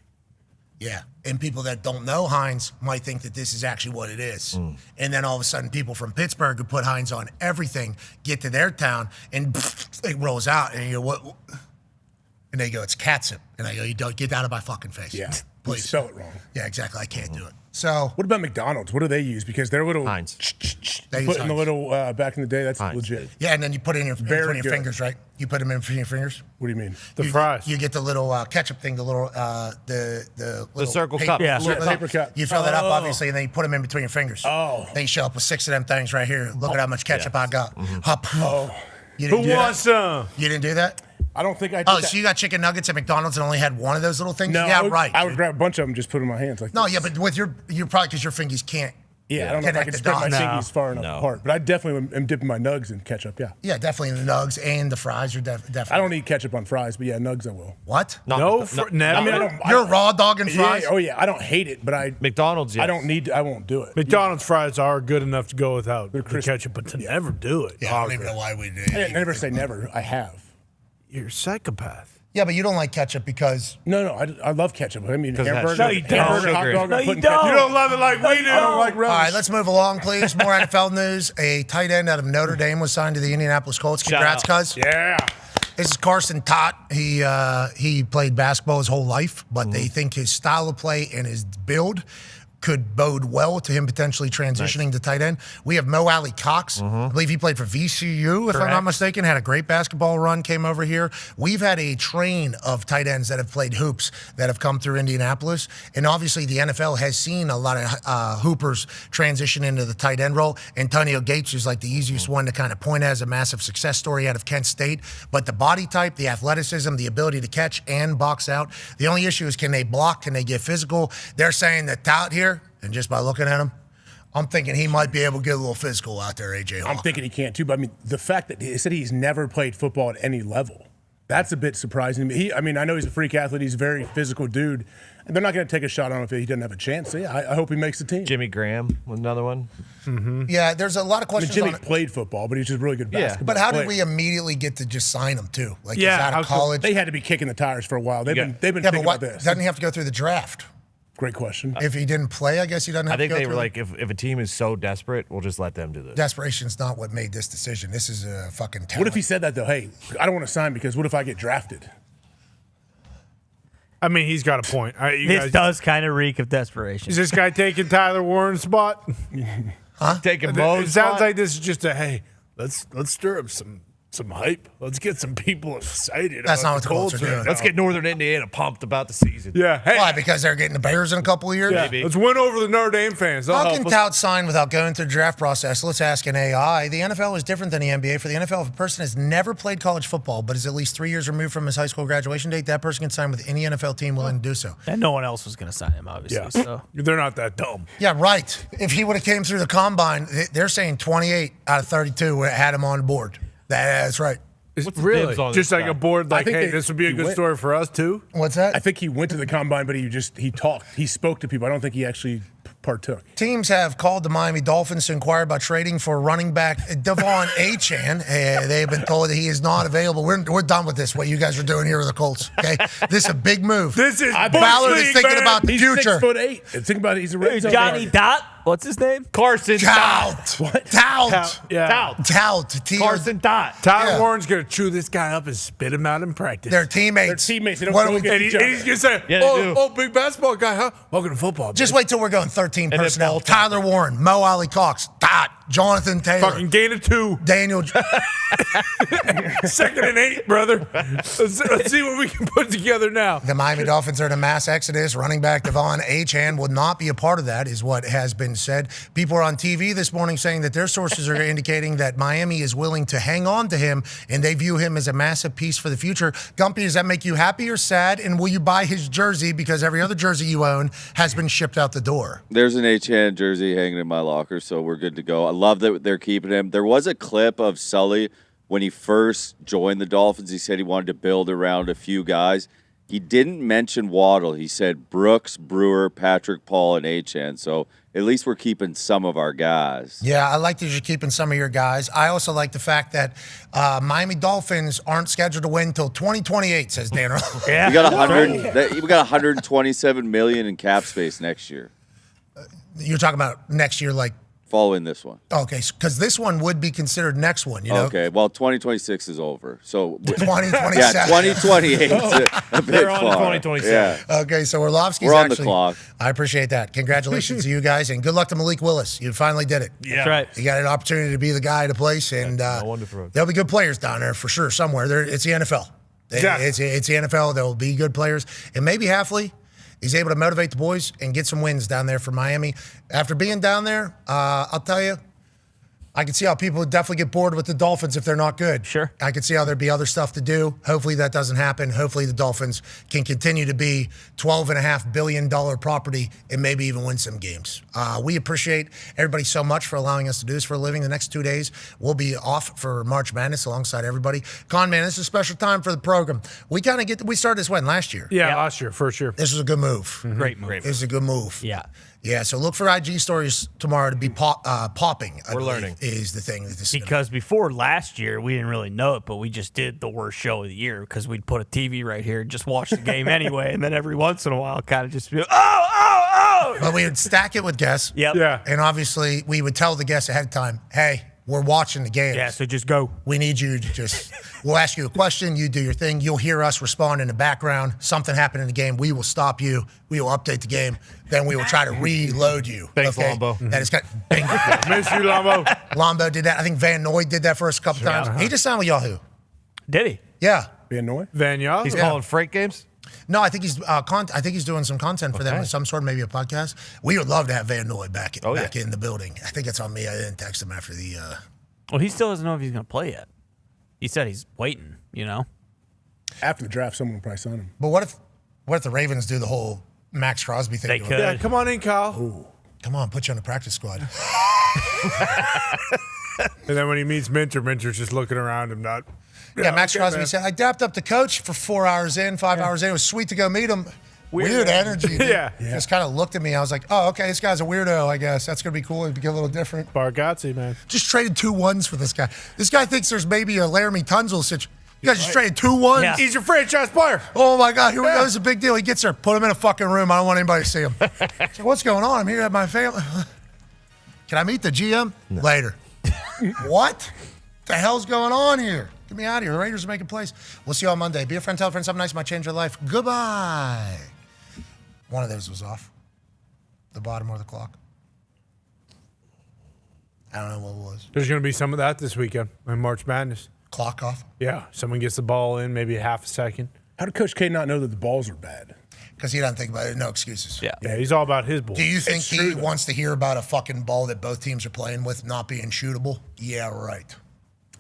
Yeah. And people that don't know Heinz might think that this is actually what it is. And then all of a sudden, people from Pittsburgh who put Heinz on everything get to their town and it rolls out. And you go, what? And they go, it's catsup. And I go, you don't get out of my fucking face. Yeah. Please. You spell it wrong. Yeah, exactly. I can't do it. So What about McDonald's? What do they use? Because their little Heinz. they use put in the Heinz. little back in the day. That's Heinz. legit. Yeah, and then you put it in your, Very between your good. fingers, right? You put them in between your fingers. What do you mean? The fries. You get the little ketchup thing, the little the little circle paper, cup. Yeah. little Paper cup. You fill that up, Oh. obviously, and then you put them in between your fingers. Oh. Then you show up with 6 of them things right here. Look at how much ketchup I got. Hop. Oh. You didn't Who do wants that? some? You didn't do that? I don't think I did Oh, that. so you got chicken nuggets at McDonald's and only had one of those little things? No, Yeah, right. I would grab a bunch of them, just put them in my hands. Like No, this. yeah, but with you're probably because your fingers can't. Yeah, I don't know if I Connect can the spread my dots. fingers far enough No. apart. But I definitely am dipping my nugs in ketchup, yeah. Yeah, definitely the nugs and the fries are definitely. I don't eat ketchup on fries, but yeah, nugs I will. What? Never. I mean, I don't, You're raw dogging fries? Yeah, oh yeah, I don't hate it, but McDonald's, yes. I don't need. I won't do it. McDonald's fries are good enough to go without the crispy. ketchup, but to never do it. Yeah, I don't even know why we do I never say never. I have. You're a psychopath. Yeah, but you don't like ketchup because. No, I love ketchup. I mean, 'Cause it has hamburger, sugar. No, you don't. hamburger, hot Sugar. dog. No, I'm you putting don't. ketchup. You don't love it like we do. I don't like relish. All right, let's move along, please. More NFL news. A tight end out of Notre Dame was signed to the Indianapolis Colts. Congrats, Shout out. cuz. Yeah. This is Carson Tott. He played basketball his whole life, but they think his style of play and his build could bode well to him potentially transitioning to tight end. We have Mo Alley Cox. I believe he played for VCU, if I'm not mistaken, had a great basketball run, came over here. We've had a train of tight ends that have played hoops that have come through Indianapolis. And obviously the NFL has seen a lot of hoopers transition into the tight end role. Antonio Gates is like the easiest one to kind of point as a massive success story out of Kent State. But the body type, the athleticism, the ability to catch and box out. The only issue is, can they block? Can they get physical? They're saying that Tout here, and just by looking at him, I'm thinking he might be able to get a little physical out there, AJ Hawk. I'm thinking he can't too, but I mean, the fact that he said he's never played football at any level, that's a bit surprising to me. I mean, I know he's a freak athlete. He's a very physical dude. And they're not going to take a shot on him if he doesn't have a chance. So, yeah, I hope he makes the team. Jimmy Graham was another one. Yeah, there's a lot of I mean, questions Jimmy on it. played football, but he's just a really good Yeah. basketball But how player. did we immediately get to just sign him too? Like Yeah, he's out how of come- college. They had to be kicking the tires for a while. They've been yeah, thinking but what, about this. doesn't he have to go through the draft? Great question. If he didn't play, I guess he doesn't have I think to go they through were the- like, if a team is so desperate, we'll just let them do this. Desperation's not what made this decision. This is a fucking talent. What if he said that though? Hey, I don't want to sign because what if I get drafted? I mean, he's got a point. You This guys- does kind of reek of desperation. Is this guy taking Tyler Warren's spot? Taking It Mo's sounds spot? like this is just a, hey, let's stir up some some hype. Let's get some people excited. That's about not what the Colts are doing. Let's get Northern Indiana pumped about the season. Yeah. Hey. Why? Because they're getting the Bears in a couple of years? Yeah. Let's win over the Notre Dame fans. They'll How help can us. touts sign without going through the draft process? Let's ask an AI. The NFL is different than the NBA. For the NFL, if a person has never played college football but is at least 3 years removed from his high school graduation date, that person can sign with any NFL team willing to do so. And no one else was going to sign him, obviously. Yeah. So They're not that dumb. Yeah, right. If he would have came through the combine, they're saying 28 out of 32 had him on board. That's right. Really? Just like a board, like, hey, this would be a good went- story for us, too? What's that? I think he went to the combine, but he talked. He spoke to people. I don't think he actually partook. Teams have called the Miami Dolphins to inquire about trading for running back Devon Achane. They've been told that he is not available. We're done with this, what you guys are doing here with the Colts. Okay, this is a big move. This is Ballard is thinking about the He's future. 6'8". Think about it. He's a red zone Johnny guard. Dot. What's his name? Carson Tout. What? Tout. Yeah. Tout. Carson Dot. Tyler Yeah. Warren's going to chew this guy up and spit him out in practice. They're teammates. They're teammates. They don't What go do we- against and each other. he's going to say, Yeah, they do. oh, big basketball guy, huh? Welcome to football. Just bitch. wait till we're going 13 then personnel. ball tackle. Tyler Warren, Mo Ali Cox, Dot, Jonathan Taylor, Fucking gain of 2. Daniel. 2nd and 8, brother. Let's see what we can put together now. The Miami Dolphins are in a mass exodus. Running back Devon Achane will not be a part of that, is what has been said. People are on TV this morning saying that their sources are indicating that Miami is willing to hang on to him, and they view him as a massive piece for the future. Gumpy, does that make you happy or sad? And will you buy his jersey because every other jersey you own has been shipped out the door? There's an H-hand jersey hanging in my locker, so we're good to go. I love that they're keeping him. There was a clip of Sully when he first joined the Dolphins. He said he wanted to build around a few guys. He didn't mention Waddle. He said Brooks, Brewer, Patrick Paul, and Achane. So at least we're keeping some of our guys. Yeah, I like that you're keeping some of your guys. I also like the fact that Miami Dolphins aren't scheduled to win until 2028, says Dan Earl. We got 127 million in cap space next year. You're talking about next year, like, Following this one. okay, because this one would be considered next one, you know? Okay, well, 2026 is over. So 2027. yeah, 2028 is a bit They're on far. 2027. Yeah. Okay, so Orlovsky's We're on the actually, clock. I appreciate that. Congratulations to you guys, and good luck to Malik Willis. You finally did it. Yeah. That's right. You got an opportunity to be the guy to place, and no one to throw. there'll be good players down there for sure somewhere. It's the NFL. Yeah. It's the NFL. There will be good players, and maybe Halfley is able to motivate the boys and get some wins down there for Miami. After being down there, I'll tell you, I can see how people would definitely get bored with the Dolphins if they're not good. Sure. I can see how there'd be other stuff to do. Hopefully that doesn't happen. Hopefully the Dolphins can continue to be $12.5 billion property and maybe even win some games. We appreciate everybody so much for allowing us to do this for a living. The next 2 days, we'll be off for March Madness alongside everybody. Con Man, this is a special time for the program. We started this last year. Yeah, last year, first year. This is a good move. Great move. This is a good move. Yeah. Yeah, so look for IG stories tomorrow to be popping. I We're believe, learning. is the thing. That this is gonna Because before last year, we didn't really know it, but we just did the worst show of the year because we'd put a TV right here and just watch the game anyway. And then every once in a while, kind of just be, oh. But we would stack it with guests. Yep. Yeah. And obviously, we would tell the guests ahead of time, hey, we're watching the games. Yeah, so just go. We need you to just, we'll ask you a question, you do your thing. You'll hear us respond in the background. Something happened in the game, we will stop you. We will update the game. Then we will try to reload you. Thanks, Lombo. That is kind of, bingo. Miss you, Lambo. Lombo did that. I think Van Noy did that for us a couple times. He just signed with Yahoo. Did he? Yeah. Van Noy? Van Yas. He's calling freight games? No, I think he's I think he's doing some content for them of some sort, maybe a podcast. We would love to have Van Noy back in the building. I think it's on me. I didn't text him after the Well, he still doesn't know if he's going to play yet. He said he's waiting, you know? After the draft, someone will probably sign him. But what if the Ravens do the whole Max Crosby thing? They to him? could. Yeah, come on in, Kyle. Come on, put you on the practice squad. And then when he meets Minter, Minter's just looking around him, not. Yeah, Max okay, Crosby man. said, I dapped up the coach for 4 hours in, 5 hours in. It was sweet to go meet him. Weird energy. Dude. Yeah. Just kind of looked at me. I was like, oh, okay, this guy's a weirdo, I guess. That's going to be cool. It'd be a little different. Bargatze, man. Just traded 2 1s for this guy. This guy thinks there's maybe a Laramie Tunzel situation. You guys just traded 2 1s? Yeah. He's your franchise player. Oh, my God. Here we go. This is a big deal. He gets there. Put him in a fucking room. I don't want anybody to see him. So what's going on? I'm here at my family. Can I meet the GM? No. Later. What the hell's going on here? Get me out of here. The Raiders are making plays. We'll see you on Monday. Be a friend, tell a friend something nice might change your life. Goodbye. One of those was off. The bottom of the clock. I don't know what it was. There's going to be some of that this weekend in March Madness. Clock off. Yeah, someone gets the ball in, maybe a half a second. How did Coach K not know that the balls are bad? Because he doesn't think about it. No excuses. Yeah, he's all about his ball. Do you think he wants to hear about a fucking ball that both teams are playing with not being shootable? Yeah, right.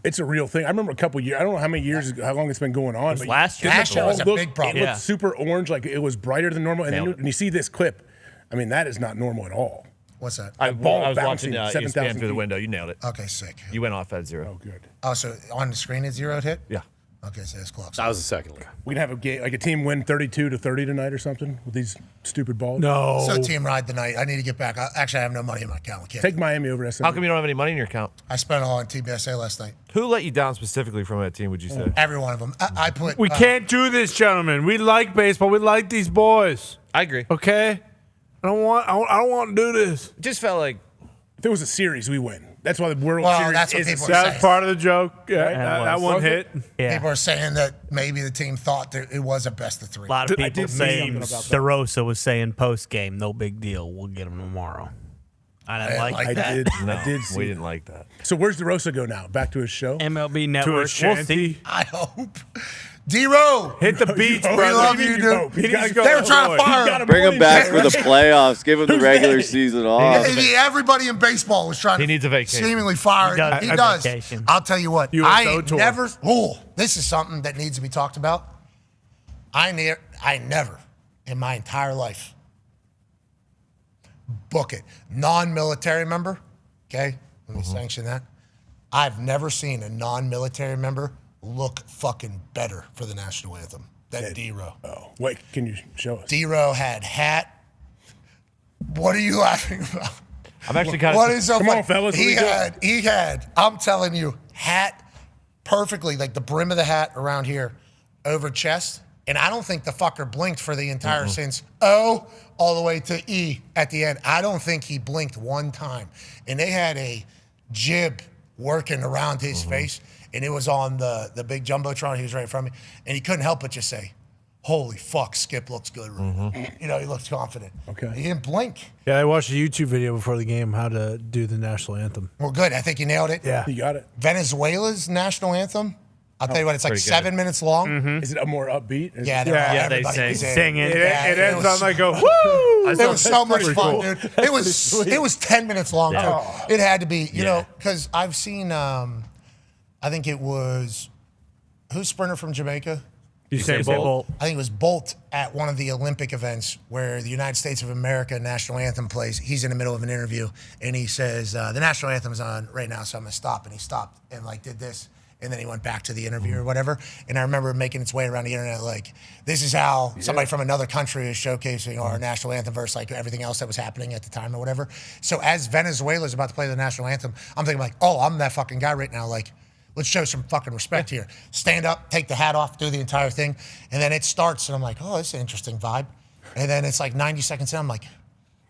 It's a real thing. I remember a couple years. I don't know how many years, how long it's been going on. But last year. Last year was a big problem. It looked super orange, like it was brighter than normal. And then when you see this clip, I mean, that is not normal at all. What's that? I was watching ESPN through the window. You nailed it. Okay, sick. You went off at 0. Oh, good. Oh, so on the screen it's 0 hit? Yeah. Okay, so it's close. That was the second one. We can have a game, like a team win 32-30 tonight or something with these stupid balls. No. So team ride tonight. I need to get back. Actually, I have no money in my account. Can't. Take Miami over SMU. How come you don't have any money in your account? I spent it all on TBSA last night. Who let you down specifically from that team, would you say? Every one of them. I put. We can't do this, gentlemen. We like baseball. We like these boys. I agree. Okay? I don't want to do this. It just felt like if it was a series, we win. That's why the World Well, Series that's what is. people are That's saying. part of the joke. Yeah, Right. that one hit. Yeah. People are saying that maybe the team thought that it was a best of 3. A lot of I people did see saying something about that. DeRosa was saying post game, no big deal. We'll get him tomorrow. I didn't like like that. no, I did see we that. didn't like that. So where's DeRosa go now? Back to his show? MLB Network. We'll shanty. see. I hope. D-Row. Hit the beach, We brother. love you, dude. He needs to go They were trying to Illinois. fire him. Bring him back for the playoffs. Give him the regular season off. Everybody in baseball was trying He to needs a vacation. seemingly fire him. He He does. does. Vacation. I'll tell you what. USO I tour. never. Oh, this is something that needs to be talked about. I never in my entire life book it. Non-military member. Okay, let me sanction that. I've never seen a non-military member look fucking better for the national anthem than D-Row. Oh, wait, can you show us? D-Row had hat. What are you laughing about? I'm actually kind of. What is so Come funny? on, fellas, what He had, I'm telling you, hat perfectly, like the brim of the hat around here, over chest. And I don't think the fucker blinked for the entire since O all the way to E at the end. I don't think he blinked one time. And they had a jib working around his face, and it was on the big jumbotron. He was right in front of me, and he couldn't help but just say, "Holy fuck, Skip looks good." You know, he looks confident. Okay. He didn't blink. Yeah, I watched a YouTube video before the game how to do the national anthem. Well, good. I think you nailed it. Yeah. You got it. Venezuela's national anthem. I'll tell you what, it's like pretty good. 7 minutes long. Is it a more upbeat? Is Yeah, it- Yeah, they everybody was sing it. It ends on like a woo. It was so much fun, cool. dude. It was 10 minutes long, too. It had to be, you know, because I've seen, I think it was, who's sprinter from Jamaica? Usain Bolt. I think it was Bolt at one of the Olympic events where the United States of America national anthem plays. He's in the middle of an interview, and he says, the national anthem is on right now, so I'm going to stop. And he stopped and, like, did this. And then he went back to the interview or whatever. And I remember making its way around the internet, like, this is how somebody from another country is showcasing our national anthem versus like everything else that was happening at the time or whatever. So as Venezuela's about to play the national anthem, I'm thinking like, oh, I'm that fucking guy right now. Like, let's show some fucking respect here. Stand up, take the hat off, do the entire thing. And then it starts and I'm like, oh, this is an interesting vibe. And then it's like 90 seconds in, I'm like,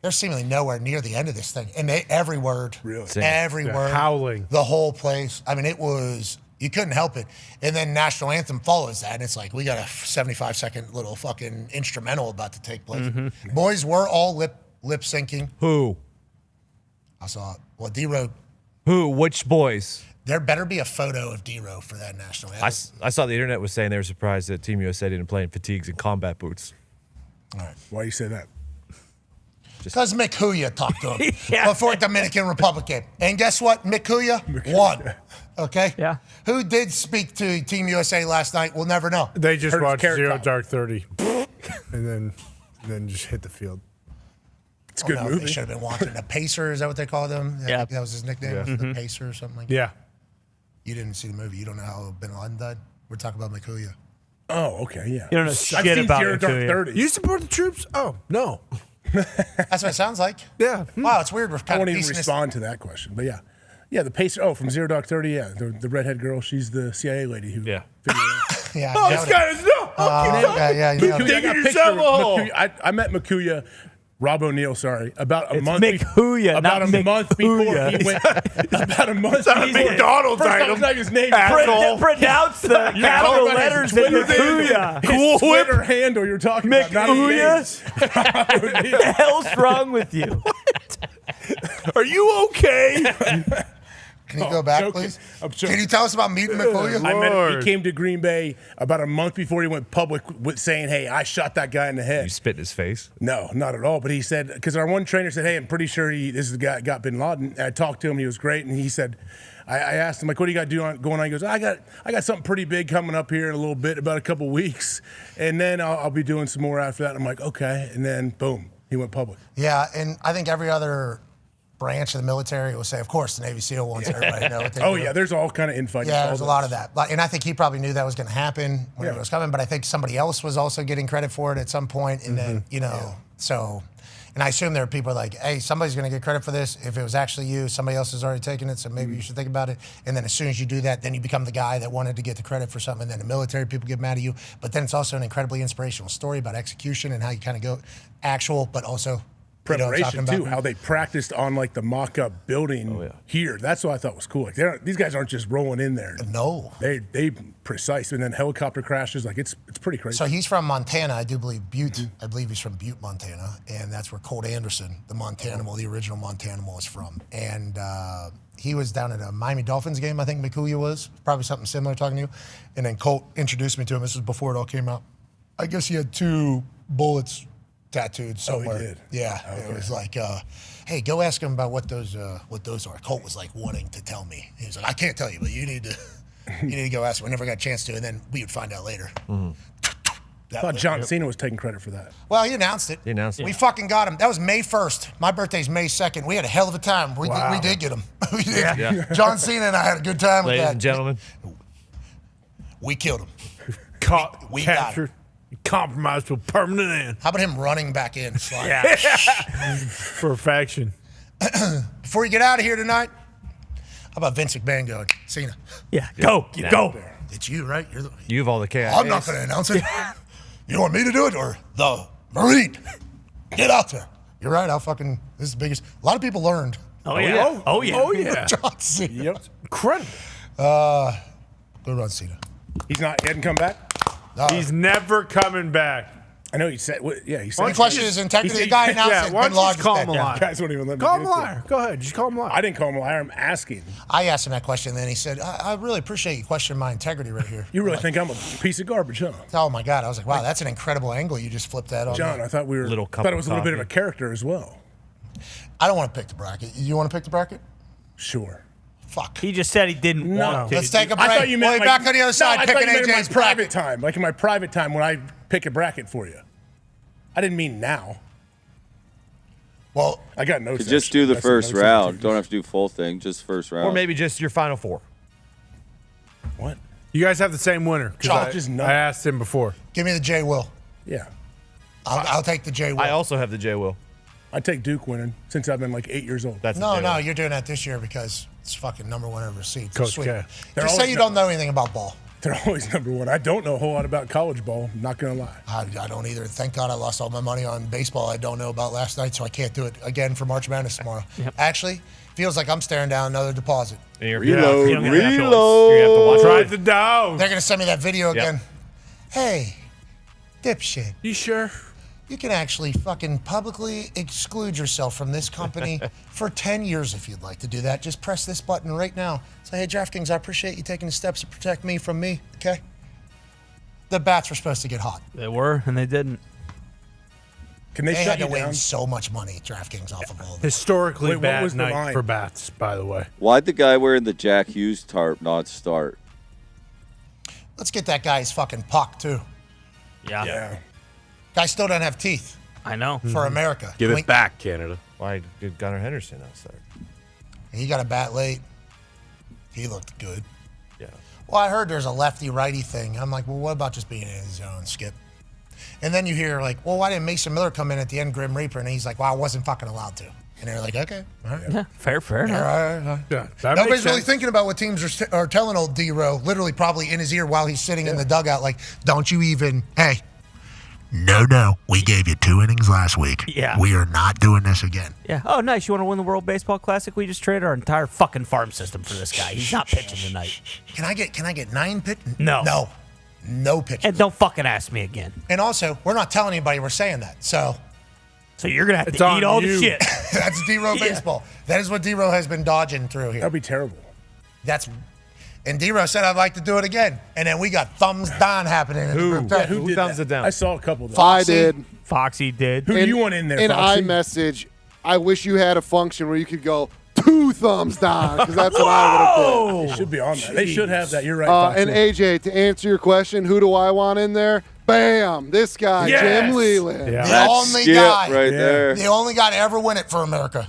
they're seemingly nowhere near the end of this thing. And every word, every word, howling. the whole place. I mean, it was... You couldn't help it. And then national anthem follows that. And it's like, we got a 75-second little fucking instrumental about to take place. Boys were all lip syncing. Who? I saw it. Well, D-Row. Who? Which boys? There better be a photo of D-Row for that national anthem. I saw the internet was saying they were surprised that Team USA didn't play in fatigues and combat boots. All right. Why you say that? Because Mick Huya talked to him before Dominican Republic game. And guess what? Mick Huya won. Okay? Yeah. Who did speak to Team USA last night? We'll never know. They just Heard his watched carrot Zero top. Dark 30. and then just hit the field. It's a good They movie. should have been watching the Pacer. Is that what they call them? I Yeah. think that was his nickname, the Pacer or something like that. Yeah. You didn't see the movie. You don't know how Bin Laden died? We're talking about Mick Huya. Oh, okay, yeah. You don't know I've shit seen about Zero Dark Mikuya. 30. You support the troops? Oh, no. That's what it sounds like. Yeah. Wow, it's weird. We're I kind won't of even piecing this. respond to that question, but yeah. Yeah, the Pacer. Oh, from Zero Dark 30, yeah. The redhead girl, she's the CIA lady who figured it out. Yeah, Oh, you this nailed it. guy is no. Yeah, you nailed it. I got a Digging picture yourself of a hole. Makuya. I met Makuya, Rob O'Neill, sorry, about a It's month Mick Huya, about not a Mick month before Huya. he went. About a month It's not a before. McDonald's First time item. it's not his name. Asshole. Pronounce the You're capital talking about letters his in Twitter Mikuya. His Twitter handle you're talking about, not his name. What the hell's wrong with you? Are you okay? Can you go back, joking. please? I'm joking. Can you tell us about meeting McCoy? I met him. He came to Green Bay about a month before he went public with saying, "Hey, I shot that guy in the head." You spit in his face? No, not at all. But he said, because our one trainer said, "Hey, I'm pretty sure this is the guy that got Bin Laden." And I talked to him. He was great, and he said, I asked him, like, what do you got going on? He goes, I got something pretty big coming up here in a little bit, about a couple weeks, and then I'll be doing some more after that. And I'm like, okay, and then boom, he went public. Yeah, and I think every other branch of the military will say, of course, the Navy SEAL wants everybody to know what they do. Yeah, there's all kind of infighting. Yeah, there's a lot of that. And I think he probably knew that was going to happen when it was coming, but I think somebody else was also getting credit for it at some point, and then, so... And I assume there are people like, hey, somebody's going to get credit for this. If it was actually you, somebody else has already taken it, so maybe you should think about it. And then as soon as you do that, then you become the guy that wanted to get the credit for something. And then the military people get mad at you. But then it's also an incredibly inspirational story about execution and how you kind of go actual, but also preparation too, how they practiced on like the mock-up building here. That's what I thought was cool. Like these guys aren't just rolling in there. No, they precise, and then helicopter crashes. Like it's pretty crazy. So he's from Montana, I do believe Butte. I believe he's from Butte, Montana, and that's where Colt Anderson, the Montanimal, the original Montanimal, is from. And he was down at a Miami Dolphins game. I think Makuya was probably something similar talking to you. And then Colt introduced me to him. This was before it all came out. I guess he had 2 bullets tattooed somewhere. Oh, he did? Yeah. Okay. It was like, hey, go ask him about what those are. Colt was like wanting to tell me. He was like, I can't tell you, but you need to go ask him. I never got a chance to, and then we would find out later. I thought John Cena was taking credit for that. Well, he announced it. We fucking got him. That was May 1st. My birthday's May 2nd. We had a hell of a time. We did get him. We did. Yeah. John Cena and I had a good time with that. Ladies and gentlemen. We killed him. We captured. Compromised to a permanent end. How about him running back in? Perfection. Before you get out of here tonight, how about Vince McMahon going, Cena? Yeah, go. It's you, right? You have all the chaos. I'm not going to announce it. You want me to do it or the Marine? Get out there. You're right. This is the biggest. A lot of people learned. Oh yeah. John Cena. Yep. Incredible. Good run, Cena. He hadn't come back? No. He's never coming back. I know he said, he said. One question is integrity. The guy announced it. Why don't you just call him a You liar? guys won't even let me Call him get a into liar. it. Go ahead. Just call him a liar. I didn't call him a liar. I'm asking. I asked him that question, and then he said, I really appreciate you questioning my integrity right here. You really think I'm a piece of garbage, huh? Oh, my God. I was like, wow, that's an incredible angle. You just flipped that on. John, I thought thought it was a little bit of a character as well. I don't want to pick the bracket. You want to pick the bracket? Sure. Fuck. He just said he didn't want to. Let's take a break. I thought you meant We'll be back on the other side. I thought you meant in my AJ's private bracket. time. Like in my private time when I pick a bracket for you. I didn't mean now. Well, I got no sense. Just do the That's first no round. sense. Don't have to do full thing. Just first round. Or maybe just your final 4. What? You guys have the same winner. 'Cause Chalk is nuts. I asked him before. Give me the J. Will. Yeah. I'll take the J. Will. I also have the J. Will. I take Duke winning since I've been like 8 years old. That's No, you're doing that this year because it's fucking number one over seed. Coach Sweet. K. Just say you don't know anything about ball. They're always number one. I don't know a whole lot about college ball. I'm not going to lie. I don't either. Thank God I lost all my money on baseball I don't know about last night, so I can't do it again for March Madness tomorrow. Actually, feels like I'm staring down another deposit. Reload. You're gonna have to watch Try it. the down. They're going to send me that video again. Hey, dipshit. You sure? You can actually fucking publicly exclude yourself from this company for 10 years if you'd like to do that. Just press this button right now. Say, hey, DraftKings, I appreciate you taking the steps to protect me from me, okay? The bats were supposed to get hot. They were, and they didn't. Can they They shut had to you win down? so much money, DraftKings, off of all this. Historically Wait, what bad was the night line? for bats, by the way. Why'd the guy wearing the Jack Hughes tarp not start? Let's get that guy his fucking puck, too. Yeah. Guy still doesn't have teeth I know. for America. Give Can it back, Canada. Why did Gunnar Henderson not start? He got a bat late. He looked good. Yeah. Well, I heard there's a lefty-righty thing. I'm like, well, what about just being in his zone, Skip? And then you hear, like, well, why didn't Mason Miller come in at the end, Grim Reaper? And he's like, well, I wasn't fucking allowed to. And they're like, okay, all right. Yeah, fair enough. All right. Yeah, that Nobody's makes really sense. thinking about what teams are telling old D-Row, literally probably in his ear while he's sitting in the dugout, like, don't you even, hey. No, we gave you 2 innings last week. Yeah. We are not doing this again. Yeah. Oh, nice. You want to win the World Baseball Classic? We just traded our entire fucking farm system for this guy. He's not pitching tonight. Can I get 9 pitch? No. No pitches. And don't fucking ask me again. And also, we're not telling anybody we're saying that. So you're going to have It's to on eat all you. the shit. that's D-Row baseball. That is what D-Row has been dodging through here. That'd be terrible. And D-Rose said, I'd like to do it again. And then we got thumbs down happening in the group text. Who thumbs it down? I saw a couple. I did. Foxy did. Who do you want in there, In Foxy? iMessage, I wish you had a function where you could go 2 thumbs down, because that's what I would have They put. should be on that. They should have that. You're right, Foxy. And AJ, to answer your question, who do I want in there? Bam! This guy, Yes! Jim Leland. The That's only Skip guy. right there. The only guy to ever win it for America.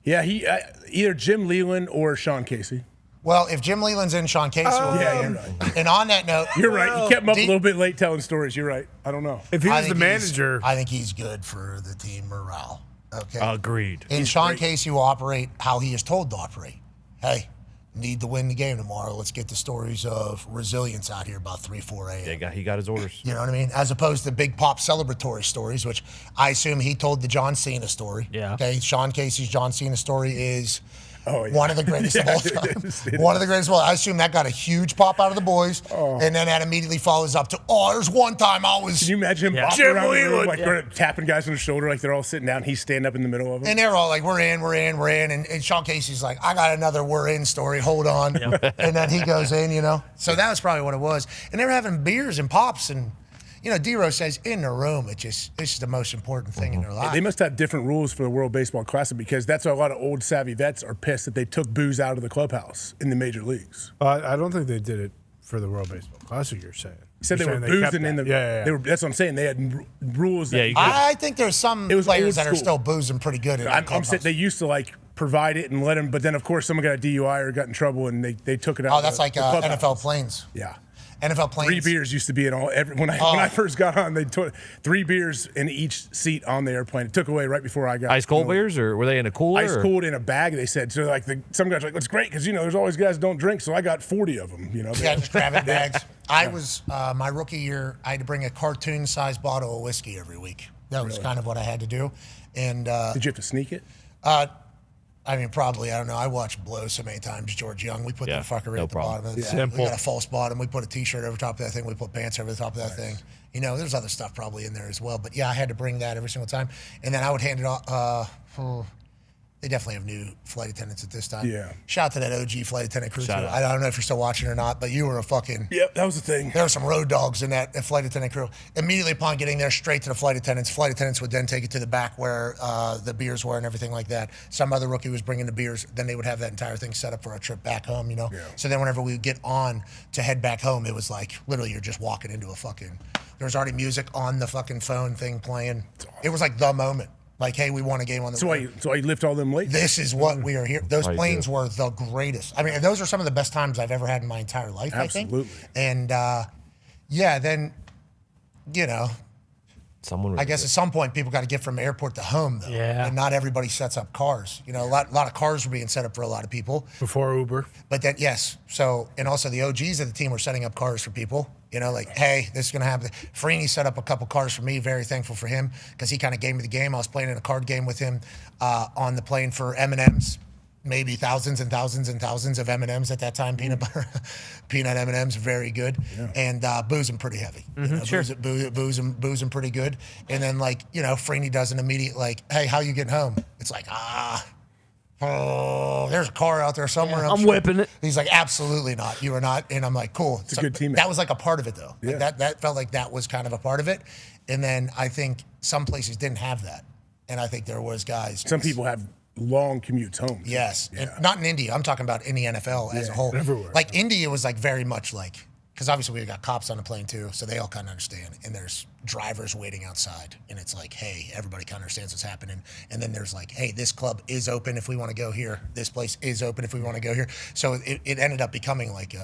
Yeah, he either Jim Leland or Sean Casey. Well, if Jim Leland's in, Sean Casey will be Yeah, in. you're right. And on that note, You're right. You kept him up a little bit late telling stories. You're right. I don't know. If he I was the think he's- manager, I think he's good for the team morale. Okay. Agreed. And Sean Casey will operate how he is told to operate. Hey, need to win the game tomorrow. Let's get the stories of resilience out here about 3, 4 a.m. Yeah, he got his orders. You know what I mean? As opposed to big pop celebratory stories, which I assume he told the John Cena story. Yeah. Okay. Sean Casey's John Cena story is yeah. one of the greatest of all time. One of the greatest of all. I assume that got a huge pop out of the boys, and then that immediately follows up to, there's one time I was. Can you imagine him bopping around the room, like tapping guys on the shoulder like they're all sitting down, he's standing up in the middle of them? And they're all like, we're in. And Sean Casey's like, I got another we're in story. Hold on. And then he goes in, you know. So that was probably what it was. And they were having beers and pops. And, you know, D-Rose says in the room, this is the most important thing in their life. They must have different rules for the World Baseball Classic, because that's why a lot of old savvy vets are pissed that they took booze out of the clubhouse in the major leagues. I don't think they did it for the World Baseball Classic. You're saying? He said You're they were saying boozing kept in the. that. Yeah. That's what I'm saying. They had rules. That I think there's some It was players old that are school. still boozing pretty good. In I'm saying they used to like provide it and let them, but then of course someone got a DUI or got in trouble and they took it out. Oh, that's like NFL planes. Yeah. NFL planes. 3 beers used to be in all. When I first got on, they took 3 beers in each seat on the airplane. It took away right before I got. Ice cold beers, or were they in a cooler? Ice cold in a bag. They said so. Like some guys are like, "That's great," because there's always guys that don't drink. So I got 40 of them. Yeah, just grabbing bags. I was my rookie year. I had to bring a cartoon-sized bottle of whiskey every week. That was kind of what I had to do. And did you have to sneak it? I mean, probably. I don't know. I watched Blow so many times. George Young. We put that fucker right at the bottom of the thing. We got a false bottom. We put a T-shirt over top of that thing. We put pants over the top of that thing. You know, there's other stuff probably in there as well. But yeah, I had to bring that every single time. And then I would hand it off. They definitely have new flight attendants at this time. Yeah. Shout out to that OG flight attendant crew. Shout out. I don't know if you're still watching or not, but you were a fucking. Yep, that was the thing. There were some road dogs in that flight attendant crew. Immediately upon getting there, straight to the flight attendants would then take it to the back where the beers were and everything like that. Some other rookie was bringing the beers. Then they would have that entire thing set up for a trip back home, you know? Yeah. So then whenever we would get on to head back home, it was like literally you're just walking into a fucking. There was already music on the fucking phone thing playing. It was like the moment. Like, hey, we won a game on the. So I lift all them late. This is what we are here. Those planes were the greatest. I mean, those are some of the best times I've ever had in my entire life. Absolutely. I think. And then, you know, I guess at some point people got to get from airport to home though. Yeah. And not everybody sets up cars. You know, a lot of cars were being set up for a lot of people. Before Uber. But then yes. So and also the OGs of the team were setting up cars for people. You know, like, hey, this is going to happen. Freeney set up a couple cars for me. Very thankful for him because he kind of gave me the game. I was playing in a card game with him on the plane for M&Ms. Maybe thousands and thousands and thousands of M&Ms at that time. Peanut butter, peanut M&Ms, very good. Yeah. And boozing pretty heavy. Mm-hmm, you know, boozing pretty good. And then, like, you know, Freeney does an immediate, like, hey, how you getting home? It's like, there's a car out there somewhere. I'm whipping it. He's like, absolutely not. You are not. And I'm like, cool. It's a good teammate. That was like a part of it, though. Yeah. Like that felt like that was kind of a part of it. And then I think some places didn't have that. And I think there was guys. Some people have long commutes home. Yes. Yeah. And not in India. I'm talking about in the NFL as a whole. Everywhere. Like India was like very much like, because obviously we got cops on the plane too, so they all kind of understand. And there's drivers waiting outside, and it's like, hey, everybody kind of understands what's happening. And then there's like, hey, this club is open if we want to go here. This place is open if we want to go here. So it ended up becoming like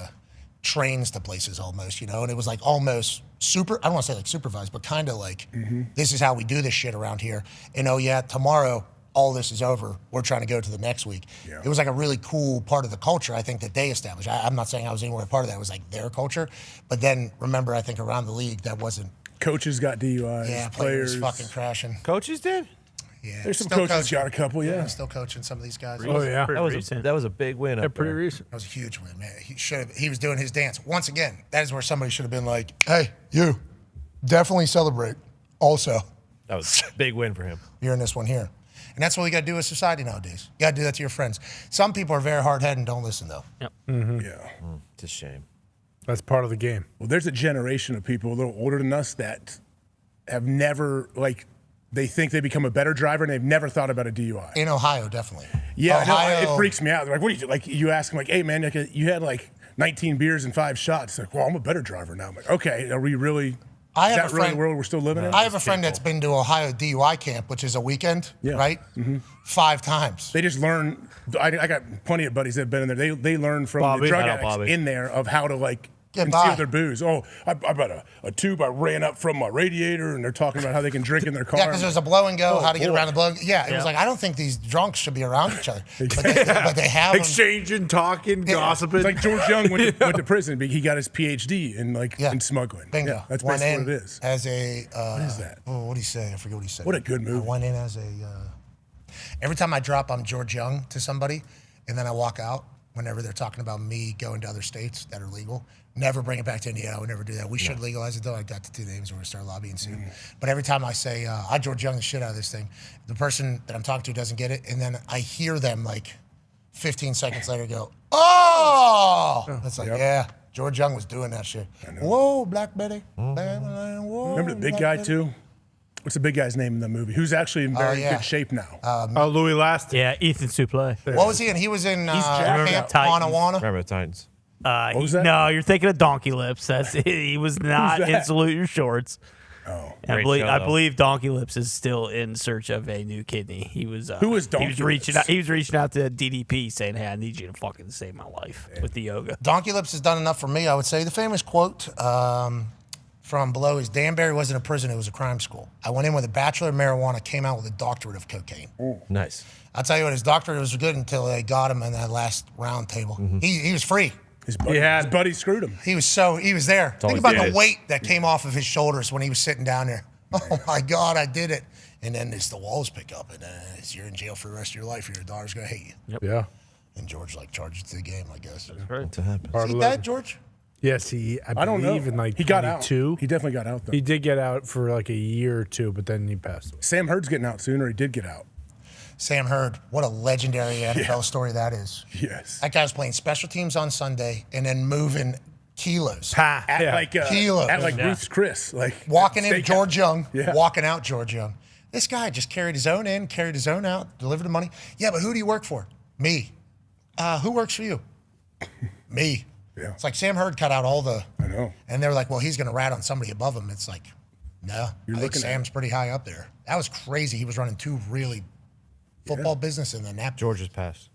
trains to places almost, you know. And it was like almost I don't want to say like supervised, but kind of like, this is how we do this shit around here. And oh yeah, tomorrow all this is over. We're trying to go to the next week. Yeah. It was like a really cool part of the culture, I think, that they established. I'm not saying I was anywhere part of that. It was like their culture. But then, remember, I think around the league, that wasn't. Coaches got DUIs. Yeah, players fucking crashing. Coaches did? Yeah. There's some still coaches coaching. got a couple, yeah. Still coaching some of these guys. Oh, yeah. That was a big win. Yeah, pretty recent. That was a huge win, man. He was doing his dance. Once again, that is where somebody should have been like, hey, you, definitely celebrate also. That was a big win for him. You're in this one here. And that's what we got to do as society nowadays. You got to do that to your friends. Some people are very hard-headed and don't listen, though. Yep. Yeah. It's a shame. That's part of the game. Well, there's a generation of people a little older than us that have never, like, they think they become a better driver and they've never thought about a DUI. In Ohio, definitely. Yeah, Ohio, it freaks me out. They're like, what do you do? Like, you ask them, like, hey, man, like, you had like 19 beers and 5 shots. It's like, well, I'm a better driver now. I'm like, okay, are we really? Is that really the world we're still living in? I have a friend that's been to Ohio DUI camp, which is a weekend, right? 5 times. They just learn. I got plenty of buddies that have been in there. They learn from the drug addicts in there of how to like conceal their booze. Oh, I bought a tube. I ran up from my radiator, and they're talking about how they can drink in their car. Yeah, because there's a blow and go, how to get around the blow. Yeah, it was like, I don't think these drunks should be around each other. But they have exchanging, talking, gossiping. It's like George Young went to prison, but he got his PhD in smuggling. Bingo. Yeah, that's went basically in what it is. as a what is that? Oh, what did he say? I forget what he said. What a good movie. I went in as a. Every time I drop, I'm George Young to somebody, and then I walk out. Whenever they're talking about me going to other states that are legal, never bring it back to Indiana. I would never do that. We should legalize it, though. I got the 2 names. We're going to start lobbying soon. But every time I say, I George Young the shit out of this thing, the person that I'm talking to doesn't get it. And then I hear them like 15 seconds later go, oh! It's like, yeah, George Young was doing that shit. Whoa, Black Betty. Whoa, Remember the big guy, too? What's the big guy's name in the movie? Who's actually in very good shape now? Louis Laston. Yeah, Ethan Suplee. What was he in? He was in Camp Titans. Anawana. Remember the Titans? What was that? No, you're thinking of Donkey Lips. He was not in Salute Your Shorts. Oh, and I believe Donkey Lips is still in search of a new kidney. He was. Who was Donkey Lips? He was reaching out to DDP saying, "Hey, I need you to fucking save my life with the yoga." Donkey Lips has done enough for me, I would say. The famous quote from below is, Danbury wasn't a prison, it was a crime school. I went in with a bachelor of marijuana, came out with a doctorate of cocaine. Nice. I'll tell you what, his doctorate was good until they got him in that last round table. He was free. His buddy screwed him. He was there. Think about the weight that came off of his shoulders when he was sitting down there. Oh my God, I did it. And then the walls pick up, and you're in jail for the rest of your life. Your daughter's going to hate you. Yep. Yeah. And George charged to the game, I guess. That's right. That's what happens. Is he dead, George? Yes, I don't know. In like he got out. 22. He definitely got out, though. He did get out for like a year or 2, but then he passed away. Sam Hurd's getting out soon, or he did get out. Sam Hurd, what a legendary NFL story that is. Yes. That guy was playing special teams on Sunday and then moving kilos. Kilos. At Ruth's Chris. Like walking in George Young, walking out George Young. This guy just carried his own in, carried his own out, delivered the money. Yeah, but who do you work for? Me. Who works for you? Me. Yeah. It's like Sam Hurd cut out all the. I know. And they're like, well, he's going to rat on somebody above him. It's like, no. I think Sam's pretty high up there. That was crazy. He was running 2 really football business and then that. George has passed.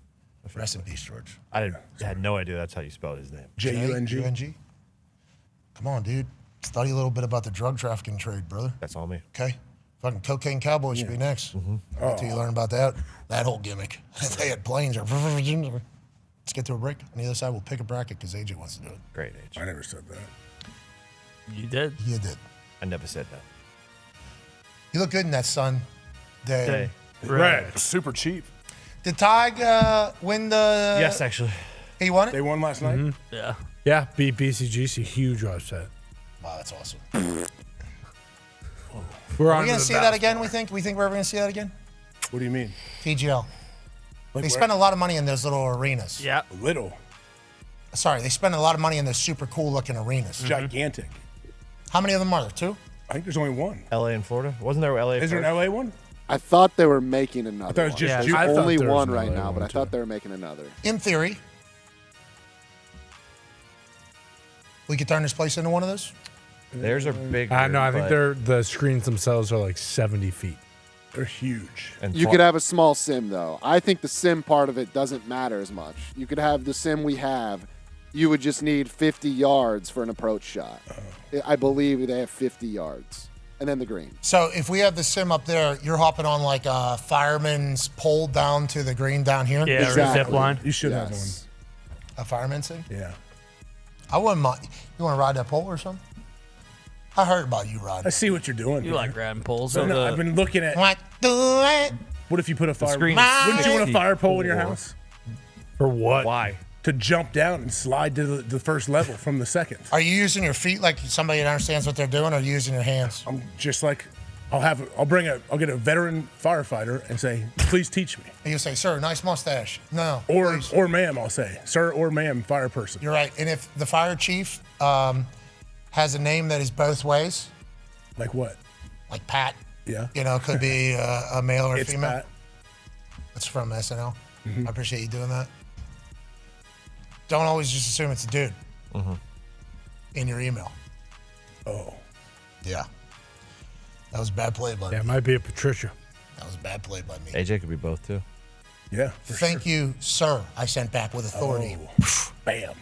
Rest in peace, George. I had no idea that's how you spelled his name. J-U-N-G. Come on, dude. Study a little bit about the drug trafficking trade, brother. That's all me. Okay. Fucking cocaine cowboys should be next. Until you learn about that whole gimmick. They had planes. Let's get to a break. On the other side, we'll pick a bracket because AJ wants to do it. Great, AJ. I never said that. You did. You did. I never said that. You look good in that sun day. Red. Super cheap. Did Tig win the... Yes, actually. He won it? They won last night? Yeah. Yeah, beat BCGC. Huge upset. Wow, that's awesome. We're Are we going to see that again, we think? We think we're ever going to see that again? What do you mean? TGL. Like they spend a lot of money in those little arenas. Yeah. Little. Sorry, they spend a lot of money in those super cool looking arenas. Gigantic. How many of them are there? 2? I think there's only 1. LA and Florida? Wasn't there LA? Is there an LA one? I thought they were making another I thought it was one. just There's only there was one an right LA now, one but I too. thought they were making another. In theory, we could turn this place into one of those. Theirs are big. I know. I think the screens themselves are like 70 feet. They're huge. And You could have a small sim, though. I think the sim part of it doesn't matter as much. You could have the sim we have. You would just need 50 yards for an approach shot. I believe they have 50 yards. And then the green. So if we have the sim up there, you're hopping on like a fireman's pole down to the green down here? Yeah, Exactly. or a zip line. You should have A fireman's thing? one. Yeah. I wouldn't mind. You want to ride that pole or something? I heard about you riding. I see what you're doing. You like grabbing poles. So no, I've been looking at. What? Do it. What if you put a fire? screen is Wouldn't you want a 60. fire pole in your house For what? Why? to jump down and slide to the first level from the second? Are you using your feet like somebody that understands what they're doing, or are you using your hands? I'm just like I'll get a veteran firefighter and say, please teach me. And you say, sir, nice mustache. No. Or ma'am, I'll say. Sir or ma'am, fire person. You're right. And if the fire chief has a name that is both ways. Like what? Like Pat. Yeah. Could be a male or a It's female. Pat. That's from SNL. Mm-hmm. I appreciate you doing that. Don't always just assume it's a dude in your email. Oh. Yeah. That was bad play by me. Yeah, it might be a Patricia. That was bad play by me. AJ could be both, too. Yeah. Thank you, sir. I sent back with authority. Oh, bam.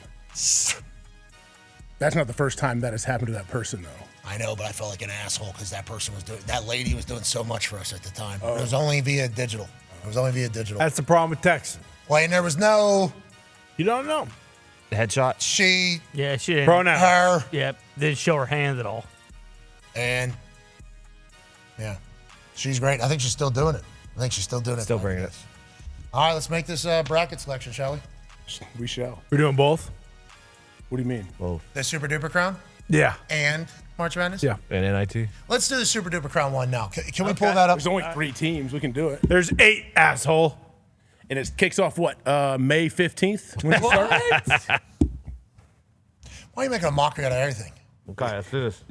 That's not the first time that has happened to that person, though. I know, but I felt like an asshole because that lady was doing so much for us at the time. It was only via digital. That's the problem with texting. Well, and there was no. You don't know. Headshot. She. Yeah, she didn't. Pronoun. Her. Yep. Didn't show her hands at all. And. Yeah. She's great. I think she's still doing it. Still bringing it. All right, let's make this bracket selection, shall we? We shall. We're doing both? What do you mean? Both. The Super Duper Crown? Yeah. And March Madness? Yeah. And NIT. Let's do the Super Duper Crown one now. Can we pull that up? There's only 3 teams. We can do it. There's 8, asshole. And it kicks off what? May 15th? When does it start? Why are you making a mockery out of everything? Okay, let's do this.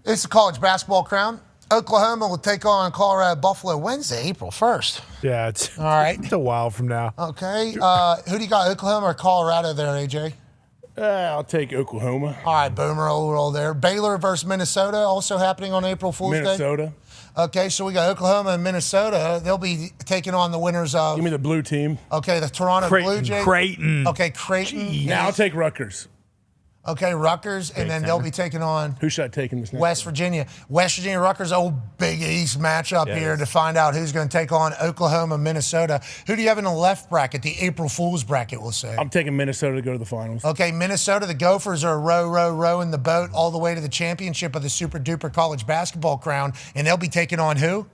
It's the college basketball crown. Oklahoma will take on Colorado Buffalo Wednesday, April 1st. Yeah, it's all right. It's a while from now. Okay. Who do you got, Oklahoma or Colorado there, AJ? I'll take Oklahoma. All right, boomer roll there. Baylor versus Minnesota, also happening on April Fool's Day. Minnesota. Okay, so we got Oklahoma and Minnesota. They'll be taking on the winners of. Give me the blue team. Okay, the Toronto Blue Jays. Creighton. Okay, Creighton. Now I'll take Rutgers. Okay, Rutgers, and then they'll be taking on. Who should I take in this next West Virginia. West Virginia, Rutgers, old Big East matchup here to find out who's going to take on Oklahoma, Minnesota. Who do you have in the left bracket, the April Fool's bracket, we'll say? I'm taking Minnesota to go to the finals. Okay, Minnesota, the Gophers are rowing the boat all the way to the championship of the Super Duper College Basketball Crown, and they'll be taking on who?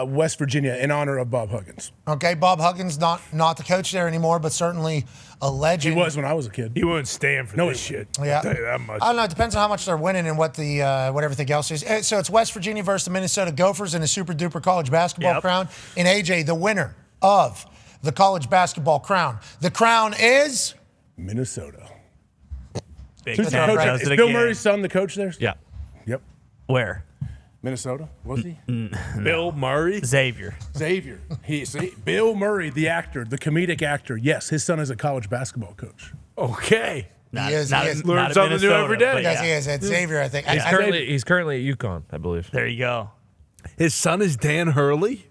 West Virginia, in honor of Bob Huggins. Okay, Bob Huggins, not the coach there anymore, but certainly a legend. He was when I was a kid. He wouldn't stand for this shit. Yeah. I'll tell you that much. I don't know. It depends on how much they're winning and what the what everything else is. So it's West Virginia versus the Minnesota Gophers in the Super Duper College Basketball Crown. And AJ, the winner of the College Basketball Crown. The crown is Minnesota. Big Who's the Ten coach? does Is it Bill again. Murray's son the coach there? Yeah. Yep. Where? Minnesota, was he? Bill Murray? Xavier. Bill Murray, the actor, the comedic actor. Yes, his son is a college basketball coach. Okay. He is. Learn something new every day. Yes, he is. At Xavier, I think. He's currently at UConn, I believe. There you go. His son is Dan Hurley?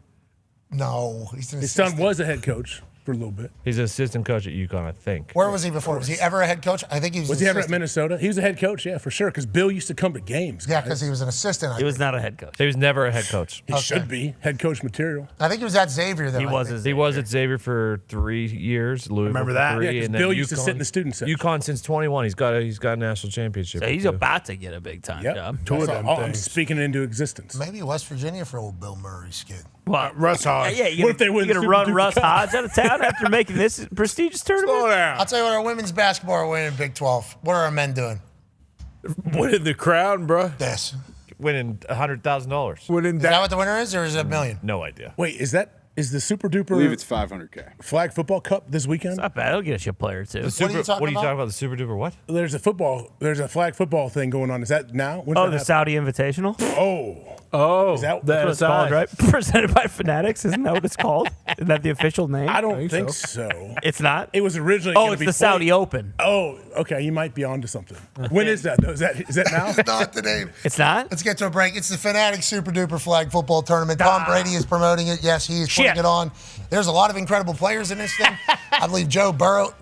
No, he's an His assistant. son was a head coach for a little bit. He's an assistant coach at UConn, I think. Where was he before? Was he ever a head coach? I think he was. Was an he ever at assistant. Minnesota? He was a head coach, yeah, for sure. Because Bill used to come to games. Yeah, because he was an assistant. He was not a head coach. He was never a head coach. He should be head coach material. I think he was at Xavier though. He I was think. He was at Xavier for 3 years. Louisville Remember for that? 3, Yeah, 'cause and then Bill used to UConn- sit in the student section. UConn since 21. He's got a national championship. So he's too. about to get a big time Yep. job. Two of them I'm things. speaking it into existence. Maybe West Virginia for old Bill Murray's kid. Well, Russ Hodge. Yeah, you What if they win You're the gonna Super run Duper Russ Cup? Hodge out of town after making this prestigious tournament? Slow down. I'll tell you what, our women's basketball are winning Big 12. What are our men doing? Winning the crown, bro. This. winning $100,000. Winning Is that what the winner is, or is it $1 million? No idea. Wait, is the Super Duper? I believe it's $500K. Flag Football Cup this weekend? Not bad. It'll get us a player too. What are you talking about? The Super Duper what? There's a flag football thing going on. Is that now? When's Oh, that the happen? Saudi Invitational. Oh, Is that That's what it's called, right? Presented by Fanatics. Isn't that what it's called? Isn't that the official name? I don't think so. It's not. It was originally. Oh, gonna it's be the Saudi Open. Oh, okay. You might be onto something. When is that? Though? Is that now? Not the name. It's not. Let's get to a break. It's the Fanatics Super Duper Flag Football Tournament. Tom Brady is promoting it. Yes, he is putting Shit. it on. There's a lot of incredible players in this thing. I believe Joe Burrow.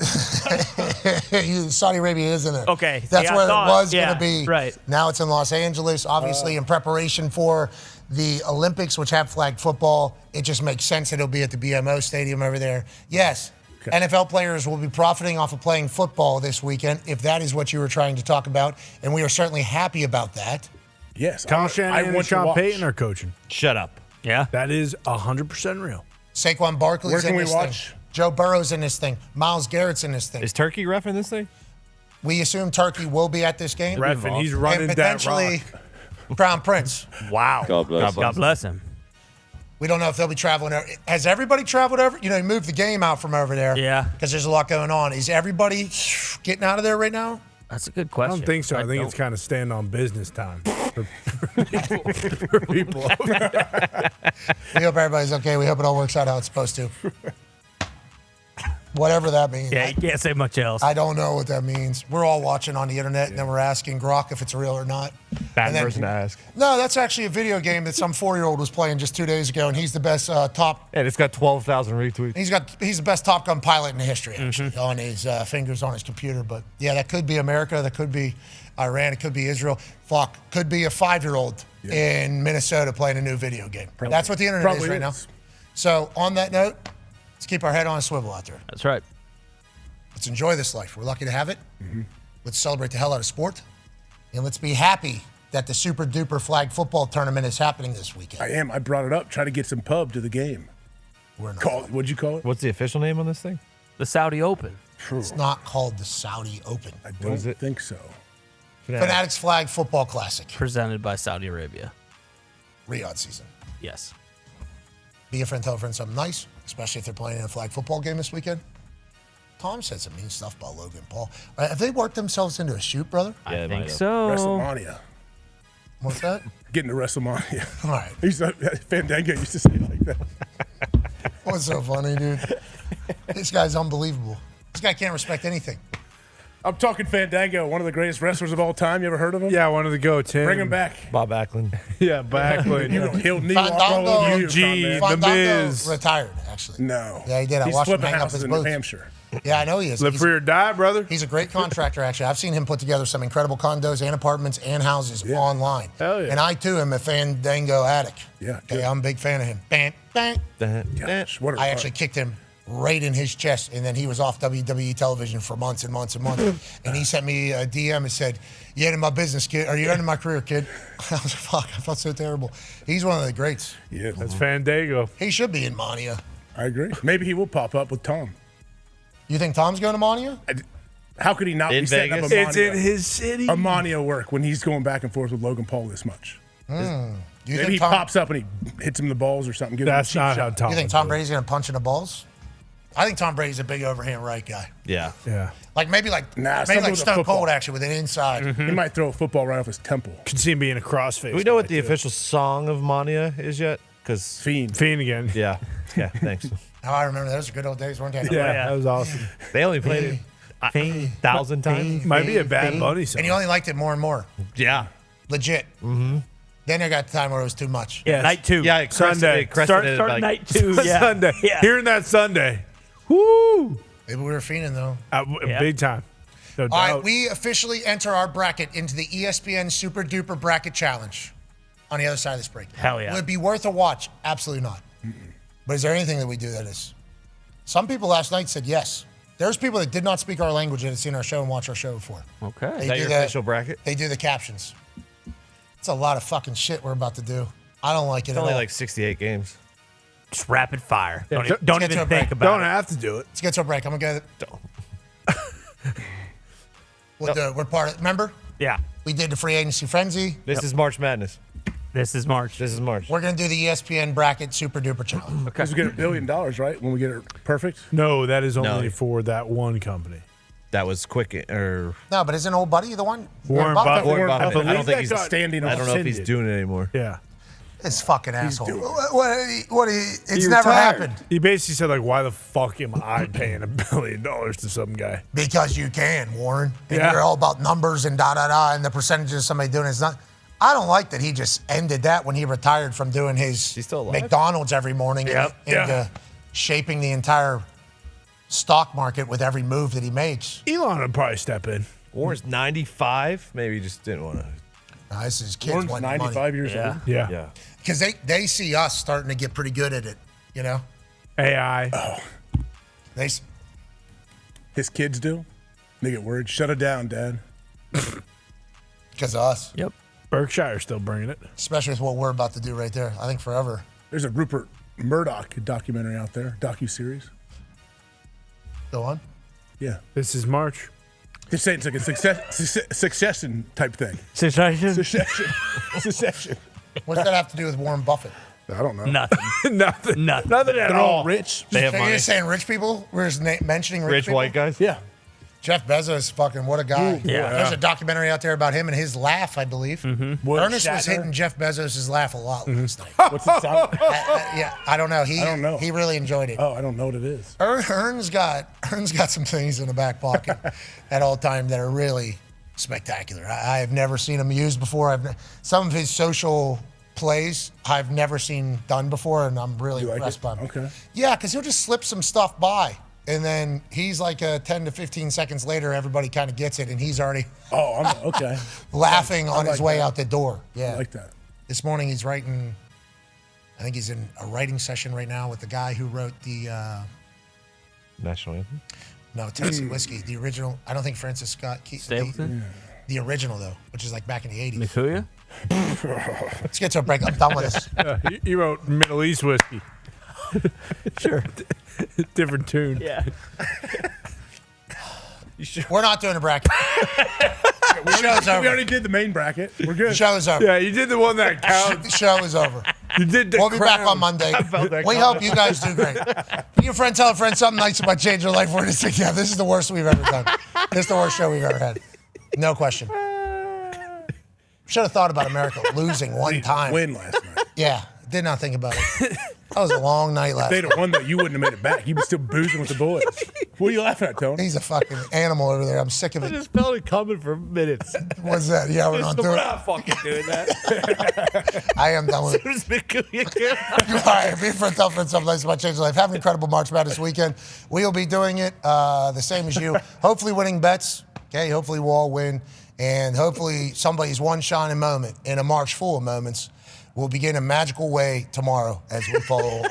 Saudi Arabia is in it. Okay. That's See, I where thought- it was yeah, going to be. right. Now it's in Los Angeles, obviously in preparation for the Olympics, which have flag football. It just makes sense that it'll be at the BMO Stadium over there. Yes. Okay. NFL players will be profiting off of playing football this weekend, if that is what you were trying to talk about. And we are certainly happy about that. Yes. Kyle I Shanahan and want to Sean watch. Payton are coaching. Shut up. Yeah. That is 100% real. Saquon Barkley's Where can in we this watch? thing. Joe Burrow's in this thing. Myles Garrett's in this thing. Is Turkey reffing this thing? We assume Turkey will be at this game. Ref, and he's running and that potentially, rock. Crown Prince. Wow. God bless him. God bless him. We don't know if they'll be traveling. Has everybody traveled over? You know, he moved the game out from over there. Yeah. Because there's a lot going on. Is everybody getting out of there right now? That's a good I question. don't think so. I think it's kind of stand on business time for people. We hope everybody's okay. We hope it all works out how it's supposed to. Whatever that means. Yeah, you can't say much else. I don't know what that means. We're all watching on the internet, and then we're asking Grok if it's real or not. Bad person to ask. No, that's actually a video game that some 4-year-old was playing just 2 days ago, and he's the best top. And it's got 12,000 retweets. He's the best Top Gun pilot in history, actually, on his fingers on his computer. But yeah, that could be America. That could be Iran. It could be Israel. Fuck, could be a 5-year-old in Minnesota playing a new video game. That's what the internet is right now. So on that note, let's keep our head on a swivel out there. That's right. Let's enjoy this life. We're lucky to have it. Let's celebrate the hell out of sport. And let's be happy that the super duper flag football tournament is happening this weekend. I am. I brought it up. Try to get some pub to the game. What'd you call it? What's the official name on this thing? The Saudi Open. It's not called the Saudi Open. I don't think so. Fanatics Flag Football Classic. Presented by Saudi Arabia. Riyadh season. Yes. Be a friend, tell a friend something nice, especially if they're playing in a flag football game this weekend. Tom said some mean stuff about Logan Paul. Have they worked themselves into a shoot, brother? I think so. WrestleMania. What's that? Getting to WrestleMania. All right. Fandango used to say it like that. What's so funny, dude? This guy's unbelievable. This guy can't respect anything. I'm talking Fandango, one of the greatest wrestlers of all time. You ever heard of him? Yeah, I wanted to go, Tim. Bring him back. Bob Backlund. Yeah, Backlund. He'll knee walk all over you. The Fandango Miz. retired, actually. No. Yeah, he did. I He's watched him flipping hang up houses his in New boots. Hampshire. Yeah, I know he is. Live free or die, brother. He's a great contractor, actually. I've seen him put together some incredible condos and apartments and houses online. Hell yeah. And I, too, am a Fandango addict. Yeah. Okay, I'm a big fan of him. Bang, bang. Gosh, what a I run. actually kicked him right in his chest, and then he was off WWE television for months and months and months. And he sent me a DM and said, "You ended my business, kid. Or you ended my career, kid." I was like, fuck, I felt so terrible. He's one of the greats. Yeah, That's Fandango. He should be in Mania. I agree. Maybe he will pop up with Tom. You think Tom's going to Mania? How could he not In be setting up a Vegas? Mania? It's in his city. A Mania work when he's going back and forth with Logan Paul this much. Do you Maybe think he Tom, pops up and he hits him in the balls or something. Gives That's him a not cheap how shot. Tom. you think would Tom do it. Brady's going to punch in the balls? I think Tom Brady's a big overhand right guy. Yeah. Yeah. Like maybe like something with a Stone football. Cold actually with an inside. He might throw a football right off his temple. Could see him being a crossface. Do we know what guy, the too. official song of Mania is yet? Because Fiend. Fiend again. yeah, thanks. Now I remember those are good old days, weren't they? Yeah, that was awesome. They only played it 1,000 times. Might be a Bad Bunny song. And you only liked it more and more. Yeah. Legit. Mm-hmm. Then I got the time where it was too much. Yeah, night two. Yeah, it crested- Sunday. it crested it Start like- night two. Yeah. Sunday. Yeah. Hearing that Sunday. Woo! Maybe we were fiending though. Big time. No All right, doubt. we officially enter our bracket into the ESPN Super Duper Bracket Challenge on the other side of this break. Hell yeah. Would it be worth a watch? Absolutely not. But is there anything that we do that is? Some people last night said yes. There's people that did not speak our language that had seen our show and watched our show before. Okay. Is that your official bracket? They do the captions. It's a lot of fucking shit we're about to do. I don't like it It's at only all. like 68 games. Just rapid fire. Yeah, Don't get to even a break. think about Don't it. have to do it. Let's get to a break. I'm going to go. We'll do it. We're part of remember? Yeah. We did the free agency frenzy. This is March Madness. This is March. This is March. We're going to do the ESPN Bracket Super Duper Challenge. Because we get $1 billion, right? When we get it perfect. No, that is only No. for that one company. That was quick. Or No, but isn't old buddy the one? Warren Buffett. Warren Buffett. I believe don't think that he's got standing I on don't know if he's rescinded. doing it anymore. Yeah. This fucking asshole. doing it. It's He never retired. happened. He basically said, like, why the fuck am I paying $1 billion to some guy? Because you can, Warren. And Yeah. you're all about numbers and da-da-da and the percentages of somebody doing it. It's not. I don't like that he just ended that when he retired from doing his He's still alive? McDonald's every morning Yep. and Yeah. shaping the entire stock market with every move that he makes. Elon would probably step in. Warren's 95. Maybe he just didn't want to. Now, this is kids Warren's wanting money. 95 years old. Yeah. Yeah. Because they see us starting to get pretty good at it, you know? AI. They s- His kids do. They get worried. Shut it down, Dad. because of us, Yep. Berkshire's still bringing it. especially with what we're about to do right there. I think forever. There's a Rupert Murdoch documentary out there, docuseries. Go on. Yeah. This is March. Just saying it's like a succession type thing. Secession? Secession. What does that have to do with Warren Buffett? I don't know. Nothing. Nothing. Nothing. Nothing at They're all. all rich. They have You're money. just saying rich people? We're just mentioning rich people? White guys? Yeah. Jeff Bezos, fucking what a guy. Yeah. There's a documentary out there about him and his laugh, I believe. Ernest was hitting Jeff Bezos' laugh a lot last night. What's it sound? I don't know. I don't know. He really enjoyed it. Oh, I don't know what it is. Ern's got some things in the back pocket at all time that are really spectacular. I have never seen him used before. Some of his social plays I've never seen done before, and I'm really impressed by him. Okay. Yeah, because he'll just slip some stuff by, and then he's like 10 to 15 seconds later, everybody kind of gets it, and he's already okay. laughing I on his like way that. out the door. Yeah, I like that. This morning he's writing. I think he's in a writing session right now with the guy who wrote the National anthem? No, Tennessee Whiskey, the original. I don't think Francis Scott Stapleton? The original though, which is like back in the 80s. Mikuya? Let's get to a break. I'm done with this. He wrote Middle East whiskey. Sure. Different tune. Yeah. We're not doing a bracket. Show's over. We already did the main bracket. We're good. Show is over. Yeah, you did the one that counts. Show is over. You did the We'll be back crown. on Monday. We hope you guys do great. Be your friend, tell a friend something nice about change your life. We're just thinking, yeah, this is the worst we've ever done. This is the worst show we've ever had. No question. Should have thought about America losing one time. Win last night. Yeah, did not think about it. That was a long night last If night. they'd have won that, you wouldn't have made it back. You'd be still boozing with the boys. What are you laughing at, Tony? He's a fucking animal over there. I'm sick of I it. just felt it coming for minutes. What's that? Yeah, we're not doing We're it. not fucking doing that. I am done with it. As soon as Mikuya came out. All right, be a friend, tell a friend something nice about change your life. Have an incredible March Madness weekend. We'll be doing it the same as you. Hopefully winning bets. Okay, hopefully we'll all win. And hopefully somebody's one shining moment in a March full of moments will begin a magical way tomorrow as we follow along.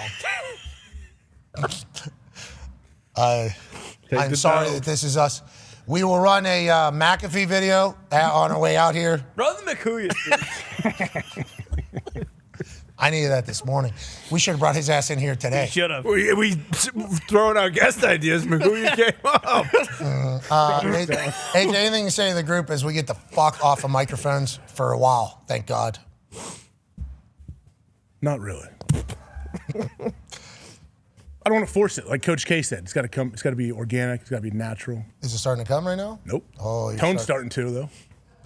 I'm sorry that this is us. We will run a McAfee video on our way out here. Run the Mikuya. I needed that this morning. We should have brought his ass in here today. Should have. We throwing out guest ideas. Mikuya came up. AJ, anything to say to the group as we get the fuck off of microphones for a while? Thank God. Not really. I don't want to force it. Like Coach K said, it's got to come. It's got to be organic. It's got to be natural. Is it starting to come right now? Nope. Oh, you're Tone's starting to though.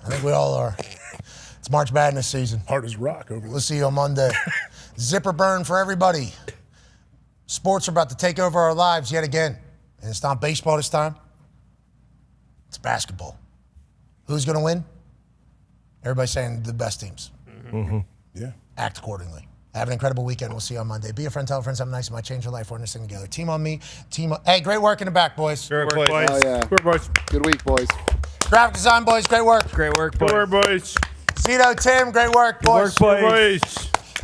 I think we all are. It's March Madness season. Hard as rock over We'll see you on Monday. Zipper burn for everybody. Sports are about to take over our lives yet again. And it's not baseball this time. It's basketball. Who's going to win? Everybody's saying the best teams. Mm-hmm. Yeah. Act accordingly. Have an incredible weekend. We'll see you on Monday. Be a friend, tell a friend something nice. It might change your life. We're in this thing together. Team on me. Team on... Hey, great work in the back, boys. Great work, boys. Oh, yeah. Good boys. Good week, boys. Graphic design, boys. Great work. Great work, boys. Good work, boys. Cito, Tim, great work, boys. Good boys.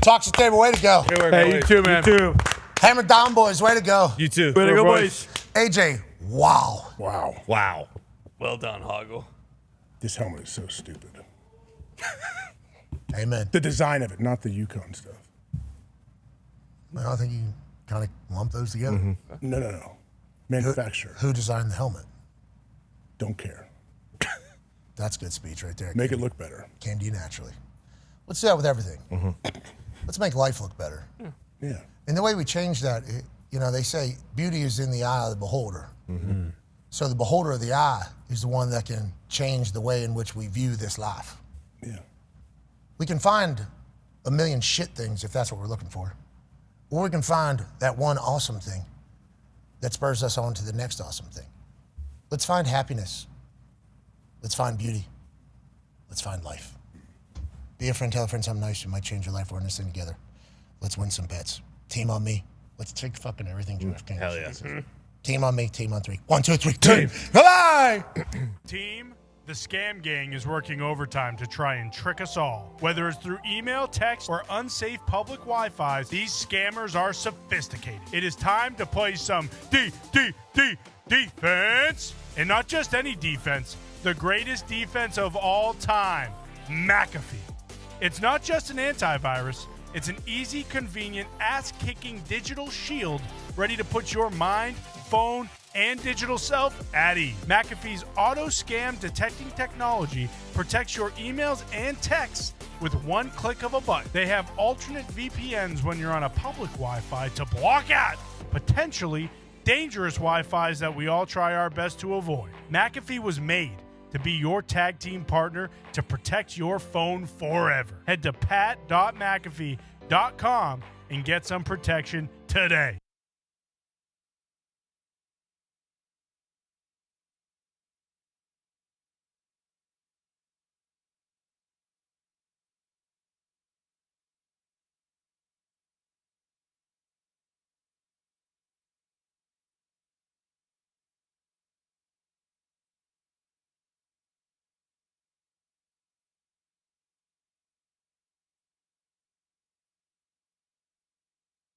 Talks to table, way to go. Good work, hey, boys. You too, man. You too. Hammer down, boys, way to go. You too. Way to go, boys. AJ, wow. Wow. Wow. Well done, Hoggle. This helmet is so stupid. Amen. The design of it, not the Yukon stuff. Well, I think you kind of lump those together. Mm-hmm. No. Manufacturer. Who designed the helmet? Don't care. That's good speech right there. Make it look better. Came to you naturally. Let's do that with everything. Mm-hmm. Let's make life look better. Yeah. And the way we change that, they say beauty is in the eye of the beholder. Mm-hmm. So the beholder of the eye is the one that can change the way in which we view this life. Yeah. We can find a million shit things if that's what we're looking for. Or we can find that one awesome thing that spurs us on to the next awesome thing. Let's find happiness. Let's find beauty. Let's find life. Be a friend, tell a friend something nice. You might change your life. We're in this thing together. Let's win some bets. Team on me. Let's take fucking everything Jeff can. Hell yeah. Team on me. Team on three. 1, 2, 3. Team. Bye-bye. Team, the scam gang is working overtime to try and trick us all. Whether it's through email, text, or unsafe public Wi-Fi, these scammers are sophisticated. It is time to play some defense. And not just any defense, the greatest defense of all time, McAfee. It's not just an antivirus, it's an easy, convenient, ass-kicking digital shield ready to put your mind, phone, and digital self at ease. McAfee's auto scam detecting technology protects your emails and texts with one click of a button. They have alternate VPNs when you're on a public Wi-Fi to block out potentially dangerous Wi-Fis that we all try our best to avoid. McAfee was made to be your tag team partner to protect your phone forever. Head to pat.mcafee.com and get some protection today.